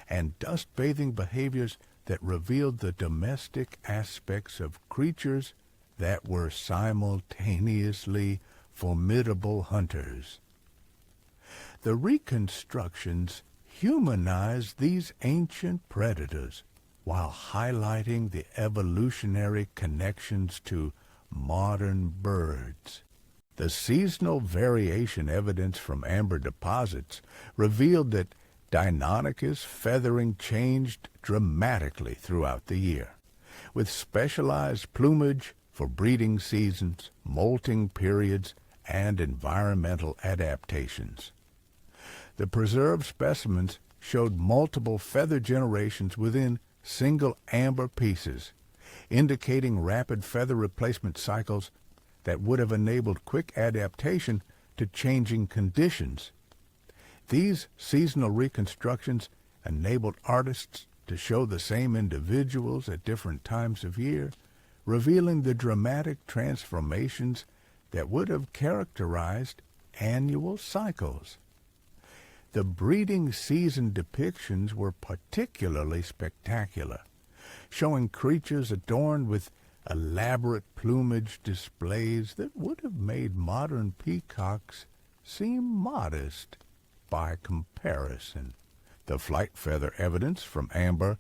and dust-bathing behaviors that revealed the domestic aspects of creatures that were simultaneously formidable hunters. The reconstructions humanized these ancient predators while highlighting the evolutionary connections to modern birds. The seasonal variation evidence from amber deposits revealed that Deinonychus feathering changed dramatically throughout the year, with specialized plumage for breeding seasons, molting periods, and environmental adaptations. The preserved specimens showed multiple feather generations within single amber pieces, indicating rapid feather replacement cycles that would have enabled quick adaptation to changing conditions. These seasonal reconstructions enabled artists to show the same individuals at different times of year, revealing the dramatic transformations that would have characterized annual cycles. The breeding season depictions were particularly spectacular, showing creatures adorned with elaborate plumage displays that would have made modern peacocks seem modest by comparison. The flight feather evidence from amber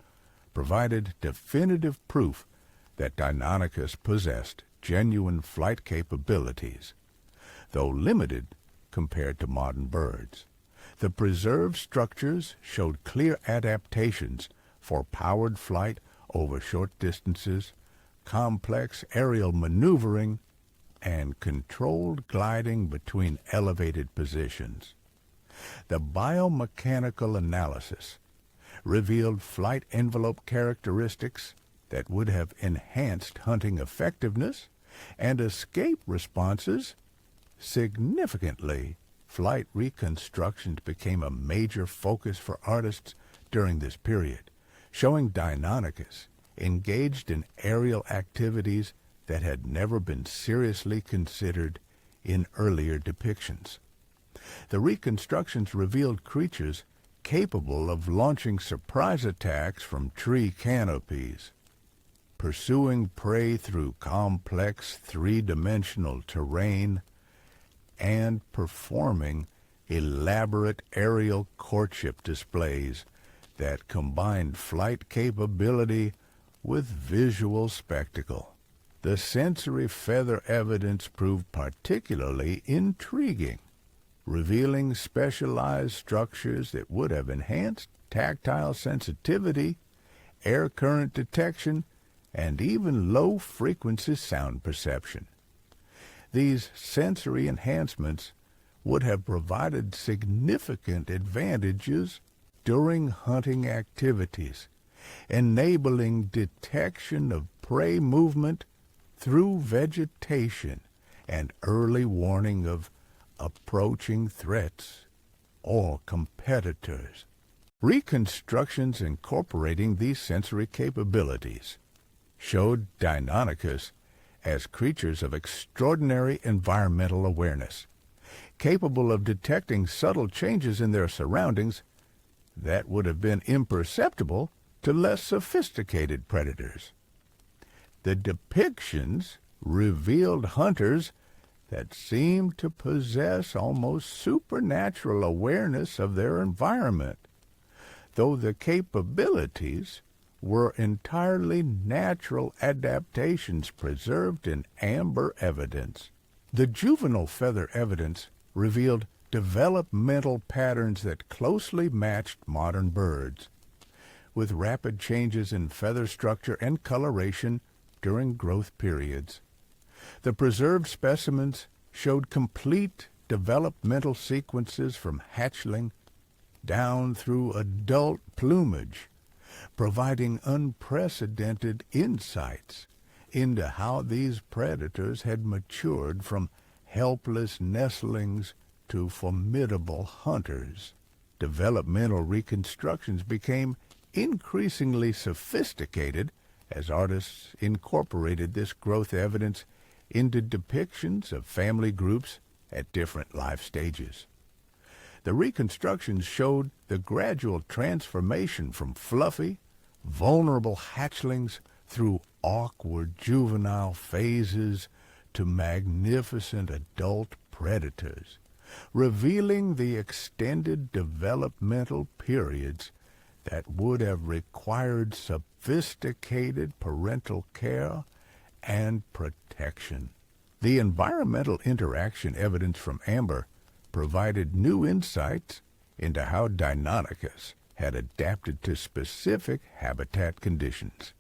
provided definitive proof that Deinonychus possessed genuine flight capabilities, though limited compared to modern birds. The preserved structures showed clear adaptations for powered flight over short distances, complex aerial maneuvering, and controlled gliding between elevated positions. The biomechanical analysis revealed flight envelope characteristics that would have enhanced hunting effectiveness and escape responses significantly. Flight reconstructions became a major focus for artists during this period, showing Deinonychus engaged in aerial activities that had never been seriously considered in earlier depictions. The reconstructions revealed creatures capable of launching surprise attacks from tree canopies, pursuing prey through complex three-dimensional terrain, and performing elaborate aerial courtship displays that combined flight capability with visual spectacle. The sensory feather evidence proved particularly intriguing, revealing specialized structures that would have enhanced tactile sensitivity, air current detection, and even low-frequency sound perception. These sensory enhancements would have provided significant advantages during hunting activities, enabling detection of prey movement through vegetation and early warning of approaching threats or competitors. Reconstructions incorporating these sensory capabilities showed Deinonychus as creatures of extraordinary environmental awareness, capable of detecting subtle changes in their surroundings that would have been imperceptible to less sophisticated predators. The depictions revealed hunters that seemed to possess almost supernatural awareness of their environment, though the capabilities were entirely natural adaptations preserved in amber evidence. The juvenile feather evidence revealed developmental patterns that closely matched modern birds, with rapid changes in feather structure and coloration during growth periods. The preserved specimens showed complete developmental sequences from hatchling down through adult plumage, providing unprecedented insights into how these predators had matured from helpless nestlings to formidable hunters. Developmental reconstructions became increasingly sophisticated as artists incorporated this growth evidence into depictions of family groups at different life stages. The reconstructions showed the gradual transformation from fluffy, vulnerable hatchlings through awkward juvenile phases to magnificent adult predators, revealing the extended developmental periods that would have required sophisticated parental care and protection. The environmental interaction evidence from amber provided new insights into how Deinonychus had adapted to specific habitat conditions.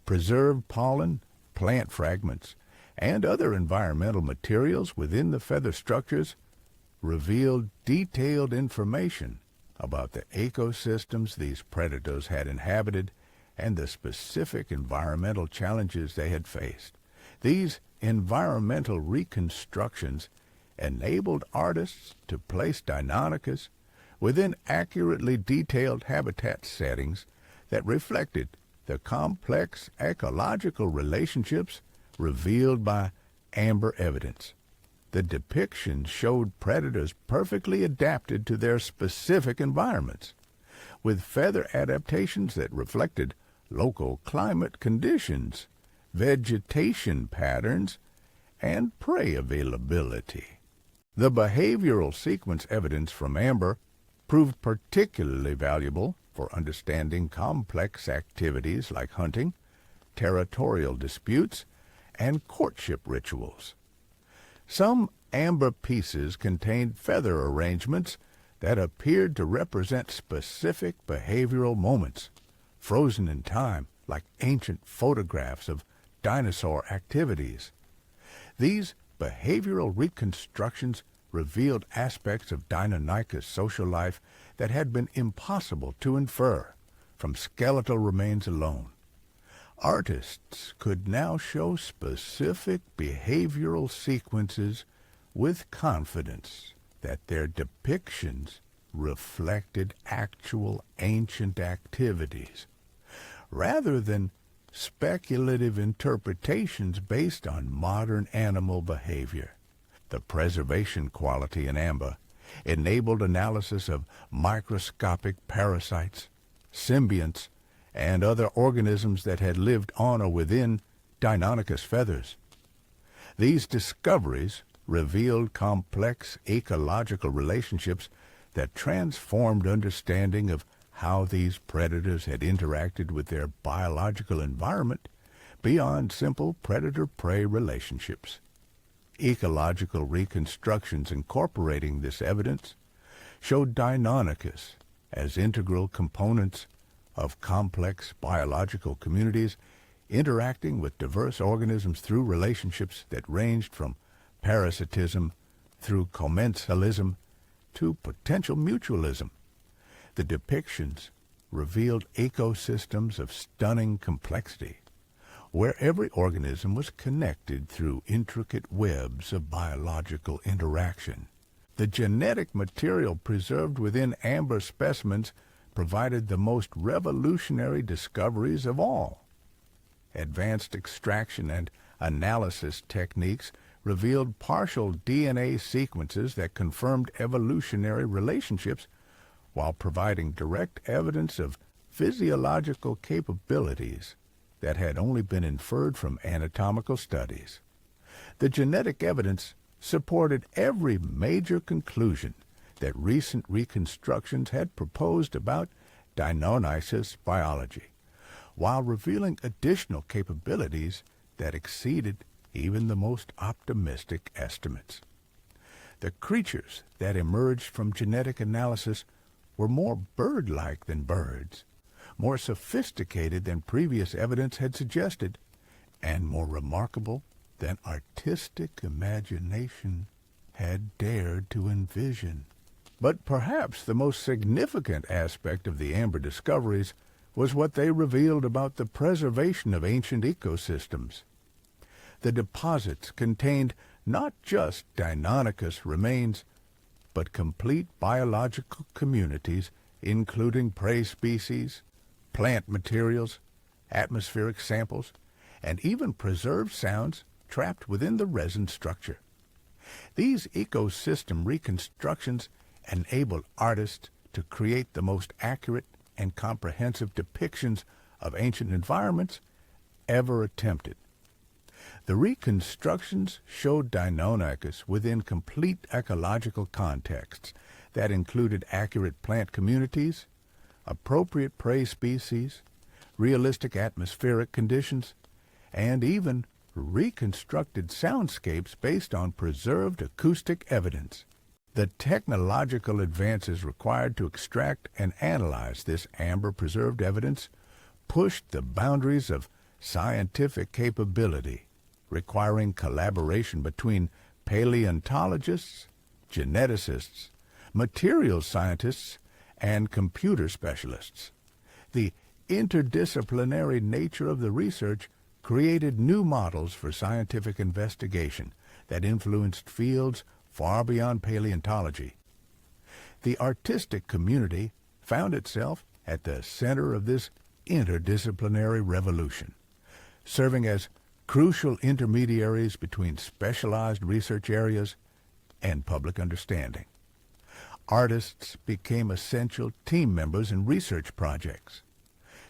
Preserved pollen, plant fragments, and other environmental materials within the feather structures revealed detailed information about the ecosystems these predators had inhabited and the specific environmental challenges they had faced. These environmental reconstructions enabled artists to place Deinonychus within accurately detailed habitat settings that reflected the complex ecological relationships revealed by amber evidence. The depictions showed predators perfectly adapted to their specific environments, with feather adaptations that reflected local climate conditions, vegetation patterns, and prey availability. The behavioral sequence evidence from amber proved particularly valuable for understanding complex activities like hunting, territorial disputes, and courtship rituals. Some amber pieces contained feather arrangements that appeared to represent specific behavioral moments, frozen in time like ancient photographs of dinosaur activities. These behavioral reconstructions revealed aspects of Deinonychus' social life that had been impossible to infer from skeletal remains alone. Artists could now show specific behavioral sequences with confidence that their depictions reflected actual ancient activities, rather than speculative interpretations based on modern animal behavior. The preservation quality in amber enabled analysis of microscopic parasites, symbionts, and other organisms that had lived on or within Deinonychus feathers. These discoveries revealed complex ecological relationships that transformed understanding of how these predators had interacted with their biological environment beyond simple predator-prey relationships. Ecological reconstructions incorporating this evidence showed Deinonychus as integral components of complex biological communities interacting with diverse organisms through relationships that ranged from parasitism through commensalism to potential mutualism. The depictions revealed ecosystems of stunning complexity, where every organism was connected through intricate webs of biological interaction. The genetic material preserved within amber specimens provided the most revolutionary discoveries of all. Advanced extraction and analysis techniques revealed partial DNA sequences that confirmed evolutionary relationships while providing direct evidence of physiological capabilities that had only been inferred from anatomical studies. The genetic evidence supported every major conclusion that recent reconstructions had proposed about Deinonychus biology, while revealing additional capabilities that exceeded even the most optimistic estimates. The creatures that emerged from genetic analysis were more bird-like than birds, more sophisticated than previous evidence had suggested, and more remarkable than artistic imagination had dared to envision. But perhaps the most significant aspect of the amber discoveries was what they revealed about the preservation of ancient ecosystems. The deposits contained not just Deinonychus remains, but complete biological communities, including prey species, plant materials, atmospheric samples, and even preserved sounds trapped within the resin structure. These ecosystem reconstructions enabled artists to create the most accurate and comprehensive depictions of ancient environments ever attempted. The reconstructions showed Deinonychus within complete ecological contexts that included accurate plant communities, appropriate prey species, realistic atmospheric conditions, and even reconstructed soundscapes based on preserved acoustic evidence. The technological advances required to extract and analyze this amber-preserved evidence pushed the boundaries of scientific capability, requiring collaboration between paleontologists, geneticists, materials scientists, and computer specialists. The interdisciplinary nature of the research created new models for scientific investigation that influenced fields far beyond paleontology. The artistic community found itself at the center of this interdisciplinary revolution, serving as crucial intermediaries between specialized research areas and public understanding. Artists became essential team members in research projects,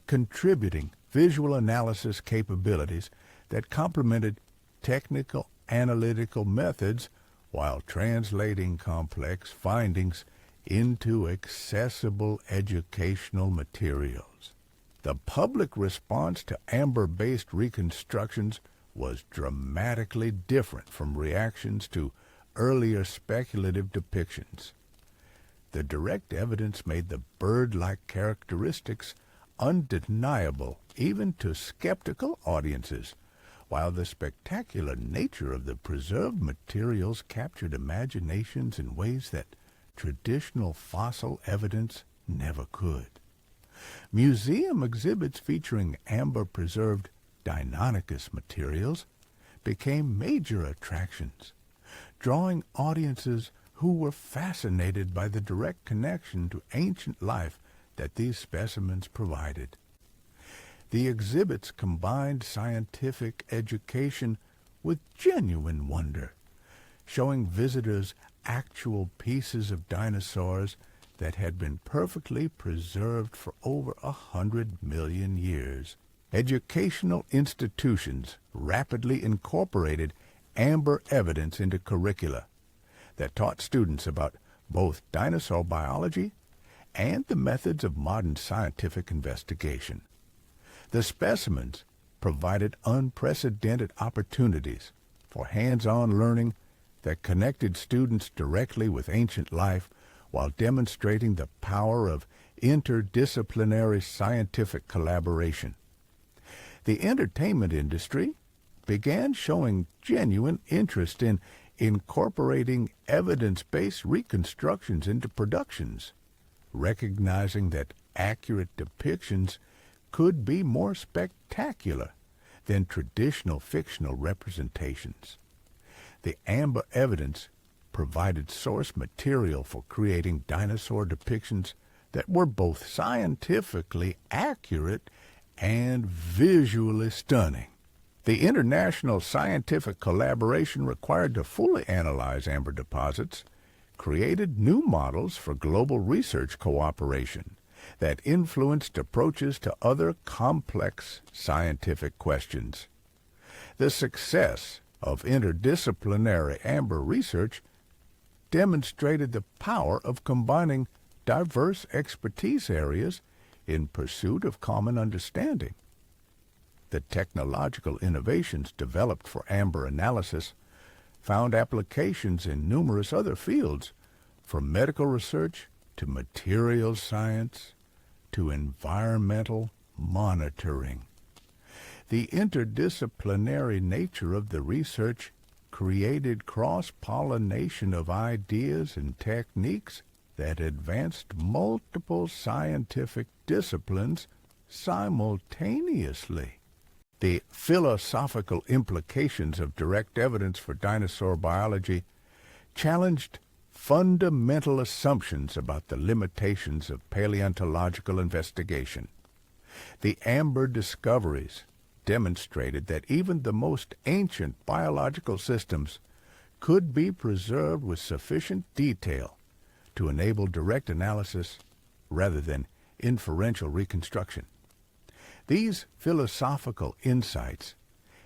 contributing visual analysis capabilities that complemented technical analytical methods while translating complex findings into accessible educational materials. The public response to amber-based reconstructions was dramatically different from reactions to earlier speculative depictions. The direct evidence made the bird-like characteristics undeniable even to skeptical audiences, while the spectacular nature of the preserved materials captured imaginations in ways that traditional fossil evidence never could. Museum exhibits featuring amber-preserved Deinonychus materials became major attractions, drawing audiences who were fascinated by the direct connection to ancient life that these specimens provided. The exhibits combined scientific education with genuine wonder, showing visitors actual pieces of dinosaurs that had been perfectly preserved for over 100 million years. Educational institutions rapidly incorporated amber evidence into curricula that taught students about both dinosaur biology and the methods of modern scientific investigation. The specimens provided unprecedented opportunities for hands-on learning that connected students directly with ancient life while demonstrating the power of interdisciplinary scientific collaboration. The entertainment industry began showing genuine interest in incorporating evidence-based reconstructions into productions, recognizing that accurate depictions could be more spectacular than traditional fictional representations. The amber evidence provided source material for creating dinosaur depictions that were both scientifically accurate and visually stunning. The international scientific collaboration required to fully analyze amber deposits created new models for global research cooperation that influenced approaches to other complex scientific questions. The success of interdisciplinary amber research demonstrated the power of combining diverse expertise areas in pursuit of common understanding. The technological innovations developed for amber analysis found applications in numerous other fields, from medical research to materials science to environmental monitoring. The interdisciplinary nature of the research created cross-pollination of ideas and techniques that advanced multiple scientific disciplines simultaneously. The philosophical implications of direct evidence for dinosaur biology challenged fundamental assumptions about the limitations of paleontological investigation. The amber discoveries demonstrated that even the most ancient biological systems could be preserved with sufficient detail to enable direct analysis rather than inferential reconstruction. These philosophical insights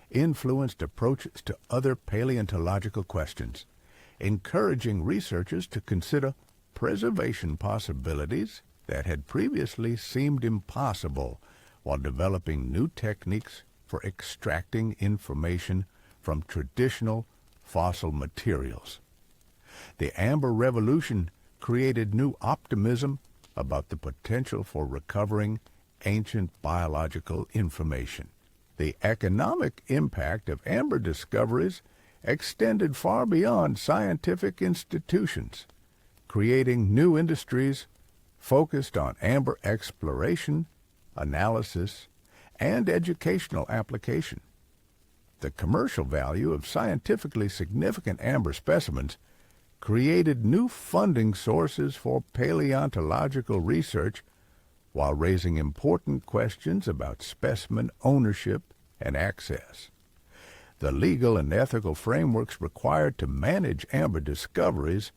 influenced approaches to other paleontological questions, encouraging researchers to consider preservation possibilities that had previously seemed impossible while developing new techniques for extracting information from traditional fossil materials. The Amber Revolution created new optimism about the potential for recovering ancient biological information. The economic impact of amber discoveries extended far beyond scientific institutions, creating new industries focused on amber exploration, analysis, and educational application. The commercial value of scientifically significant amber specimens created new funding sources for paleontological research while raising important questions about specimen ownership and access. The legal and ethical frameworks required to manage amber discoveries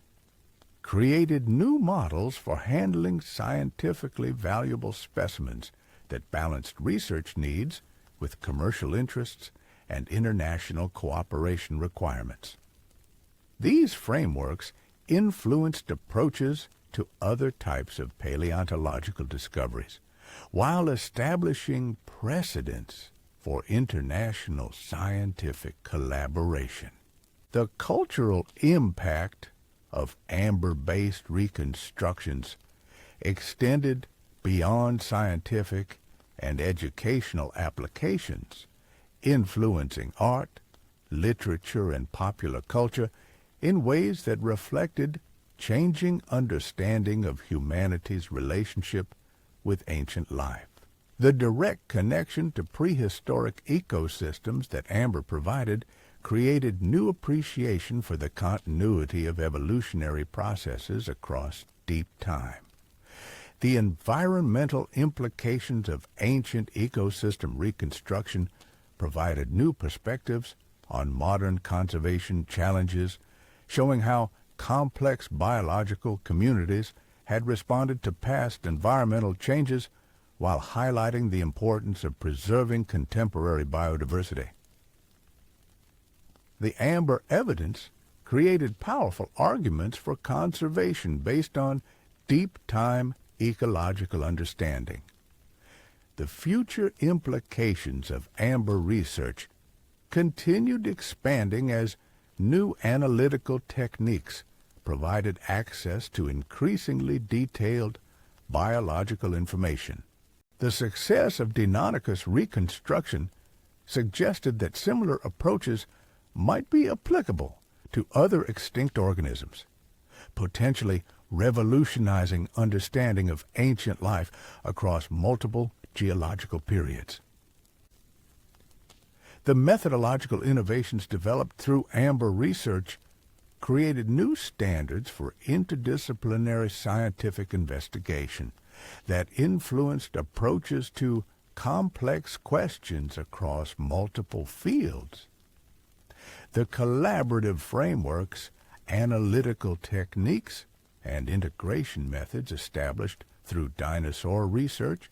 created new models for handling scientifically valuable specimens that balanced research needs with commercial interests and international cooperation requirements. These frameworks influenced approaches to other types of paleontological discoveries, while establishing precedents for international scientific collaboration. The cultural impact of amber-based reconstructions extended beyond scientific and educational applications, influencing art, literature, and popular culture in ways that reflected changing understanding of humanity's relationship with ancient life. The direct connection to prehistoric ecosystems that amber provided created new appreciation for the continuity of evolutionary processes across deep time. The environmental implications of ancient ecosystem reconstruction provided new perspectives on modern conservation challenges, showing how complex biological communities had responded to past environmental changes while highlighting the importance of preserving contemporary biodiversity. The amber evidence created powerful arguments for conservation based on deep-time ecological understanding. The future implications of amber research continued expanding as new analytical techniques provided access to increasingly detailed biological information. The success of Deinonychus reconstruction suggested that similar approaches might be applicable to other extinct organisms, potentially revolutionizing understanding of ancient life across multiple geological periods. The methodological innovations developed through amber research created new standards for interdisciplinary scientific investigation that influenced approaches to complex questions across multiple fields. The collaborative frameworks, analytical techniques, and integration methods established through dinosaur research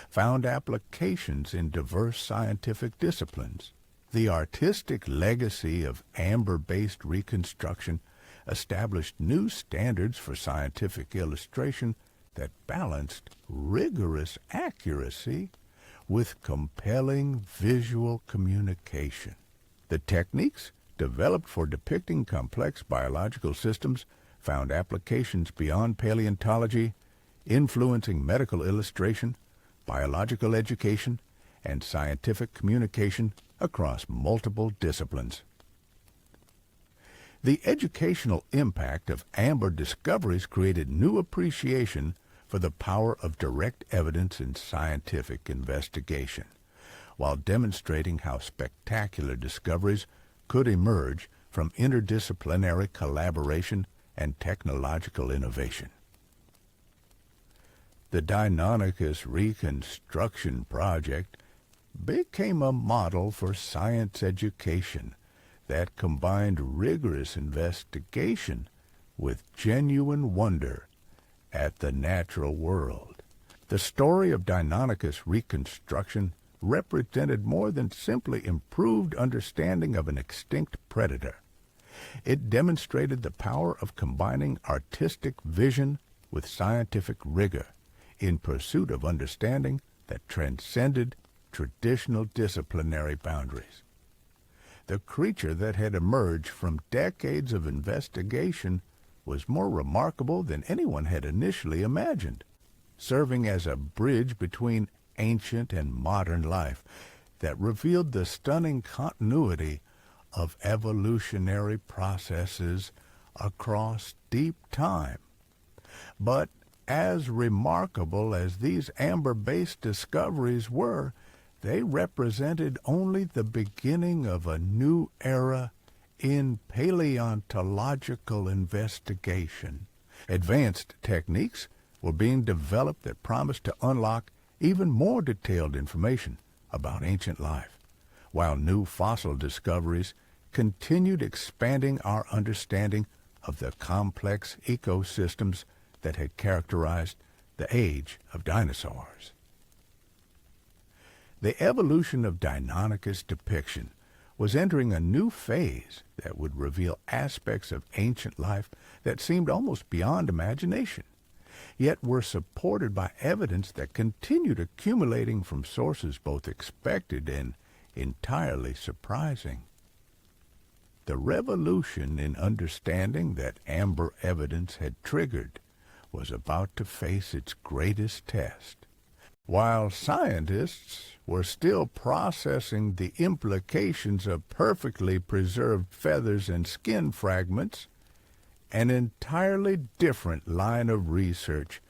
found applications in diverse scientific disciplines. The artistic legacy of amber-based reconstruction established new standards for scientific illustration that balanced rigorous accuracy with compelling visual communication. The techniques developed for depicting complex biological systems found applications beyond paleontology, influencing medical illustration, biological education, and scientific communication across multiple disciplines. The educational impact of amber discoveries created new appreciation for the power of direct evidence in scientific investigation, while demonstrating how spectacular discoveries could emerge from interdisciplinary collaboration and technological innovation. The Deinonychus reconstruction project became a model for science education that combined rigorous investigation with genuine wonder at the natural world. The story of Deinonychus reconstruction represented more than simply improved understanding of an extinct predator. It demonstrated the power of combining artistic vision with scientific rigor in pursuit of understanding that transcended traditional disciplinary boundaries. The creature that had emerged from decades of investigation was more remarkable than anyone had initially imagined, serving as a bridge between ancient and modern life that revealed the stunning continuity of evolutionary processes across deep time. But as remarkable as these amber-based discoveries were, they represented only the beginning of a new era in paleontological investigation. Advanced techniques were being developed that promised to unlock even more detailed information about ancient life, while new fossil discoveries continued expanding our understanding of the complex ecosystems that had characterized the age of dinosaurs. The evolution of Deinonychus depiction was entering a new phase that would reveal aspects of ancient life that seemed almost beyond imagination, yet were supported by evidence that continued accumulating from sources both expected and entirely surprising. The revolution in understanding that amber evidence had triggered was about to face its greatest test. While scientists were still processing the implications of perfectly preserved feathers and skin fragments, an entirely different line of research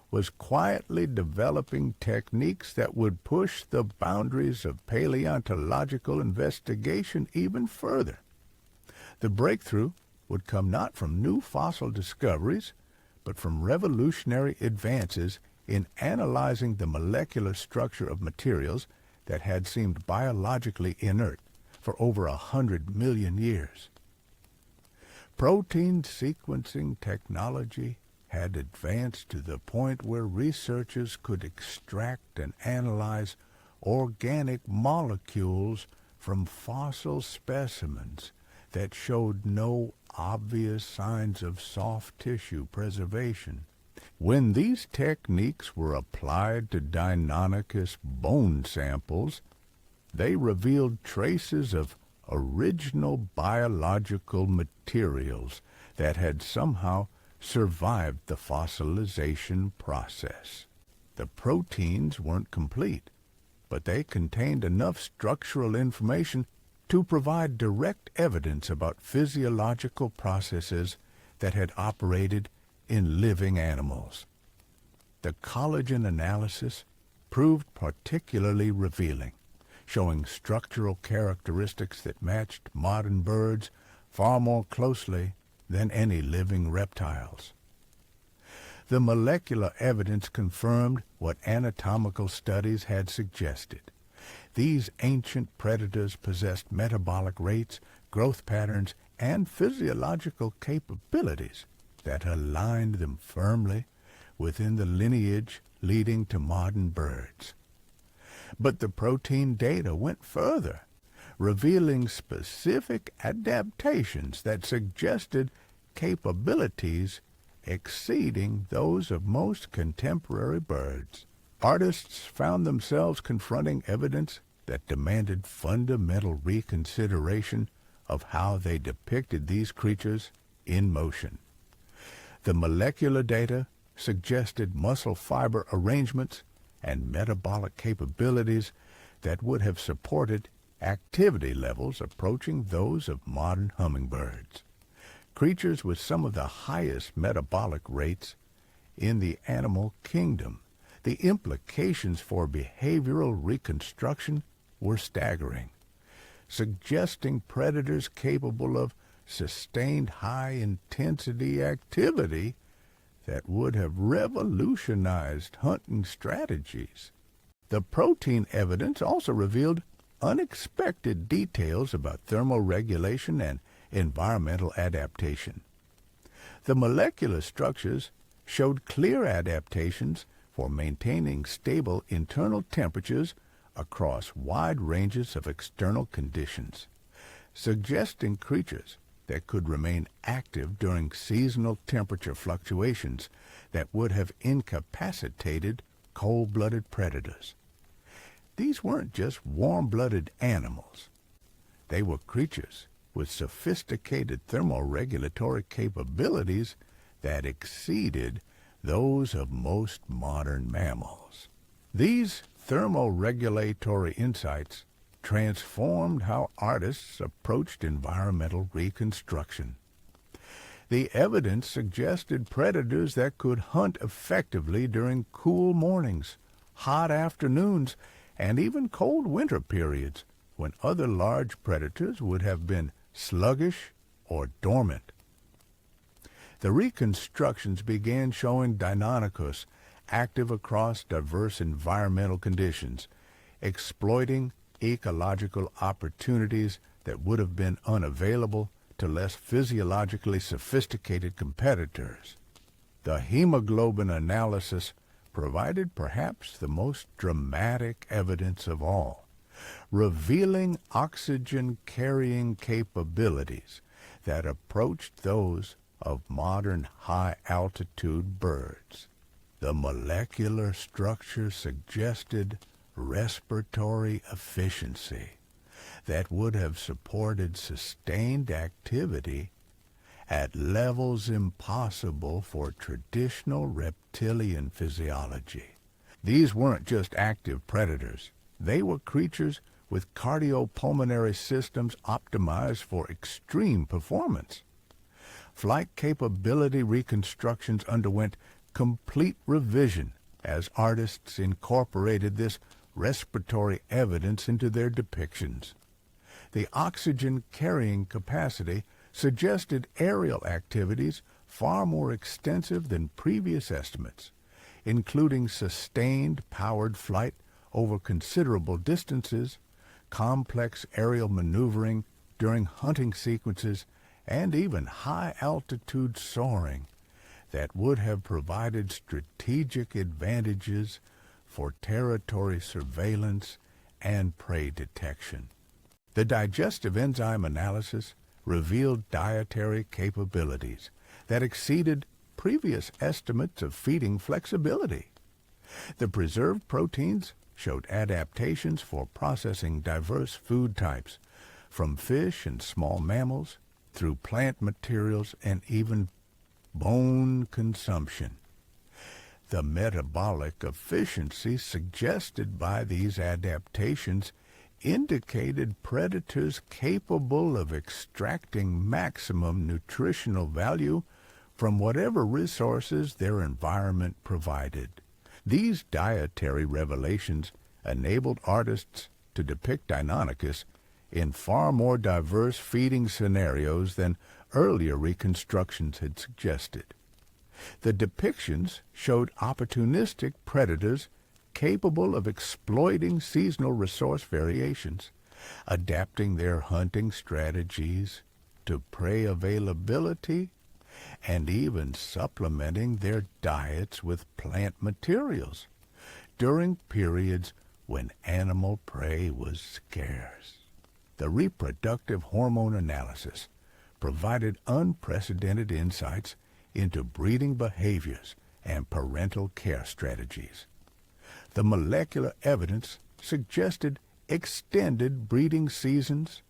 was quietly developing techniques that would push the boundaries of paleontological investigation even further. The breakthrough would come not from new fossil discoveries, but from revolutionary advances in analyzing the molecular structure of materials that had seemed biologically inert for over 100 million years. Protein sequencing technology had advanced to the point where researchers could extract and analyze organic molecules from fossil specimens that showed no obvious signs of soft tissue preservation. When these techniques were applied to Deinonychus bone samples, they revealed traces of original biological materials that had somehow survived the fossilization process. The proteins weren't complete, but they contained enough structural information to provide direct evidence about physiological processes that had operated in living animals. The collagen analysis proved particularly revealing, showing structural characteristics that matched modern birds far more closely than any living reptiles. The molecular evidence confirmed what anatomical studies had suggested. These ancient predators possessed metabolic rates, growth patterns, and physiological capabilities that aligned them firmly within the lineage leading to modern birds. But the protein data went further, revealing specific adaptations that suggested capabilities exceeding those of most contemporary birds. Artists found themselves confronting evidence that demanded fundamental reconsideration of how they depicted these creatures in motion. The molecular data suggested muscle fiber arrangements and metabolic capabilities that would have supported activity levels approaching those of modern hummingbirds. Creatures with some of the highest metabolic rates in the animal kingdom. The implications for behavioral reconstruction were staggering, suggesting predators capable of sustained high-intensity activity that would have revolutionized hunting strategies. The protein evidence also revealed unexpected details about thermoregulation and environmental adaptation. The molecular structures showed clear adaptations for maintaining stable internal temperatures across wide ranges of external conditions, suggesting creatures that could remain active during seasonal temperature fluctuations that would have incapacitated cold-blooded predators. These weren't just warm-blooded animals. They were creatures with sophisticated thermoregulatory capabilities that exceeded those of most modern mammals. These thermoregulatory insights transformed how artists approached environmental reconstruction. The evidence suggested predators that could hunt effectively during cool mornings, hot afternoons, and even cold winter periods when other large predators would have been sluggish or dormant. The reconstructions began showing Deinonychus active across diverse environmental conditions, exploiting ecological opportunities that would have been unavailable to less physiologically sophisticated competitors. The hemoglobin analysis provided perhaps the most dramatic evidence of all, revealing oxygen-carrying capabilities that approached those of modern high-altitude birds. The molecular structure suggested respiratory efficiency. that would have supported sustained activity at levels impossible for traditional reptilian physiology. These weren't just active predators. They were creatures with cardiopulmonary systems optimized for extreme performance. Flight capability reconstructions underwent complete revision as artists incorporated this respiratory evidence into their depictions. The oxygen carrying capacity suggested aerial activities far more extensive than previous estimates, including sustained powered flight over considerable distances, complex aerial maneuvering during hunting sequences, and even high-altitude soaring that would have provided strategic advantages for territory surveillance and prey detection. The digestive enzyme analysis revealed dietary capabilities that exceeded previous estimates of feeding flexibility. The preserved proteins showed adaptations for processing diverse food types, from fish and small mammals through plant materials and even bone consumption. The metabolic efficiency suggested by these adaptations indicated predators capable of extracting maximum nutritional value from whatever resources their environment provided. These dietary revelations enabled artists to depict Deinonychus in far more diverse feeding scenarios than earlier reconstructions had suggested. The depictions showed opportunistic predators capable of exploiting seasonal resource variations, adapting their hunting strategies to prey availability, and even supplementing their diets with plant materials during periods when animal prey was scarce. The reproductive hormone analysis provided unprecedented insights into breeding behaviors and parental care strategies. The molecular evidence suggested extended breeding seasons,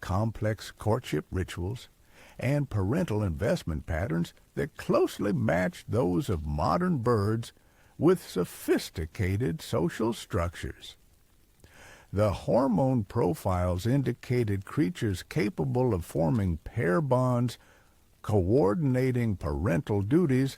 complex courtship rituals, and parental investment patterns that closely matched those of modern birds with sophisticated social structures. The hormone profiles indicated creatures capable of forming pair bonds, coordinating parental duties,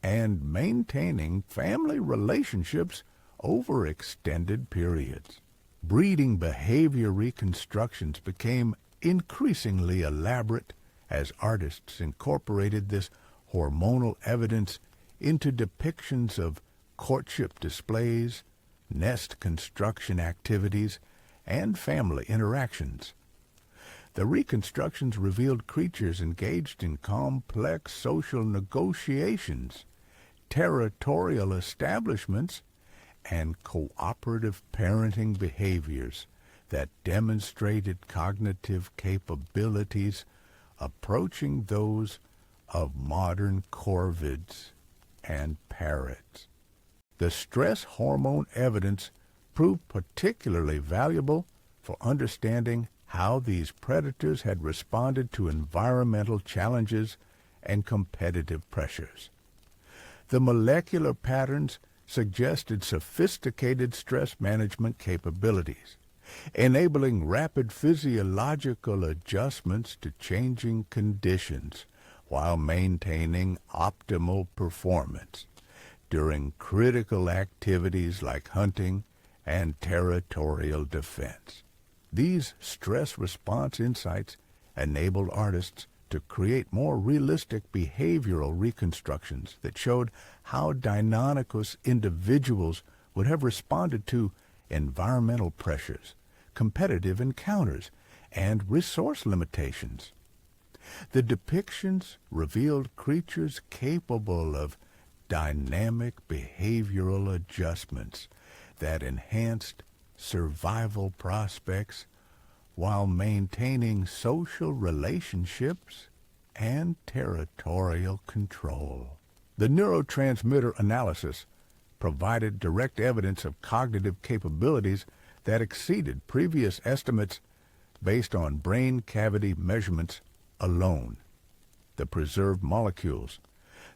and maintaining family relationships over extended periods. Breeding behavior reconstructions became increasingly elaborate as artists incorporated this hormonal evidence into depictions of courtship displays, nest construction activities, and family interactions. The reconstructions revealed creatures engaged in complex social negotiations, territorial establishments, and cooperative parenting behaviors that demonstrated cognitive capabilities approaching those of modern corvids and parrots. The stress hormone evidence proved particularly valuable for understanding how these predators had responded to environmental challenges and competitive pressures. The molecular patterns suggested sophisticated stress management capabilities, enabling rapid physiological adjustments to changing conditions while maintaining optimal performance during critical activities like hunting and territorial defense. These stress response insights enabled artists to create more realistic behavioral reconstructions that showed how Deinonychus individuals would have responded to environmental pressures, competitive encounters, and resource limitations. The depictions revealed creatures capable of dynamic behavioral adjustments that enhanced survival prospects while maintaining social relationships and territorial control. The neurotransmitter analysis provided direct evidence of cognitive capabilities that exceeded previous estimates based on brain cavity measurements alone. The preserved molecules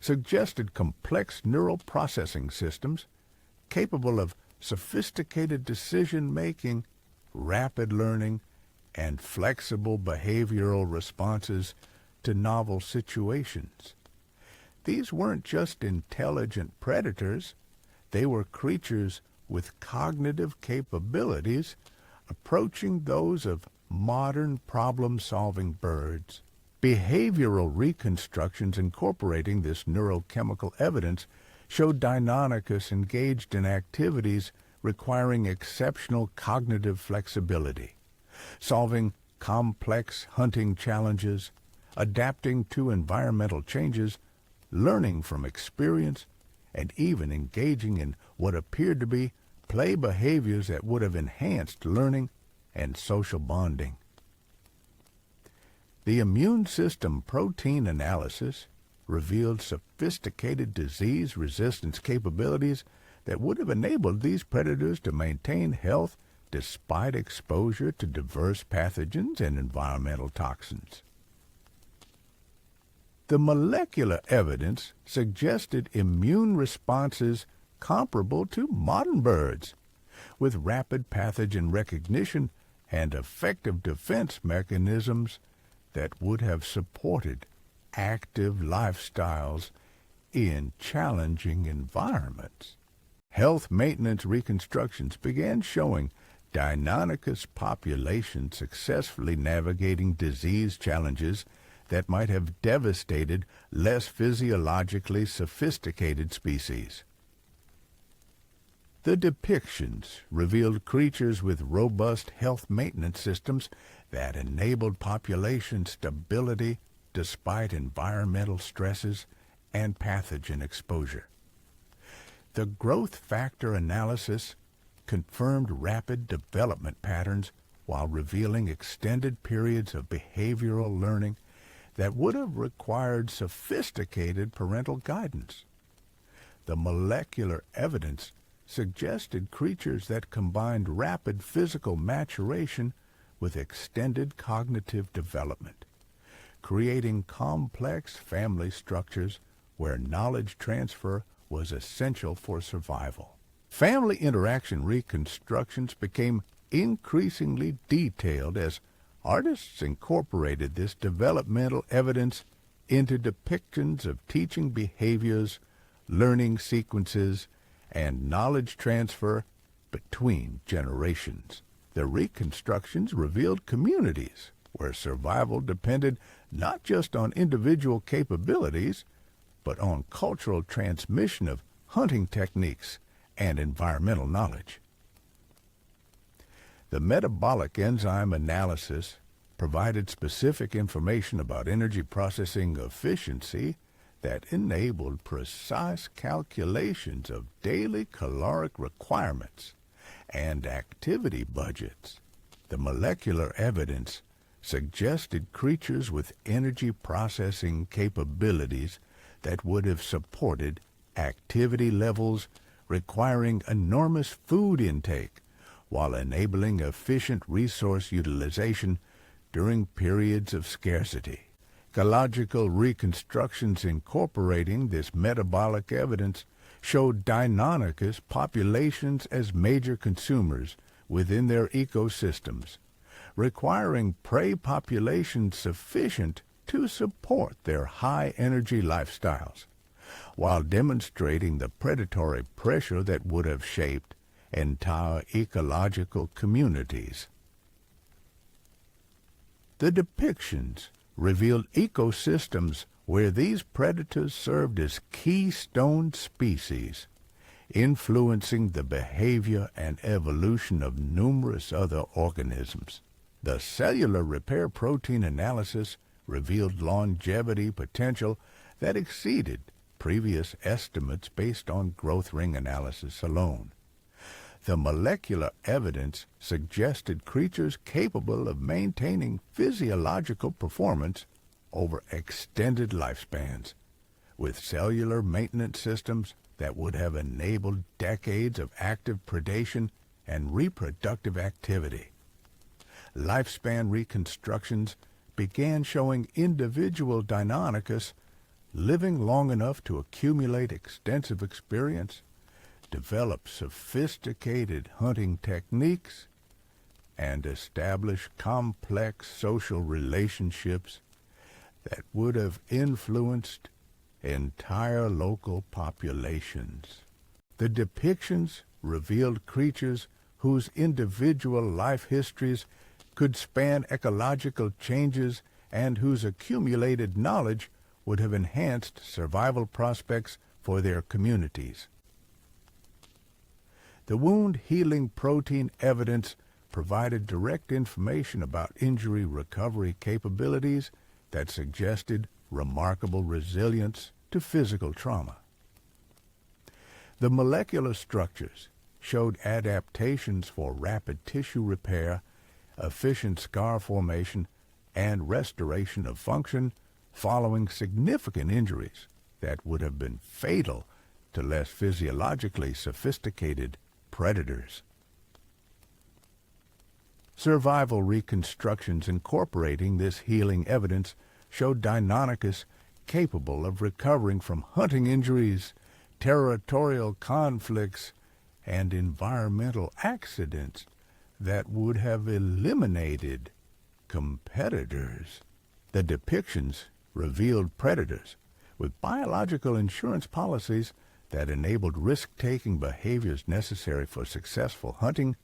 suggested complex neural processing systems capable of sophisticated decision-making, rapid learning, and flexible behavioral responses to novel situations. These weren't just intelligent predators, they were creatures with cognitive capabilities approaching those of modern problem-solving birds. Behavioral reconstructions incorporating this neurochemical evidence showed Deinonychus engaged in activities requiring exceptional cognitive flexibility, solving complex hunting challenges, adapting to environmental changes, learning from experience, and even engaging in what appeared to be play behaviors that would have enhanced learning and social bonding. The immune system protein analysis revealed sophisticated disease resistance capabilities that would have enabled these predators to maintain health despite exposure to diverse pathogens and environmental toxins. The molecular evidence suggested immune responses comparable to modern birds, with rapid pathogen recognition and effective defense mechanisms that would have supported active lifestyles in challenging environments. Health maintenance reconstructions began showing Deinonychus populations successfully navigating disease challenges that might have devastated less physiologically sophisticated species. The depictions revealed creatures with robust health maintenance systems that enabled population stability despite environmental stresses and pathogen exposure. The growth factor analysis confirmed rapid development patterns while revealing extended periods of behavioral learning that would have required sophisticated parental guidance. The molecular evidence suggested creatures that combined rapid physical maturation with extended cognitive development, creating complex family structures where knowledge transfer was essential for survival. Family interaction reconstructions became increasingly detailed as artists incorporated this developmental evidence into depictions of teaching behaviors, learning sequences, and knowledge transfer between generations. The reconstructions revealed communities where survival depended not just on individual capabilities, but on cultural transmission of hunting techniques and environmental knowledge. The metabolic enzyme analysis provided specific information about energy processing efficiency that enabled precise calculations of daily caloric requirements and activity budgets. The molecular evidence suggested creatures with energy processing capabilities that would have supported activity levels requiring enormous food intake while enabling efficient resource utilization during periods of scarcity. Ecological reconstructions incorporating this metabolic evidence showed Deinonychus populations as major consumers within their ecosystems, requiring prey populations sufficient to support their high-energy lifestyles, while demonstrating the predatory pressure that would have shaped entire ecological communities. The depictions revealed ecosystems where these predators served as keystone species, influencing the behavior and evolution of numerous other organisms. The cellular repair protein analysis revealed longevity potential that exceeded previous estimates based on growth ring analysis alone. The molecular evidence suggested creatures capable of maintaining physiological performance over extended lifespans, with cellular maintenance systems that would have enabled decades of active predation and reproductive activity. lifespan reconstructions began showing individual Deinonychus living long enough to accumulate extensive experience, develop sophisticated hunting techniques, and establish complex social relationships that would have influenced entire local populations. The depictions revealed creatures whose individual life histories could span ecological changes and whose accumulated knowledge would have enhanced survival prospects for their communities. The wound-healing protein evidence provided direct information about injury recovery capabilities that suggested remarkable resilience to physical trauma. The molecular structures showed adaptations for rapid tissue repair, efficient scar formation, and restoration of function following significant injuries that would have been fatal to less physiologically sophisticated predators. Survival reconstructions incorporating this healing evidence showed Deinonychus capable of recovering from hunting injuries, territorial conflicts, and environmental accidents that would have eliminated competitors. The depictions revealed predators with biological insurance policies that enabled risk-taking behaviors necessary for successful hunting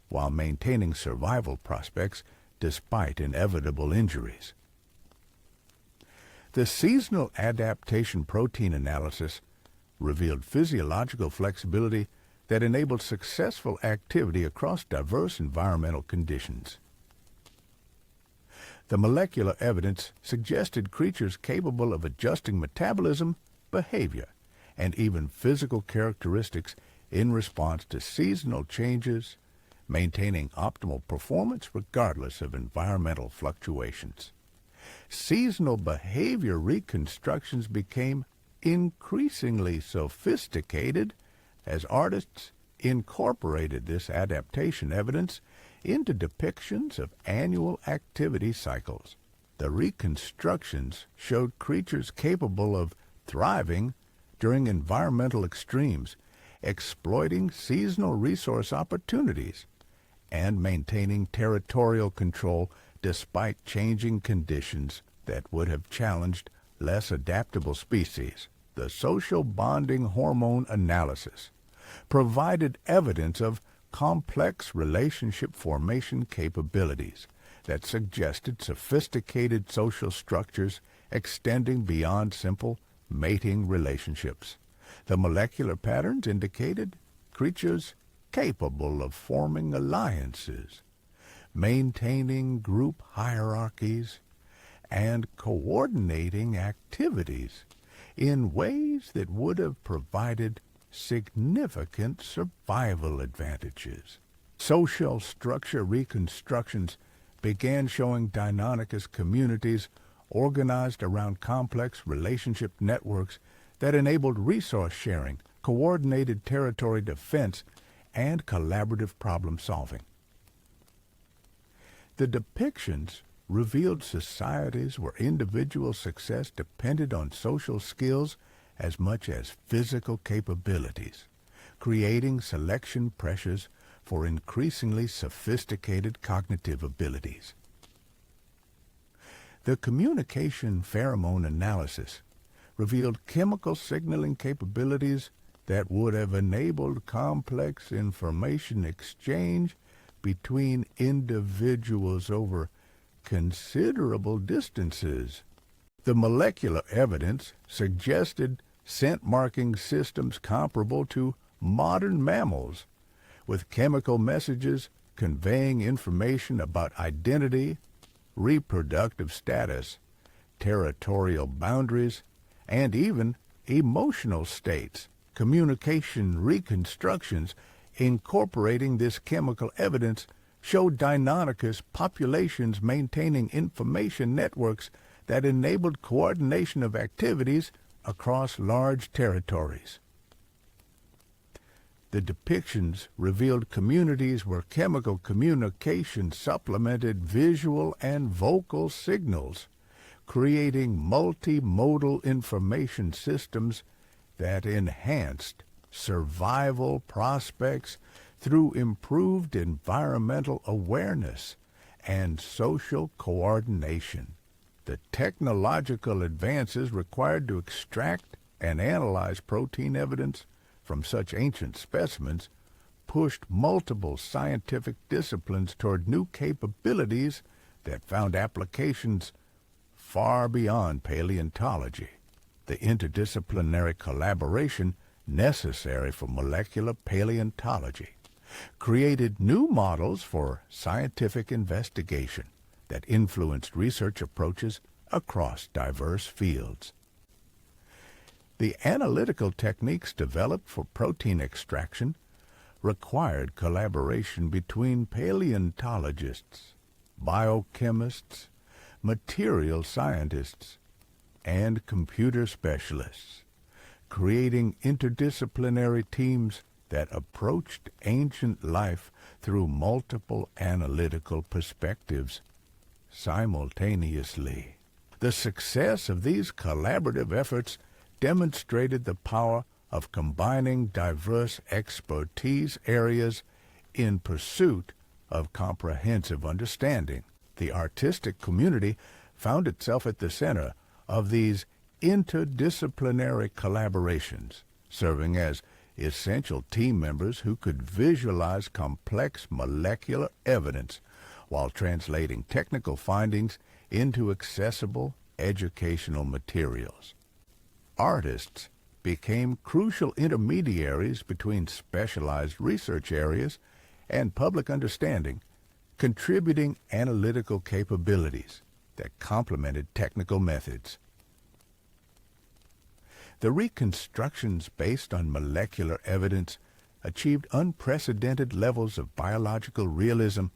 while maintaining survival prospects despite inevitable injuries. The seasonal adaptation protein analysis revealed physiological flexibility that enabled successful activity across diverse environmental conditions. The molecular evidence suggested creatures capable of adjusting metabolism, behavior, and even physical characteristics in response to seasonal changes, maintaining optimal performance regardless of environmental fluctuations. Seasonal behavior reconstructions became increasingly sophisticated as artists incorporated this adaptation evidence into depictions of annual activity cycles. The reconstructions showed creatures capable of thriving during environmental extremes, exploiting seasonal resource opportunities, and maintaining territorial control despite changing conditions that would have challenged less adaptable species. The social bonding hormone analysis provided evidence of complex relationship formation capabilities that suggested sophisticated social structures extending beyond simple mating relationships. The molecular patterns indicated creatures capable of forming alliances, maintaining group hierarchies, and coordinating activities in ways that would have provided significant survival advantages. Social structure reconstructions began showing Deinonychus communities organized around complex relationship networks that enabled resource sharing, coordinated territory defense, and collaborative problem-solving. The depictions revealed societies where individual success depended on social skills as much as physical capabilities, creating selection pressures for increasingly sophisticated cognitive abilities. The communication pheromone analysis revealed chemical signaling capabilities that would have enabled complex information exchange between individuals over considerable distances. The molecular evidence suggested scent-marking systems comparable to modern mammals, with chemical messages conveying information about identity, reproductive status, territorial boundaries, and even emotional states. Communication reconstructions incorporating this chemical evidence showed Deinonychus populations maintaining information networks that enabled coordination of activities across large territories. The depictions revealed communities where chemical communication supplemented visual and vocal signals, creating multimodal information systems that enhanced survival prospects through improved environmental awareness and social coordination. The technological advances required to extract and analyze protein evidence from such ancient specimens pushed multiple scientific disciplines toward new capabilities that found applications far beyond paleontology. The interdisciplinary collaboration necessary for molecular paleontology created new models for scientific investigation that influenced research approaches across diverse fields. The analytical techniques developed for protein extraction required collaboration between paleontologists, biochemists, material scientists, and computer specialists, creating interdisciplinary teams that approached ancient life through multiple analytical perspectives simultaneously. The success of these collaborative efforts demonstrated the power of combining diverse expertise areas in pursuit of comprehensive understanding. The artistic community found itself at the center of these interdisciplinary collaborations, serving as essential team members who could visualize complex molecular evidence while translating technical findings into accessible educational materials. Artists became crucial intermediaries between specialized research areas and public understanding, contributing analytical capabilities that complemented technical methods. The reconstructions based on molecular evidence achieved unprecedented levels of biological realism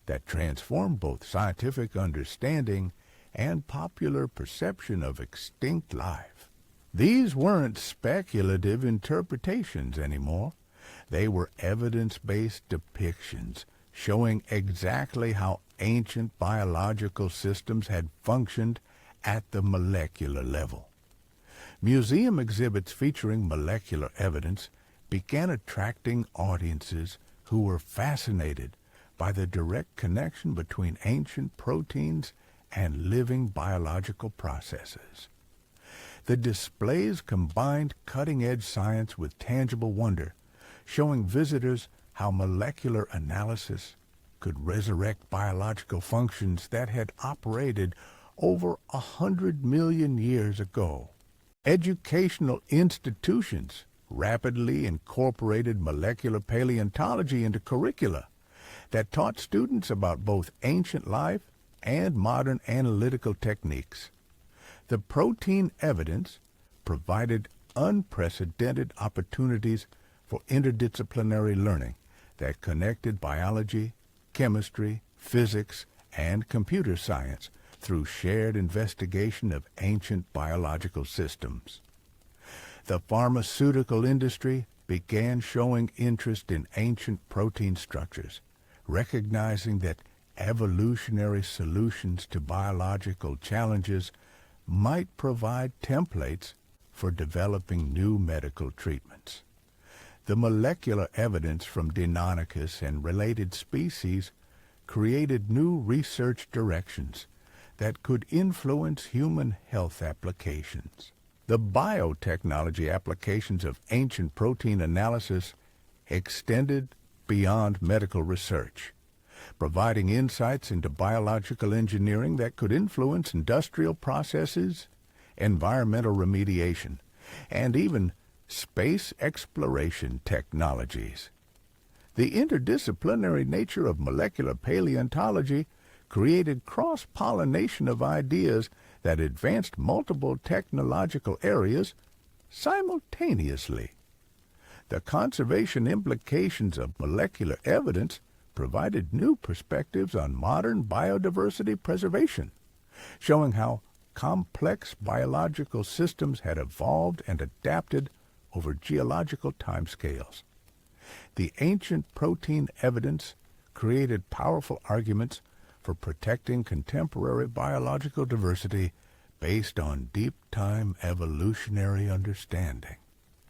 that transformed both scientific understanding and popular perception of extinct life. These weren't speculative interpretations anymore. They were evidence-based depictions showing exactly how ancient biological systems had functioned at the molecular level. Museum exhibits featuring molecular evidence began attracting audiences who were fascinated by the direct connection between ancient proteins and living biological processes. The displays combined cutting-edge science with tangible wonder, showing visitors how molecular analysis could resurrect biological functions that had operated over 100 million years ago. Educational institutions rapidly incorporated molecular paleontology into curricula that taught students about both ancient life and modern analytical techniques. The protein evidence provided unprecedented opportunities for interdisciplinary learning that connected biology, chemistry, physics, and computer science through shared investigation of ancient biological systems. The pharmaceutical industry began showing interest in ancient protein structures, recognizing that evolutionary solutions to biological challenges might provide templates for developing new medical treatments. The molecular evidence from Deinonychus and related species created new research directions that could influence human health applications. The biotechnology applications of ancient protein analysis extended beyond medical research, providing insights into biological engineering that could influence industrial processes, environmental remediation, and even space exploration technologies. The interdisciplinary nature of molecular paleontology created cross-pollination of ideas that advanced multiple technological areas simultaneously. The conservation implications of molecular evidence provided new perspectives on modern biodiversity preservation, showing how complex biological systems had evolved and adapted over geological timescales. The ancient protein evidence created powerful arguments for protecting contemporary biological diversity based on deep-time evolutionary understanding.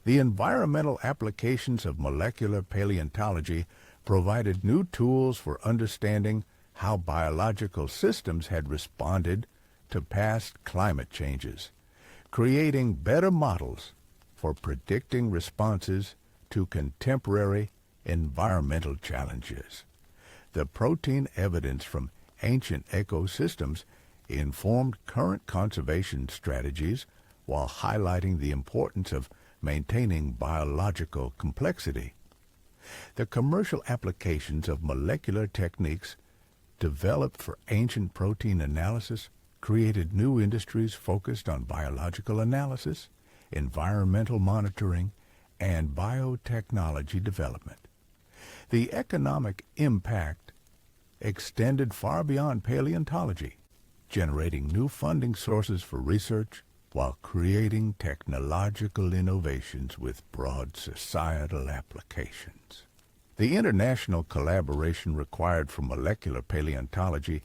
The environmental applications of molecular paleontology provided new tools for understanding how biological systems had responded to past climate changes, creating better models for predicting responses to contemporary environmental challenges. The protein evidence from ancient ecosystems informed current conservation strategies while highlighting the importance of maintaining biological complexity. The commercial applications of molecular techniques developed for ancient protein analysis created new industries focused on biological analysis, environmental monitoring, and biotechnology development. The economic impact extended far beyond paleontology, generating new funding sources for research while creating technological innovations with broad societal applications. The international collaboration required for molecular paleontology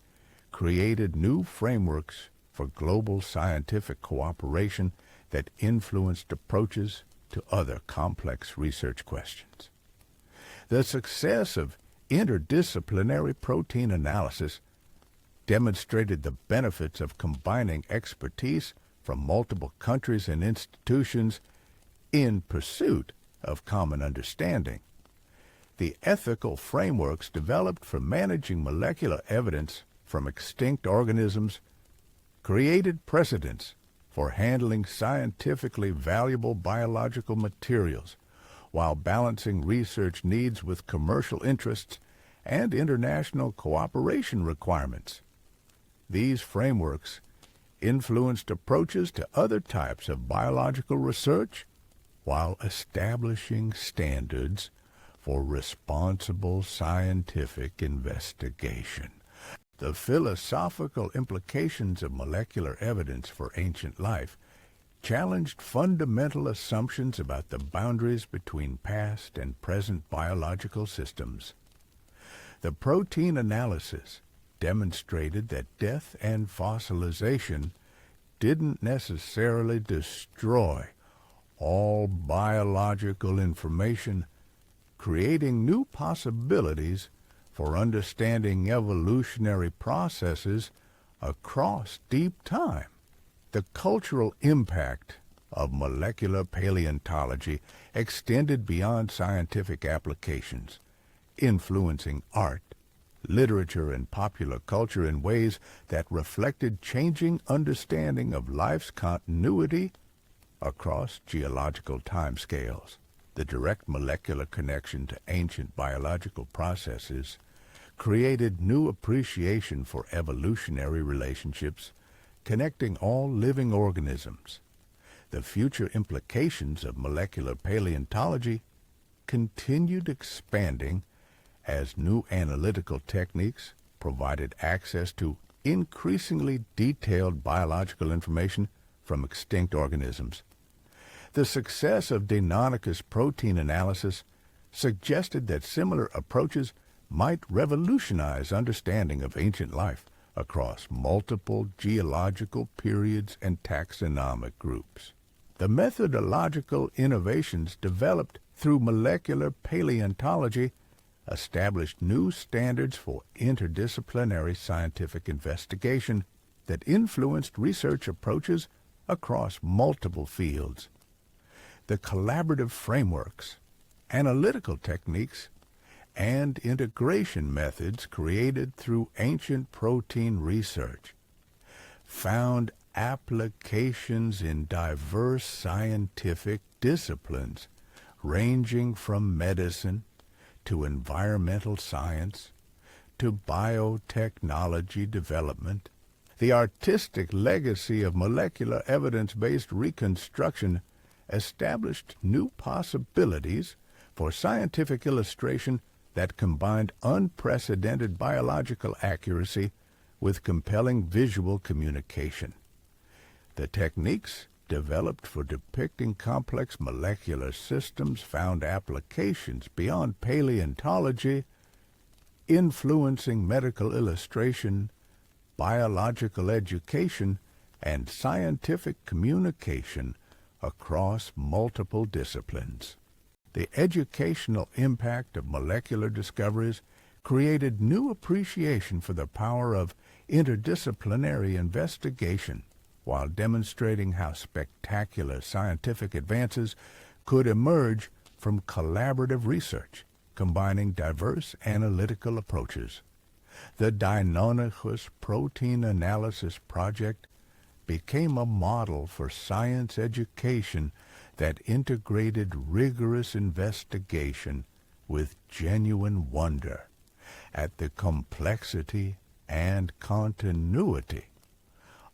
created new frameworks for global scientific cooperation that influenced approaches to other complex research questions. The success of interdisciplinary protein analysis demonstrated the benefits of combining expertise from multiple countries and institutions in pursuit of common understanding. The ethical frameworks developed for managing molecular evidence from extinct organisms created precedents for handling scientifically valuable biological materials while balancing research needs with commercial interests and international cooperation requirements. These frameworks influenced approaches to other types of biological research while establishing standards for responsible scientific investigation. The philosophical implications of molecular evidence for ancient life challenged fundamental assumptions about the boundaries between past and present biological systems. The protein analysis demonstrated that death and fossilization didn't necessarily destroy all biological information, creating new possibilities for understanding evolutionary processes across deep time. The cultural impact of molecular paleontology extended beyond scientific applications, influencing art, literature, and popular culture in ways that reflected changing understanding of life's continuity across geological timescales. The direct molecular connection to ancient biological processes created new appreciation for evolutionary relationships connecting all living organisms. The future implications of molecular paleontology continued expanding as new analytical techniques provided access to increasingly detailed biological information from extinct organisms. The success of Deinonychus protein analysis suggested that similar approaches might revolutionize understanding of ancient life across multiple geological periods and taxonomic groups. The methodological innovations developed through molecular paleontology established new standards for interdisciplinary scientific investigation that influenced research approaches across multiple fields. The collaborative frameworks, analytical techniques, and integration methods created through ancient protein research found applications in diverse scientific disciplines, ranging from medicine to environmental science to biotechnology development. The artistic legacy of molecular evidence-based reconstruction established new possibilities for scientific illustration that combined unprecedented biological accuracy with compelling visual communication. The techniques developed for depicting complex molecular systems, found applications beyond paleontology, influencing medical illustration, biological education, and scientific communication across multiple disciplines. The educational impact of molecular discoveries created new appreciation for the power of interdisciplinary investigation, while demonstrating how spectacular scientific advances could emerge from collaborative research, combining diverse analytical approaches. The Deinonychus protein analysis project became a model for science education that integrated rigorous investigation with genuine wonder at the complexity and continuity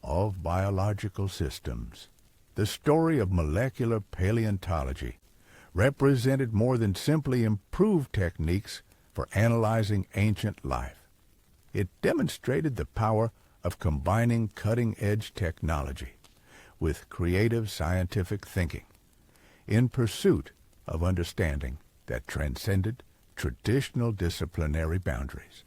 of biological systems. The story of molecular paleontology represented more than simply improved techniques for analyzing ancient life. It demonstrated the power of combining cutting-edge technology with creative scientific thinking in pursuit of understanding that transcended traditional disciplinary boundaries.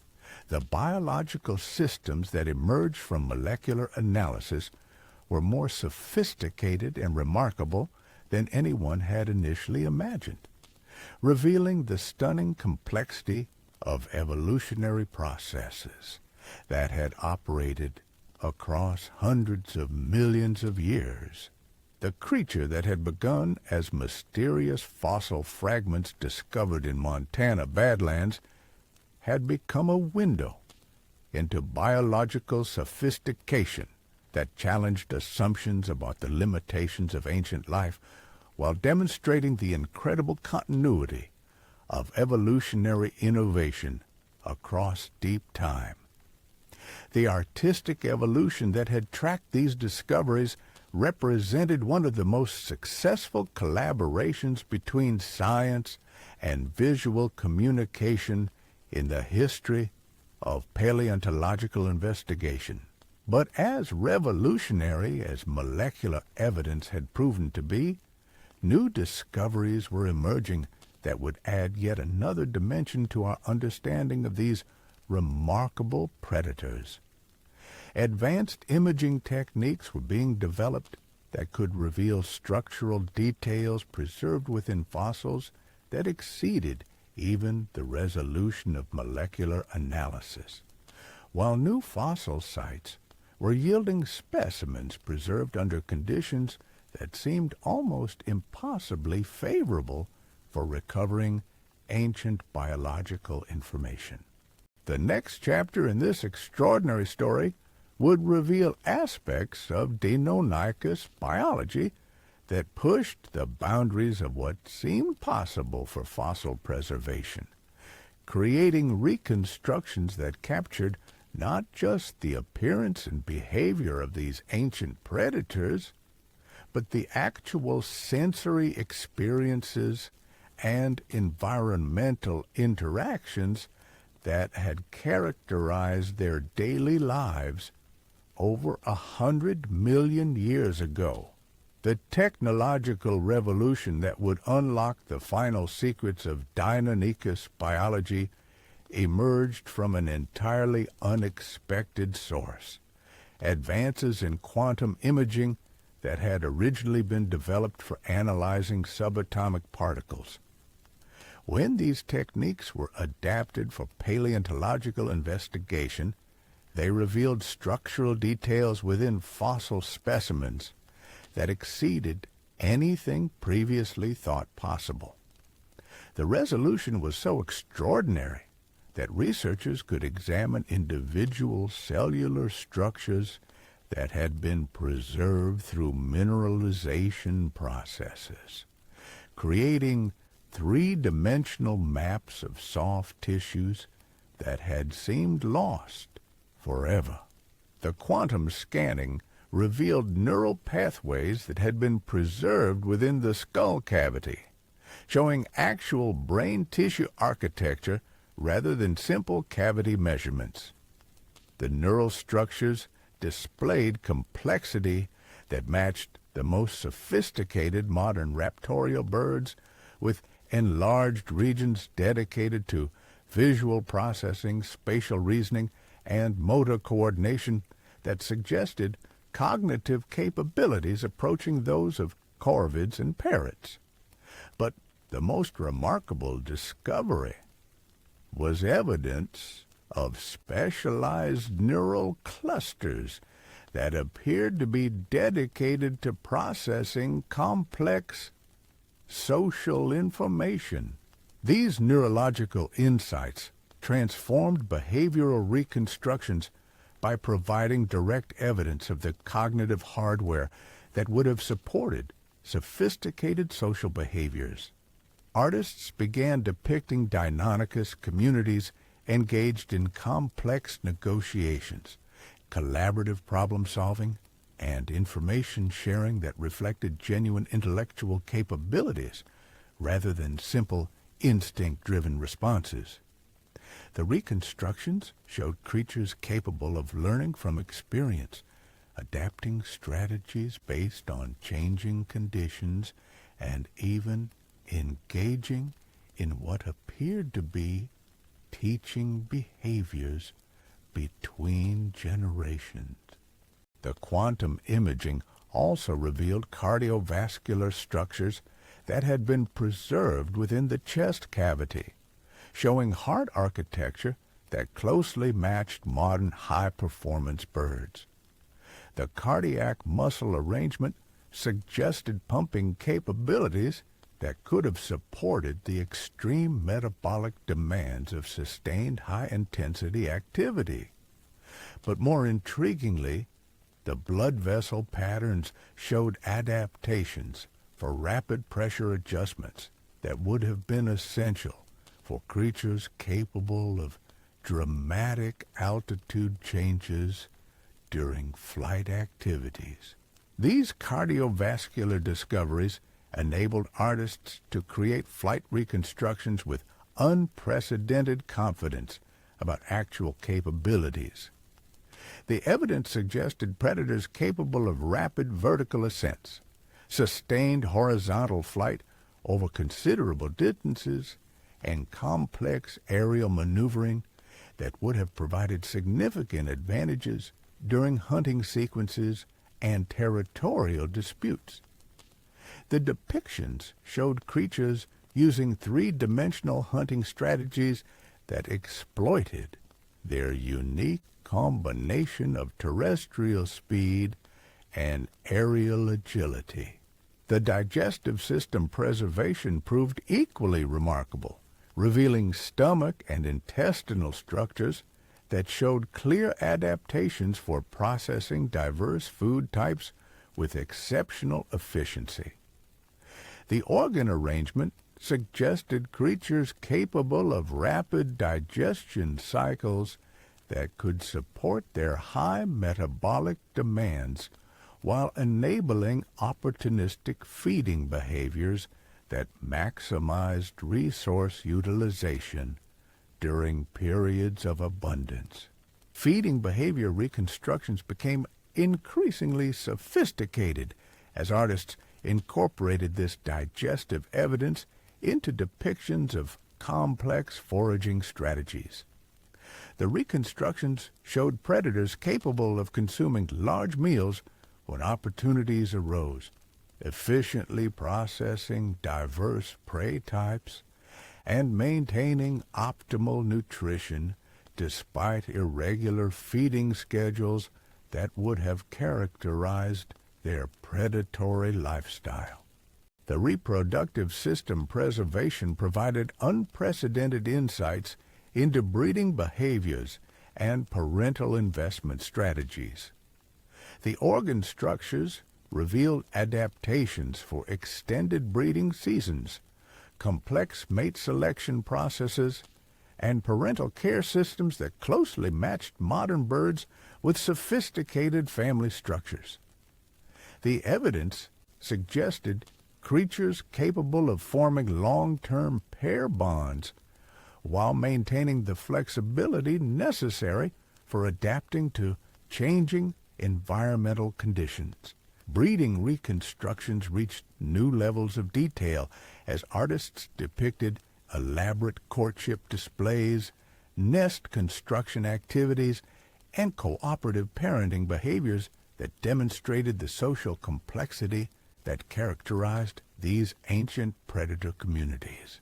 The biological systems that emerged from molecular analysis were more sophisticated and remarkable than anyone had initially imagined, revealing the stunning complexity of evolutionary processes that had operated across hundreds of millions of years. The creature that had begun as mysterious fossil fragments discovered in Montana Badlands had become a window into biological sophistication that challenged assumptions about the limitations of ancient life while demonstrating the incredible continuity of evolutionary innovation across deep time. The artistic evolution that had tracked these discoveries represented one of the most successful collaborations between science and visual communication in the history of paleontological investigation. But as revolutionary as molecular evidence had proven to be, new discoveries were emerging that would add yet another dimension to our understanding of these remarkable predators. Advanced imaging techniques were being developed that could reveal structural details preserved within fossils that exceeded even the resolution of molecular analysis, while new fossil sites were yielding specimens preserved under conditions that seemed almost impossibly favorable for recovering ancient biological information. The next chapter in this extraordinary story would reveal aspects of Deinonychus biology that pushed the boundaries of what seemed possible for fossil preservation, creating reconstructions that captured not just the appearance and behavior of these ancient predators, but the actual sensory experiences and environmental interactions that had characterized their daily lives over 100 million years ago. The technological revolution that would unlock the final secrets of Deinonychus biology emerged from an entirely unexpected source. Advances in quantum imaging that had originally been developed for analyzing subatomic particles. When these techniques were adapted for paleontological investigation, they revealed structural details within fossil specimens that exceeded anything previously thought possible. The resolution was so extraordinary that researchers could examine individual cellular structures that had been preserved through mineralization processes, creating three-dimensional maps of soft tissues that had seemed lost forever. The quantum scanning revealed neural pathways that had been preserved within the skull cavity, showing actual brain tissue architecture rather than simple cavity measurements. The neural structures displayed complexity that matched the most sophisticated modern raptorial birds, with enlarged regions dedicated to visual processing, spatial reasoning, and motor coordination that suggested cognitive capabilities approaching those of corvids and parrots. But the most remarkable discovery was evidence of specialized neural clusters that appeared to be dedicated to processing complex social information. These neurological insights transformed behavioral reconstructions by providing direct evidence of the cognitive hardware that would have supported sophisticated social behaviors. Artists began depicting Deinonychus communities engaged in complex negotiations, collaborative problem-solving, and information sharing that reflected genuine intellectual capabilities rather than simple instinct-driven responses. The reconstructions showed creatures capable of learning from experience, adapting strategies based on changing conditions, and even engaging in what appeared to be teaching behaviors between generations. The quantum imaging also revealed cardiovascular structures that had been preserved within the chest cavity, showing heart architecture that closely matched modern high-performance birds. The cardiac muscle arrangement suggested pumping capabilities that could have supported the extreme metabolic demands of sustained high-intensity activity. But more intriguingly, the blood vessel patterns showed adaptations for rapid pressure adjustments that would have been essential for creatures capable of dramatic altitude changes during flight activities. These cardiovascular discoveries enabled artists to create flight reconstructions with unprecedented confidence about actual capabilities. The evidence suggested predators capable of rapid vertical ascents, sustained horizontal flight over considerable distances, and complex aerial maneuvering that would have provided significant advantages during hunting sequences and territorial disputes. The depictions showed creatures using three-dimensional hunting strategies that exploited their unique combination of terrestrial speed and aerial agility. The digestive system preservation proved equally remarkable, revealing stomach and intestinal structures that showed clear adaptations for processing diverse food types with exceptional efficiency. The organ arrangement suggested creatures capable of rapid digestion cycles that could support their high metabolic demands while enabling opportunistic feeding behaviors that maximized resource utilization during periods of abundance. Feeding behavior reconstructions became increasingly sophisticated as artists incorporated this digestive evidence into depictions of complex foraging strategies. The reconstructions showed predators capable of consuming large meals when opportunities arose, efficiently processing diverse prey types, and maintaining optimal nutrition despite irregular feeding schedules that would have characterized their predatory lifestyle. The reproductive system preservation provided unprecedented insights into breeding behaviors and parental investment strategies. The organ structures revealed adaptations for extended breeding seasons, complex mate selection processes, and parental care systems that closely matched modern birds with sophisticated family structures. The evidence suggested creatures capable of forming long-term pair bonds while maintaining the flexibility necessary for adapting to changing environmental conditions. Breeding reconstructions reached new levels of detail as artists depicted elaborate courtship displays, nest construction activities, and cooperative parenting behaviors that demonstrated the social complexity that characterized these ancient predator communities.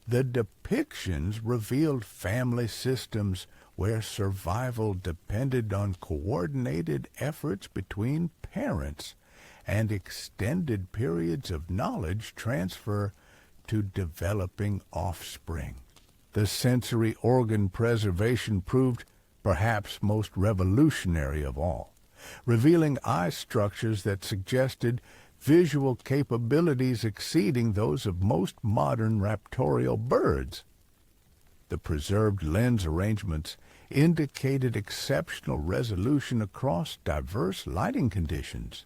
The depictions revealed family systems where survival depended on coordinated efforts between parents and extended periods of knowledge transfer to developing offspring. The sensory organ preservation proved perhaps most revolutionary of all, revealing eye structures that suggested visual capabilities exceeding those of most modern raptorial birds. The preserved lens arrangements indicated exceptional resolution across diverse lighting conditions,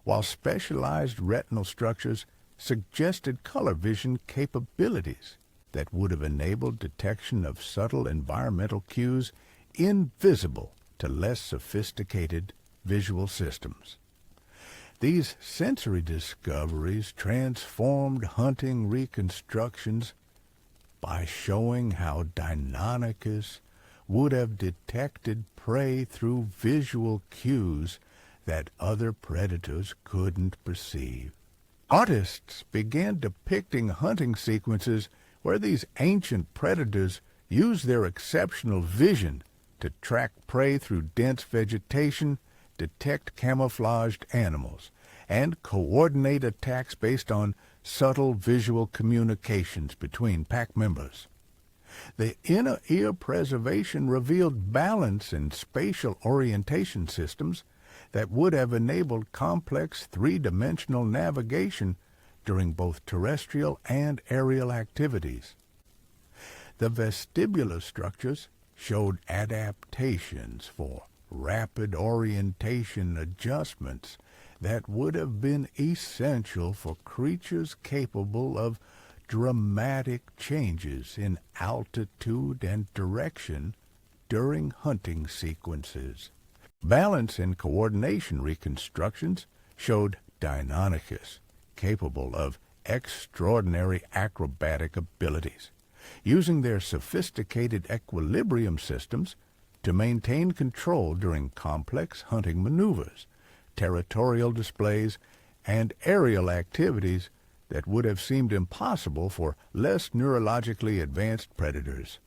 while specialized retinal structures suggested color vision capabilities that would have enabled detection of subtle environmental cues invisible to less sophisticated visual systems. These sensory discoveries transformed hunting reconstructions by showing how Deinonychus would have detected prey through visual cues that other predators couldn't perceive. Artists began depicting hunting sequences where these ancient predators used their exceptional vision to track prey through dense vegetation, detect camouflaged animals, and coordinate attacks based on subtle visual communications between pack members. The inner ear preservation revealed balance and spatial orientation systems that would have enabled complex three-dimensional navigation during both terrestrial and aerial activities. The vestibular structures showed adaptations for rapid orientation adjustments that would have been essential for creatures capable of dramatic changes in altitude and direction during hunting sequences. Balance and coordination reconstructions showed Deinonychus capable of extraordinary acrobatic abilities, using their sophisticated equilibrium systems to maintain control during complex hunting maneuvers, territorial displays, and aerial activities that would have seemed impossible for less neurologically advanced predators.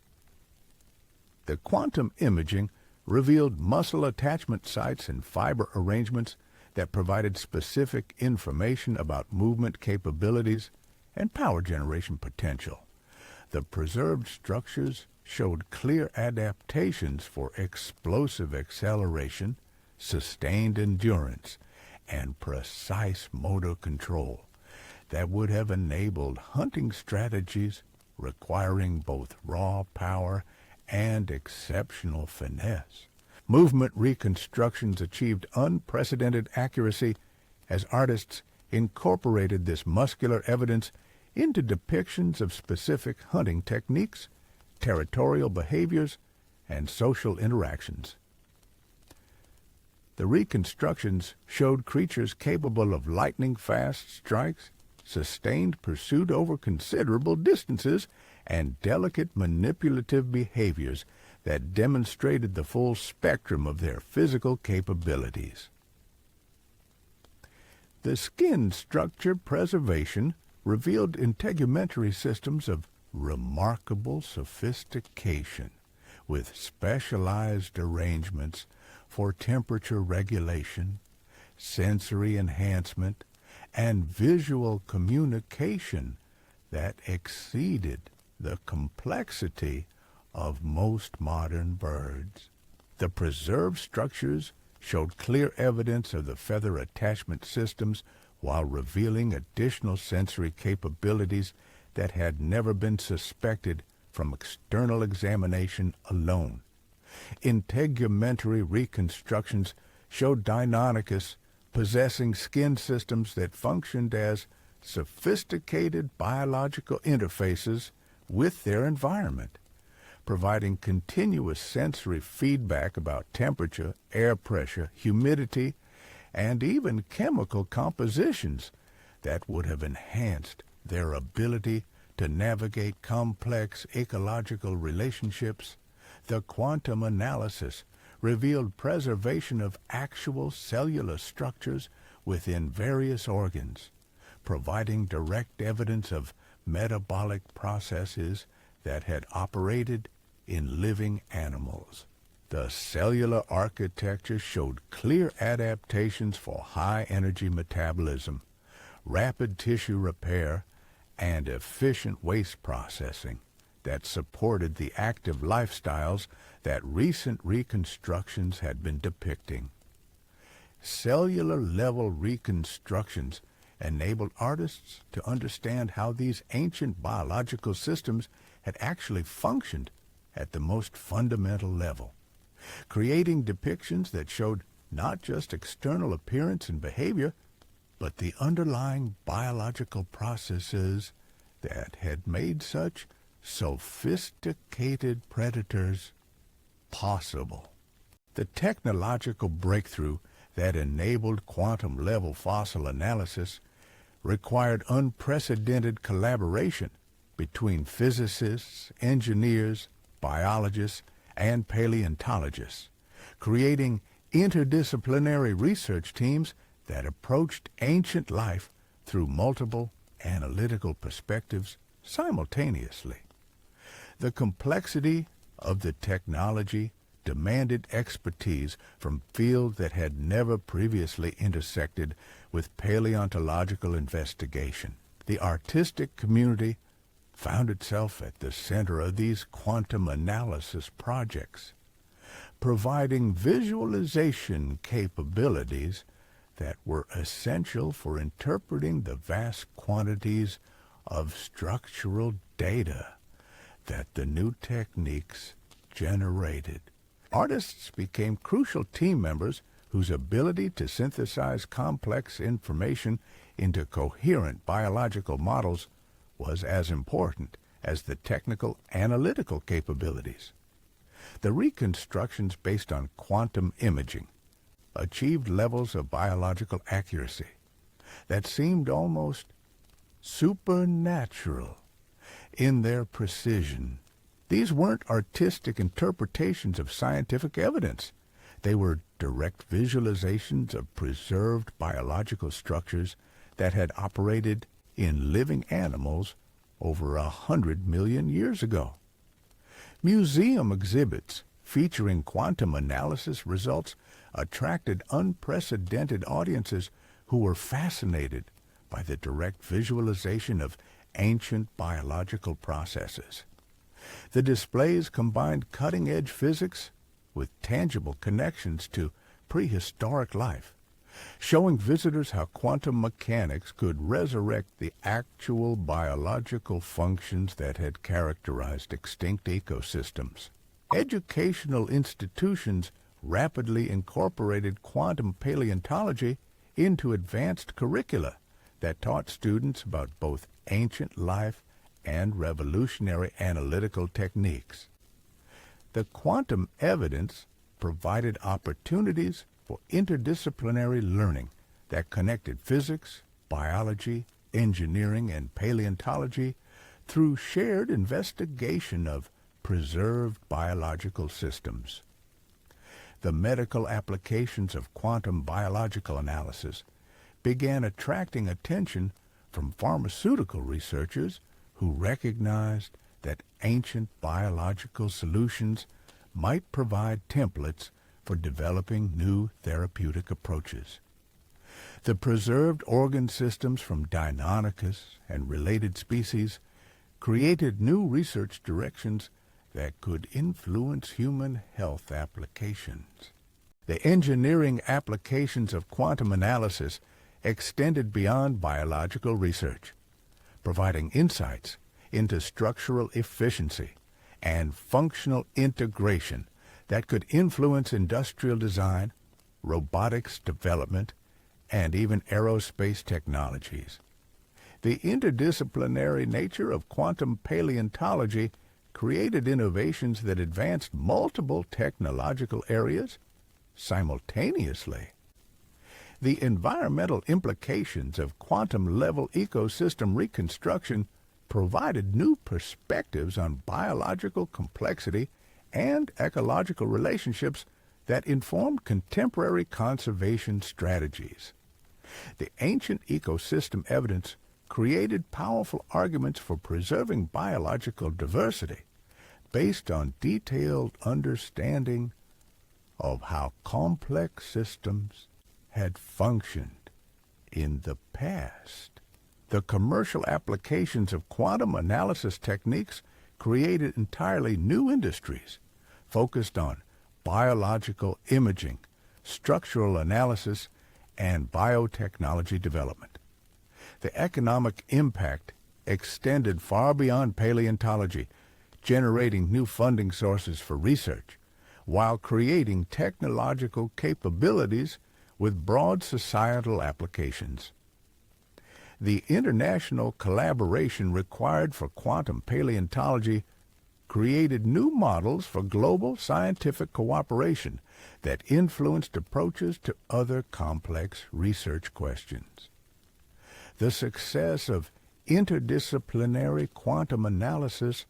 The quantum imaging revealed muscle attachment sites and fiber arrangements that provided specific information about movement capabilities and power generation potential. The preserved structures showed clear adaptations for explosive acceleration, sustained endurance, and precise motor control that would have enabled hunting strategies requiring both raw power and exceptional finesse. Movement reconstructions achieved unprecedented accuracy as artists incorporated this muscular evidence into depictions of specific hunting techniques, territorial behaviors, and social interactions. The reconstructions showed creatures capable of lightning-fast strikes, sustained pursuit over considerable distances, and delicate manipulative behaviors that demonstrated the full spectrum of their physical capabilities. The skin structure preservation revealed integumentary systems of remarkable sophistication, with specialized arrangements for temperature regulation, sensory enhancement, and visual communication that exceeded the complexity of most modern birds. The preserved structures showed clear evidence of the feather attachment systems while revealing additional sensory capabilities that had never been suspected from external examination alone. Integumentary reconstructions showed Deinonychus possessing skin systems that functioned as sophisticated biological interfaces with their environment, providing continuous sensory feedback about temperature, air pressure, humidity, and even chemical compositions that would have enhanced their ability to navigate complex ecological relationships. The quantum analysis revealed preservation of actual cellular structures within various organs, providing direct evidence of metabolic processes that had operated in living animals. The cellular architecture showed clear adaptations for high-energy metabolism, rapid tissue repair, and efficient waste processing that supported the active lifestyles that recent reconstructions had been depicting. Cellular-level reconstructions enabled artists to understand how these ancient biological systems had actually functioned at the most fundamental level, creating depictions that showed not just external appearance and behavior, but the underlying biological processes that had made such sophisticated predators possible. The technological breakthrough that enabled quantum-level fossil analysis required unprecedented collaboration between physicists, engineers, biologists, and paleontologists, creating interdisciplinary research teams that approached ancient life through multiple analytical perspectives simultaneously. The complexity of the technology demanded expertise from fields that had never previously intersected with paleontological investigation. The artistic community found itself at the center of these quantum analysis projects, providing visualization capabilities that were essential for interpreting the vast quantities of structural data that the new techniques generated. Artists became crucial team members whose ability to synthesize complex information into coherent biological models was as important as the technical analytical capabilities. The reconstructions based on quantum imaging achieved levels of biological accuracy that seemed almost supernatural in their precision. These weren't artistic interpretations of scientific evidence. They were direct visualizations of preserved biological structures that had operated in living animals over 100 million years ago. Museum exhibits featuring quantum analysis results attracted unprecedented audiences who were fascinated by the direct visualization of ancient biological processes. The displays combined cutting-edge physics with tangible connections to prehistoric life, showing visitors how quantum mechanics could resurrect the actual biological functions that had characterized extinct ecosystems. Educational institutions rapidly incorporated quantum paleontology into advanced curricula that taught students about both ancient life and revolutionary analytical techniques. The quantum evidence provided opportunities for interdisciplinary learning that connected physics, biology, engineering, and paleontology through shared investigation of preserved biological systems. The medical applications of quantum biological analysis began attracting attention from pharmaceutical researchers who recognized that ancient biological solutions might provide templates for developing new therapeutic approaches. The preserved organ systems from Deinonychus and related species created new research directions that could influence human health applications. The engineering applications of quantum analysis extended beyond biological research, providing insights into structural efficiency and functional integration that could influence industrial design, robotics development, and even aerospace technologies. The interdisciplinary nature of quantum paleontology created innovations that advanced multiple technological areas simultaneously. The environmental implications of quantum-level ecosystem reconstruction provided new perspectives on biological complexity and ecological relationships that informed contemporary conservation strategies. The ancient ecosystem evidence created powerful arguments for preserving biological diversity based on detailed understanding of how complex systems had functioned in the past. The commercial applications of quantum analysis techniques created entirely new industries focused on biological imaging, structural analysis, and biotechnology development. The economic impact extended far beyond paleontology, generating new funding sources for research, while creating technological capabilities with broad societal applications. The international collaboration required for quantum paleontology created new models for global scientific cooperation that influenced approaches to other complex research questions. The success of interdisciplinary quantum analysis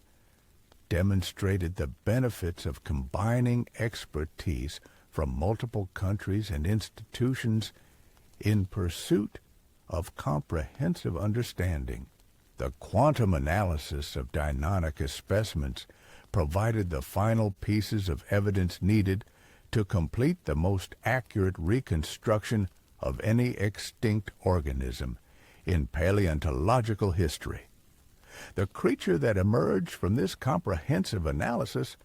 demonstrated the benefits of combining expertise from multiple countries and institutions in pursuit of comprehensive understanding. The quantum analysis of Deinonychus specimens provided the final pieces of evidence needed to complete the most accurate reconstruction of any extinct organism in paleontological history. The creature that emerged from this comprehensive analysis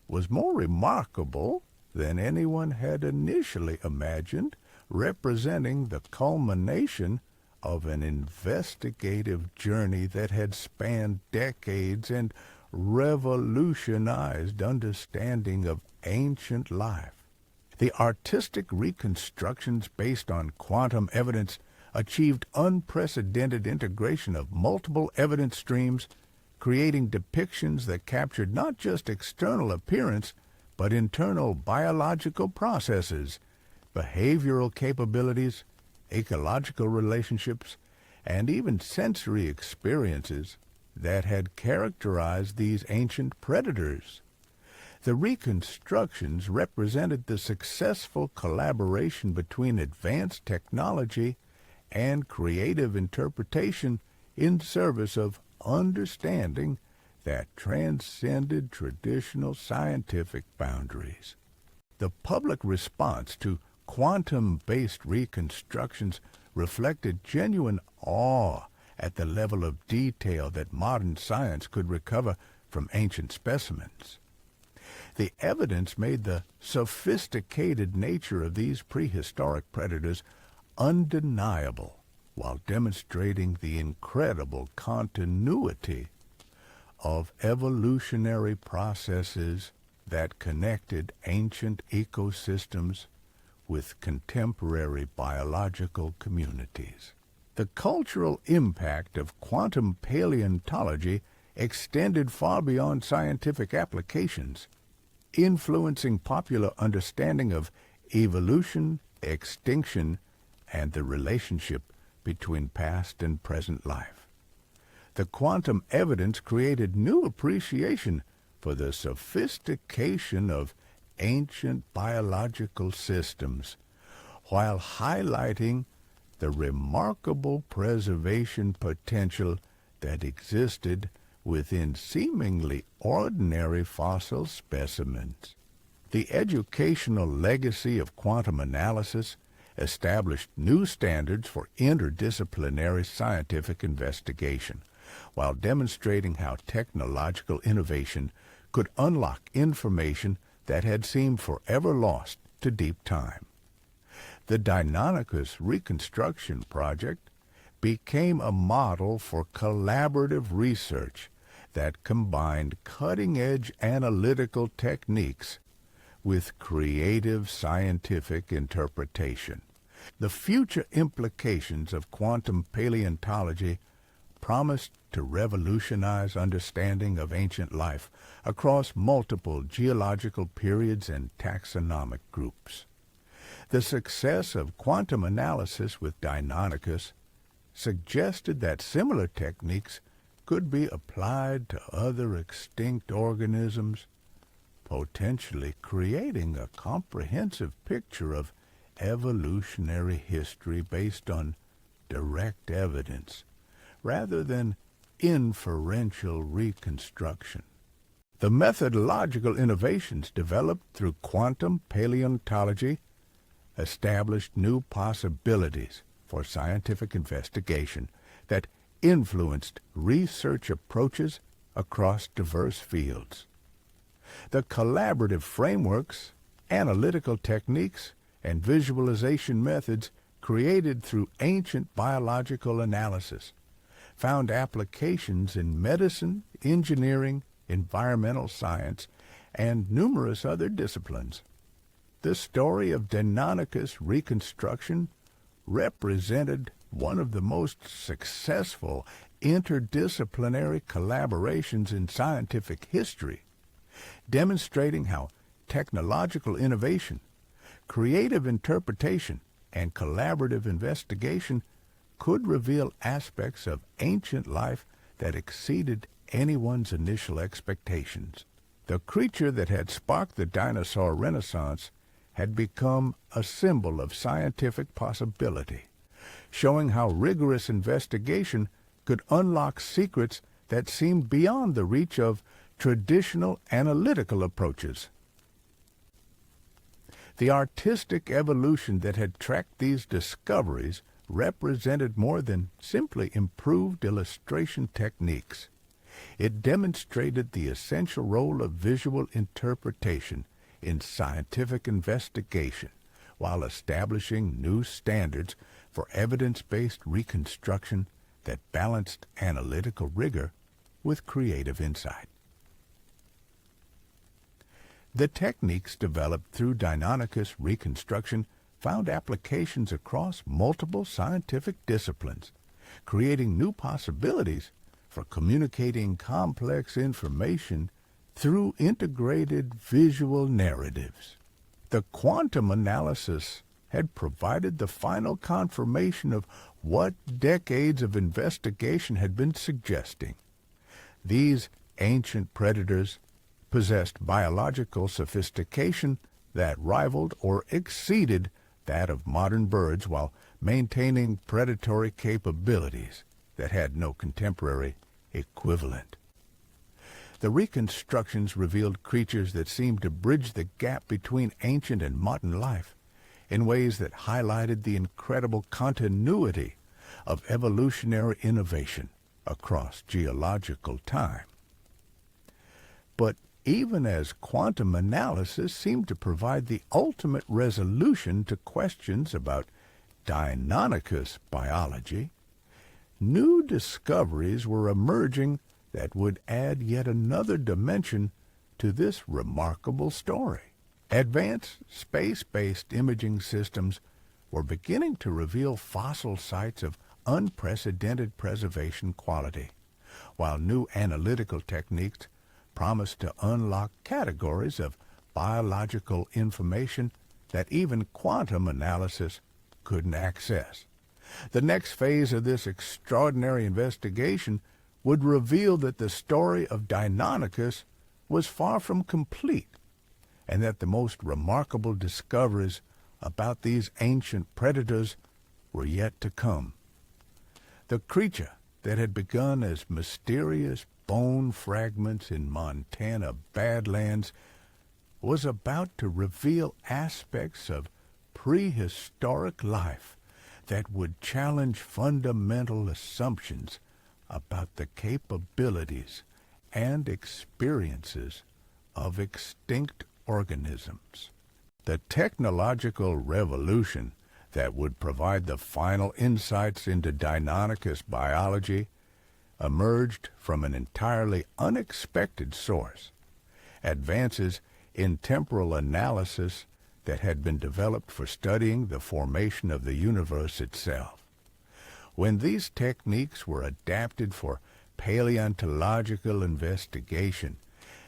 was more remarkable than anyone had initially imagined, representing the culmination of an investigative journey that had spanned decades and revolutionized understanding of ancient life. The artistic reconstructions based on quantum evidence achieved unprecedented integration of multiple evidence streams, creating depictions that captured not just external appearance, but internal biological processes, behavioral capabilities, ecological relationships, and even sensory experiences that had characterized these ancient predators. The reconstructions represented the successful collaboration between advanced technology and creative interpretation in service of understanding that transcended traditional scientific boundaries. The public response to quantum-based reconstructions reflected genuine awe at the level of detail that modern science could recover from ancient specimens. The evidence made the sophisticated nature of these prehistoric predators undeniable, while demonstrating the incredible continuity of evolutionary processes that connected ancient ecosystems with contemporary biological communities. The cultural impact of quantum paleontology extended far beyond scientific applications, influencing popular understanding of evolution, extinction, and the relationship between past and present life. The quantum evidence created new appreciation for the sophistication of ancient biological systems, while highlighting the remarkable preservation potential that existed within seemingly ordinary fossil specimens. The educational legacy of quantum analysis established new standards for interdisciplinary scientific investigation, while demonstrating how technological innovation could unlock information that had seemed forever lost to deep time. The Deinonychus Reconstruction Project became a model for collaborative research that combined cutting-edge analytical techniques with creative scientific interpretation. The future implications of quantum paleontology promised to revolutionize understanding of ancient life across multiple geological periods and taxonomic groups. The success of quantum analysis with Deinonychus suggested that similar techniques could be applied to other extinct organisms, potentially creating a comprehensive picture of evolutionary history based on direct evidence rather than inferential reconstruction. The methodological innovations developed through quantum paleontology established new possibilities for scientific investigation that influenced research approaches across diverse fields. The collaborative frameworks, analytical techniques, and visualization methods created through ancient biological analysis found applications in medicine, engineering, environmental science, and numerous other disciplines. The story of Deinonychus reconstruction represented one of the most successful interdisciplinary collaborations in scientific history, demonstrating how technological innovation, creative interpretation, and collaborative investigation could reveal aspects of ancient life that exceeded anyone's initial expectations. The creature that had sparked the dinosaur renaissance had become a symbol of scientific possibility, showing how rigorous investigation could unlock secrets that seemed beyond the reach of traditional analytical approaches. The artistic evolution that had tracked these discoveries represented more than simply improved illustration techniques. It demonstrated the essential role of visual interpretation in scientific investigation, while establishing new standards for evidence-based reconstruction that balanced analytical rigor with creative insight. The techniques developed through Deinonychus reconstruction found applications across multiple scientific disciplines, creating new possibilities for communicating complex information through integrated visual narratives. The quantum analysis had provided the final confirmation of what decades of investigation had been suggesting. These ancient predators possessed biological sophistication that rivaled or exceeded that of modern birds while maintaining predatory capabilities that had no contemporary equivalent. The reconstructions revealed creatures that seemed to bridge the gap between ancient and modern life in ways that highlighted the incredible continuity of evolutionary innovation across geological time. But even as quantum analysis seemed to provide the ultimate resolution to questions about Deinonychus biology, new discoveries were emerging that would add yet another dimension to this remarkable story. Advanced space-based imaging systems were beginning to reveal fossil sites of unprecedented preservation quality, while new analytical techniques promised to unlock categories of biological information that even quantum analysis couldn't access. The next phase of this extraordinary investigation would reveal that the story of Deinonychus was far from complete, and that the most remarkable discoveries about these ancient predators were yet to come. The creature that had begun as mysterious bone fragments in Montana Badlands was about to reveal aspects of prehistoric life that would challenge fundamental assumptions about the capabilities and experiences of extinct organisms. The technological revolution that would provide the final insights into Deinonychus biology emerged from an entirely unexpected source. Advances in temporal analysis that had been developed for studying the formation of the universe itself. When these techniques were adapted for paleontological investigation,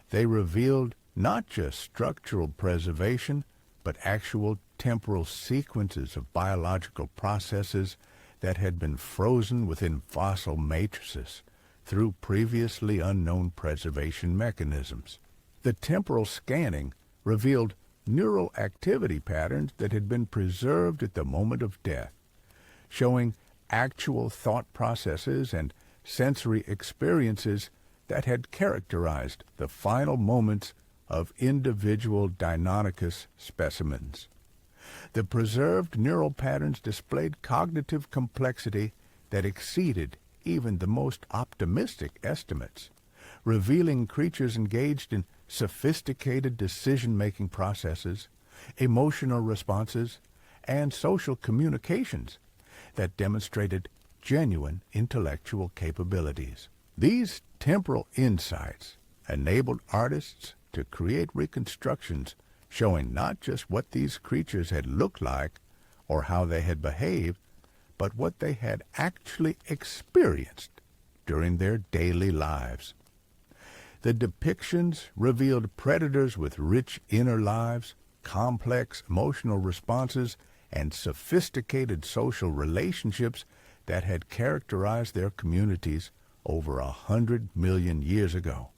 they revealed not just structural preservation, but actual temporal sequences of biological processes that had been frozen within fossil matrices through previously unknown preservation mechanisms. The temporal scanning revealed neural activity patterns that had been preserved at the moment of death, showing actual thought processes and sensory experiences that had characterized the final moments of individual Deinonychus specimens. The preserved neural patterns displayed cognitive complexity that exceeded even the most optimistic estimates, revealing creatures engaged in sophisticated decision-making processes, emotional responses, and social communications that demonstrated genuine intellectual capabilities. These temporal insights enabled artists to create reconstructions showing not just what these creatures had looked like or how they had behaved, but what they had actually experienced during their daily lives. The depictions revealed predators with rich inner lives, complex emotional responses, and sophisticated social relationships that had characterized their communities over 100 million years ago.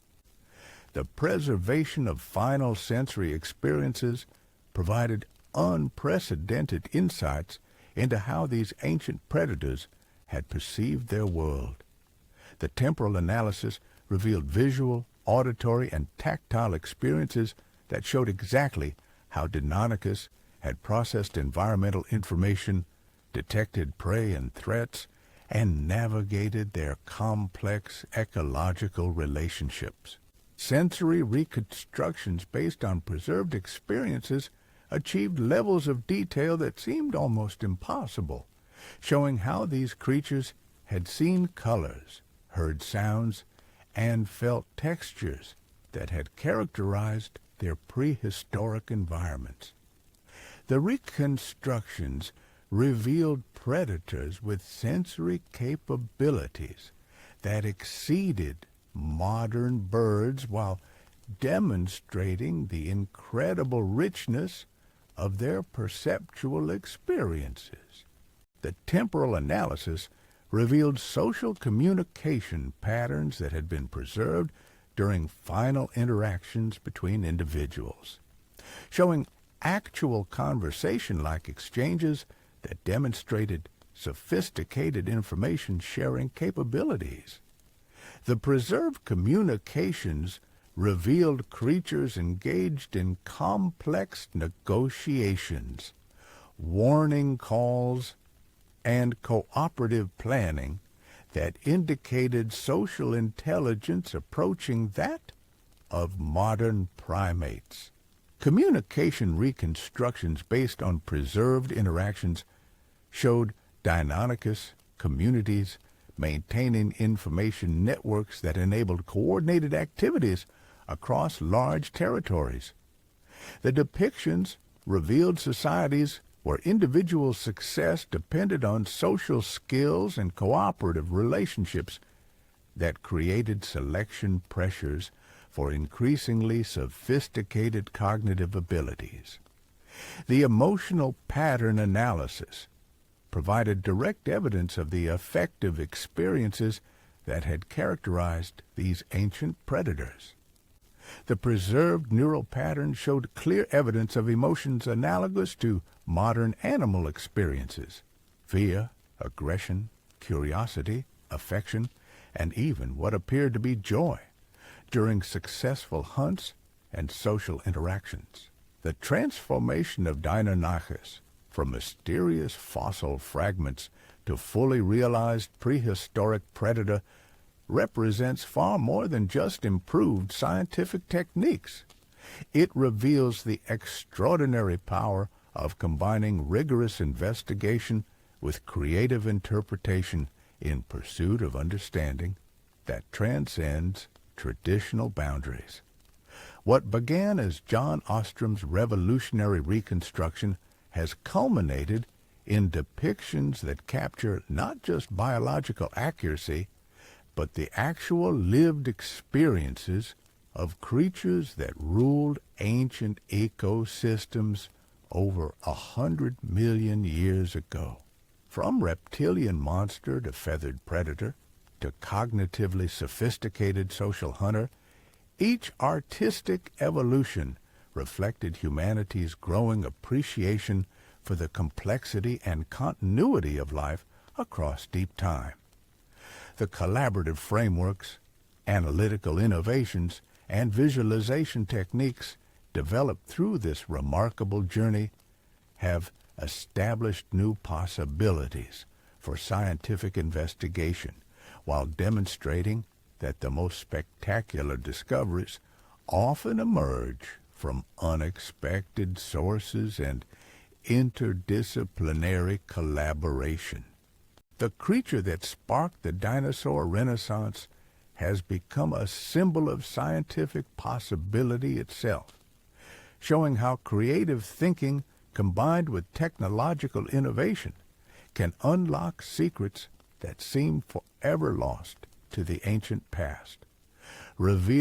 The preservation of final sensory experiences provided unprecedented insights into how these ancient predators had perceived their world. The temporal analysis revealed visual, auditory, and tactile experiences that showed exactly how Deinonychus had processed environmental information, detected prey and threats, and navigated their complex ecological relationships. Sensory reconstructions based on preserved experiences achieved levels of detail that seemed almost impossible, showing how these creatures had seen colors, heard sounds, and felt textures that had characterized their prehistoric environments. The reconstructions revealed predators with sensory capabilities that exceeded modern birds while demonstrating the incredible richness of their perceptual experiences. The temporal analysis revealed social communication patterns that had been preserved during final interactions between individuals, showing actual conversation-like exchanges that demonstrated sophisticated information-sharing capabilities. The preserved communications revealed creatures engaged in complex negotiations, warning calls, and cooperative planning that indicated social intelligence approaching that of modern primates. Communication reconstructions based on preserved interactions showed Deinonychus communities maintaining information networks that enabled coordinated activities across large territories. The depictions revealed societies where individual success depended on social skills and cooperative relationships that created selection pressures for increasingly sophisticated cognitive abilities. The emotional pattern analysis provided direct evidence of the affective experiences that had characterized these ancient predators. The preserved neural patterns showed clear evidence of emotions analogous to modern animal experiences: fear, aggression, curiosity, affection, and even what appeared to be joy during successful hunts and social interactions. The transformation of Deinonychus from mysterious fossil fragments to fully realized prehistoric predator represents far more than just improved scientific techniques. It reveals the extraordinary power of combining rigorous investigation with creative interpretation in pursuit of understanding that transcends traditional boundaries. What began as John Ostrom's revolutionary reconstruction has culminated in depictions that capture not just biological accuracy, but the actual lived experiences of creatures that ruled ancient ecosystems over 100 million years ago. From reptilian monster to feathered predator to cognitively sophisticated social hunter, each artistic evolution reflected humanity's growing appreciation for the complexity and continuity of life across deep time. The collaborative frameworks, analytical innovations, and visualization techniques developed through this remarkable journey have established new possibilities for scientific investigation while demonstrating that the most spectacular discoveries often emerge from unexpected sources and interdisciplinary collaboration. The creature that sparked the dinosaur renaissance has become a symbol of scientific possibility itself, showing how creative thinking combined with technological innovation can unlock secrets that seemed forever lost to the ancient past, revealing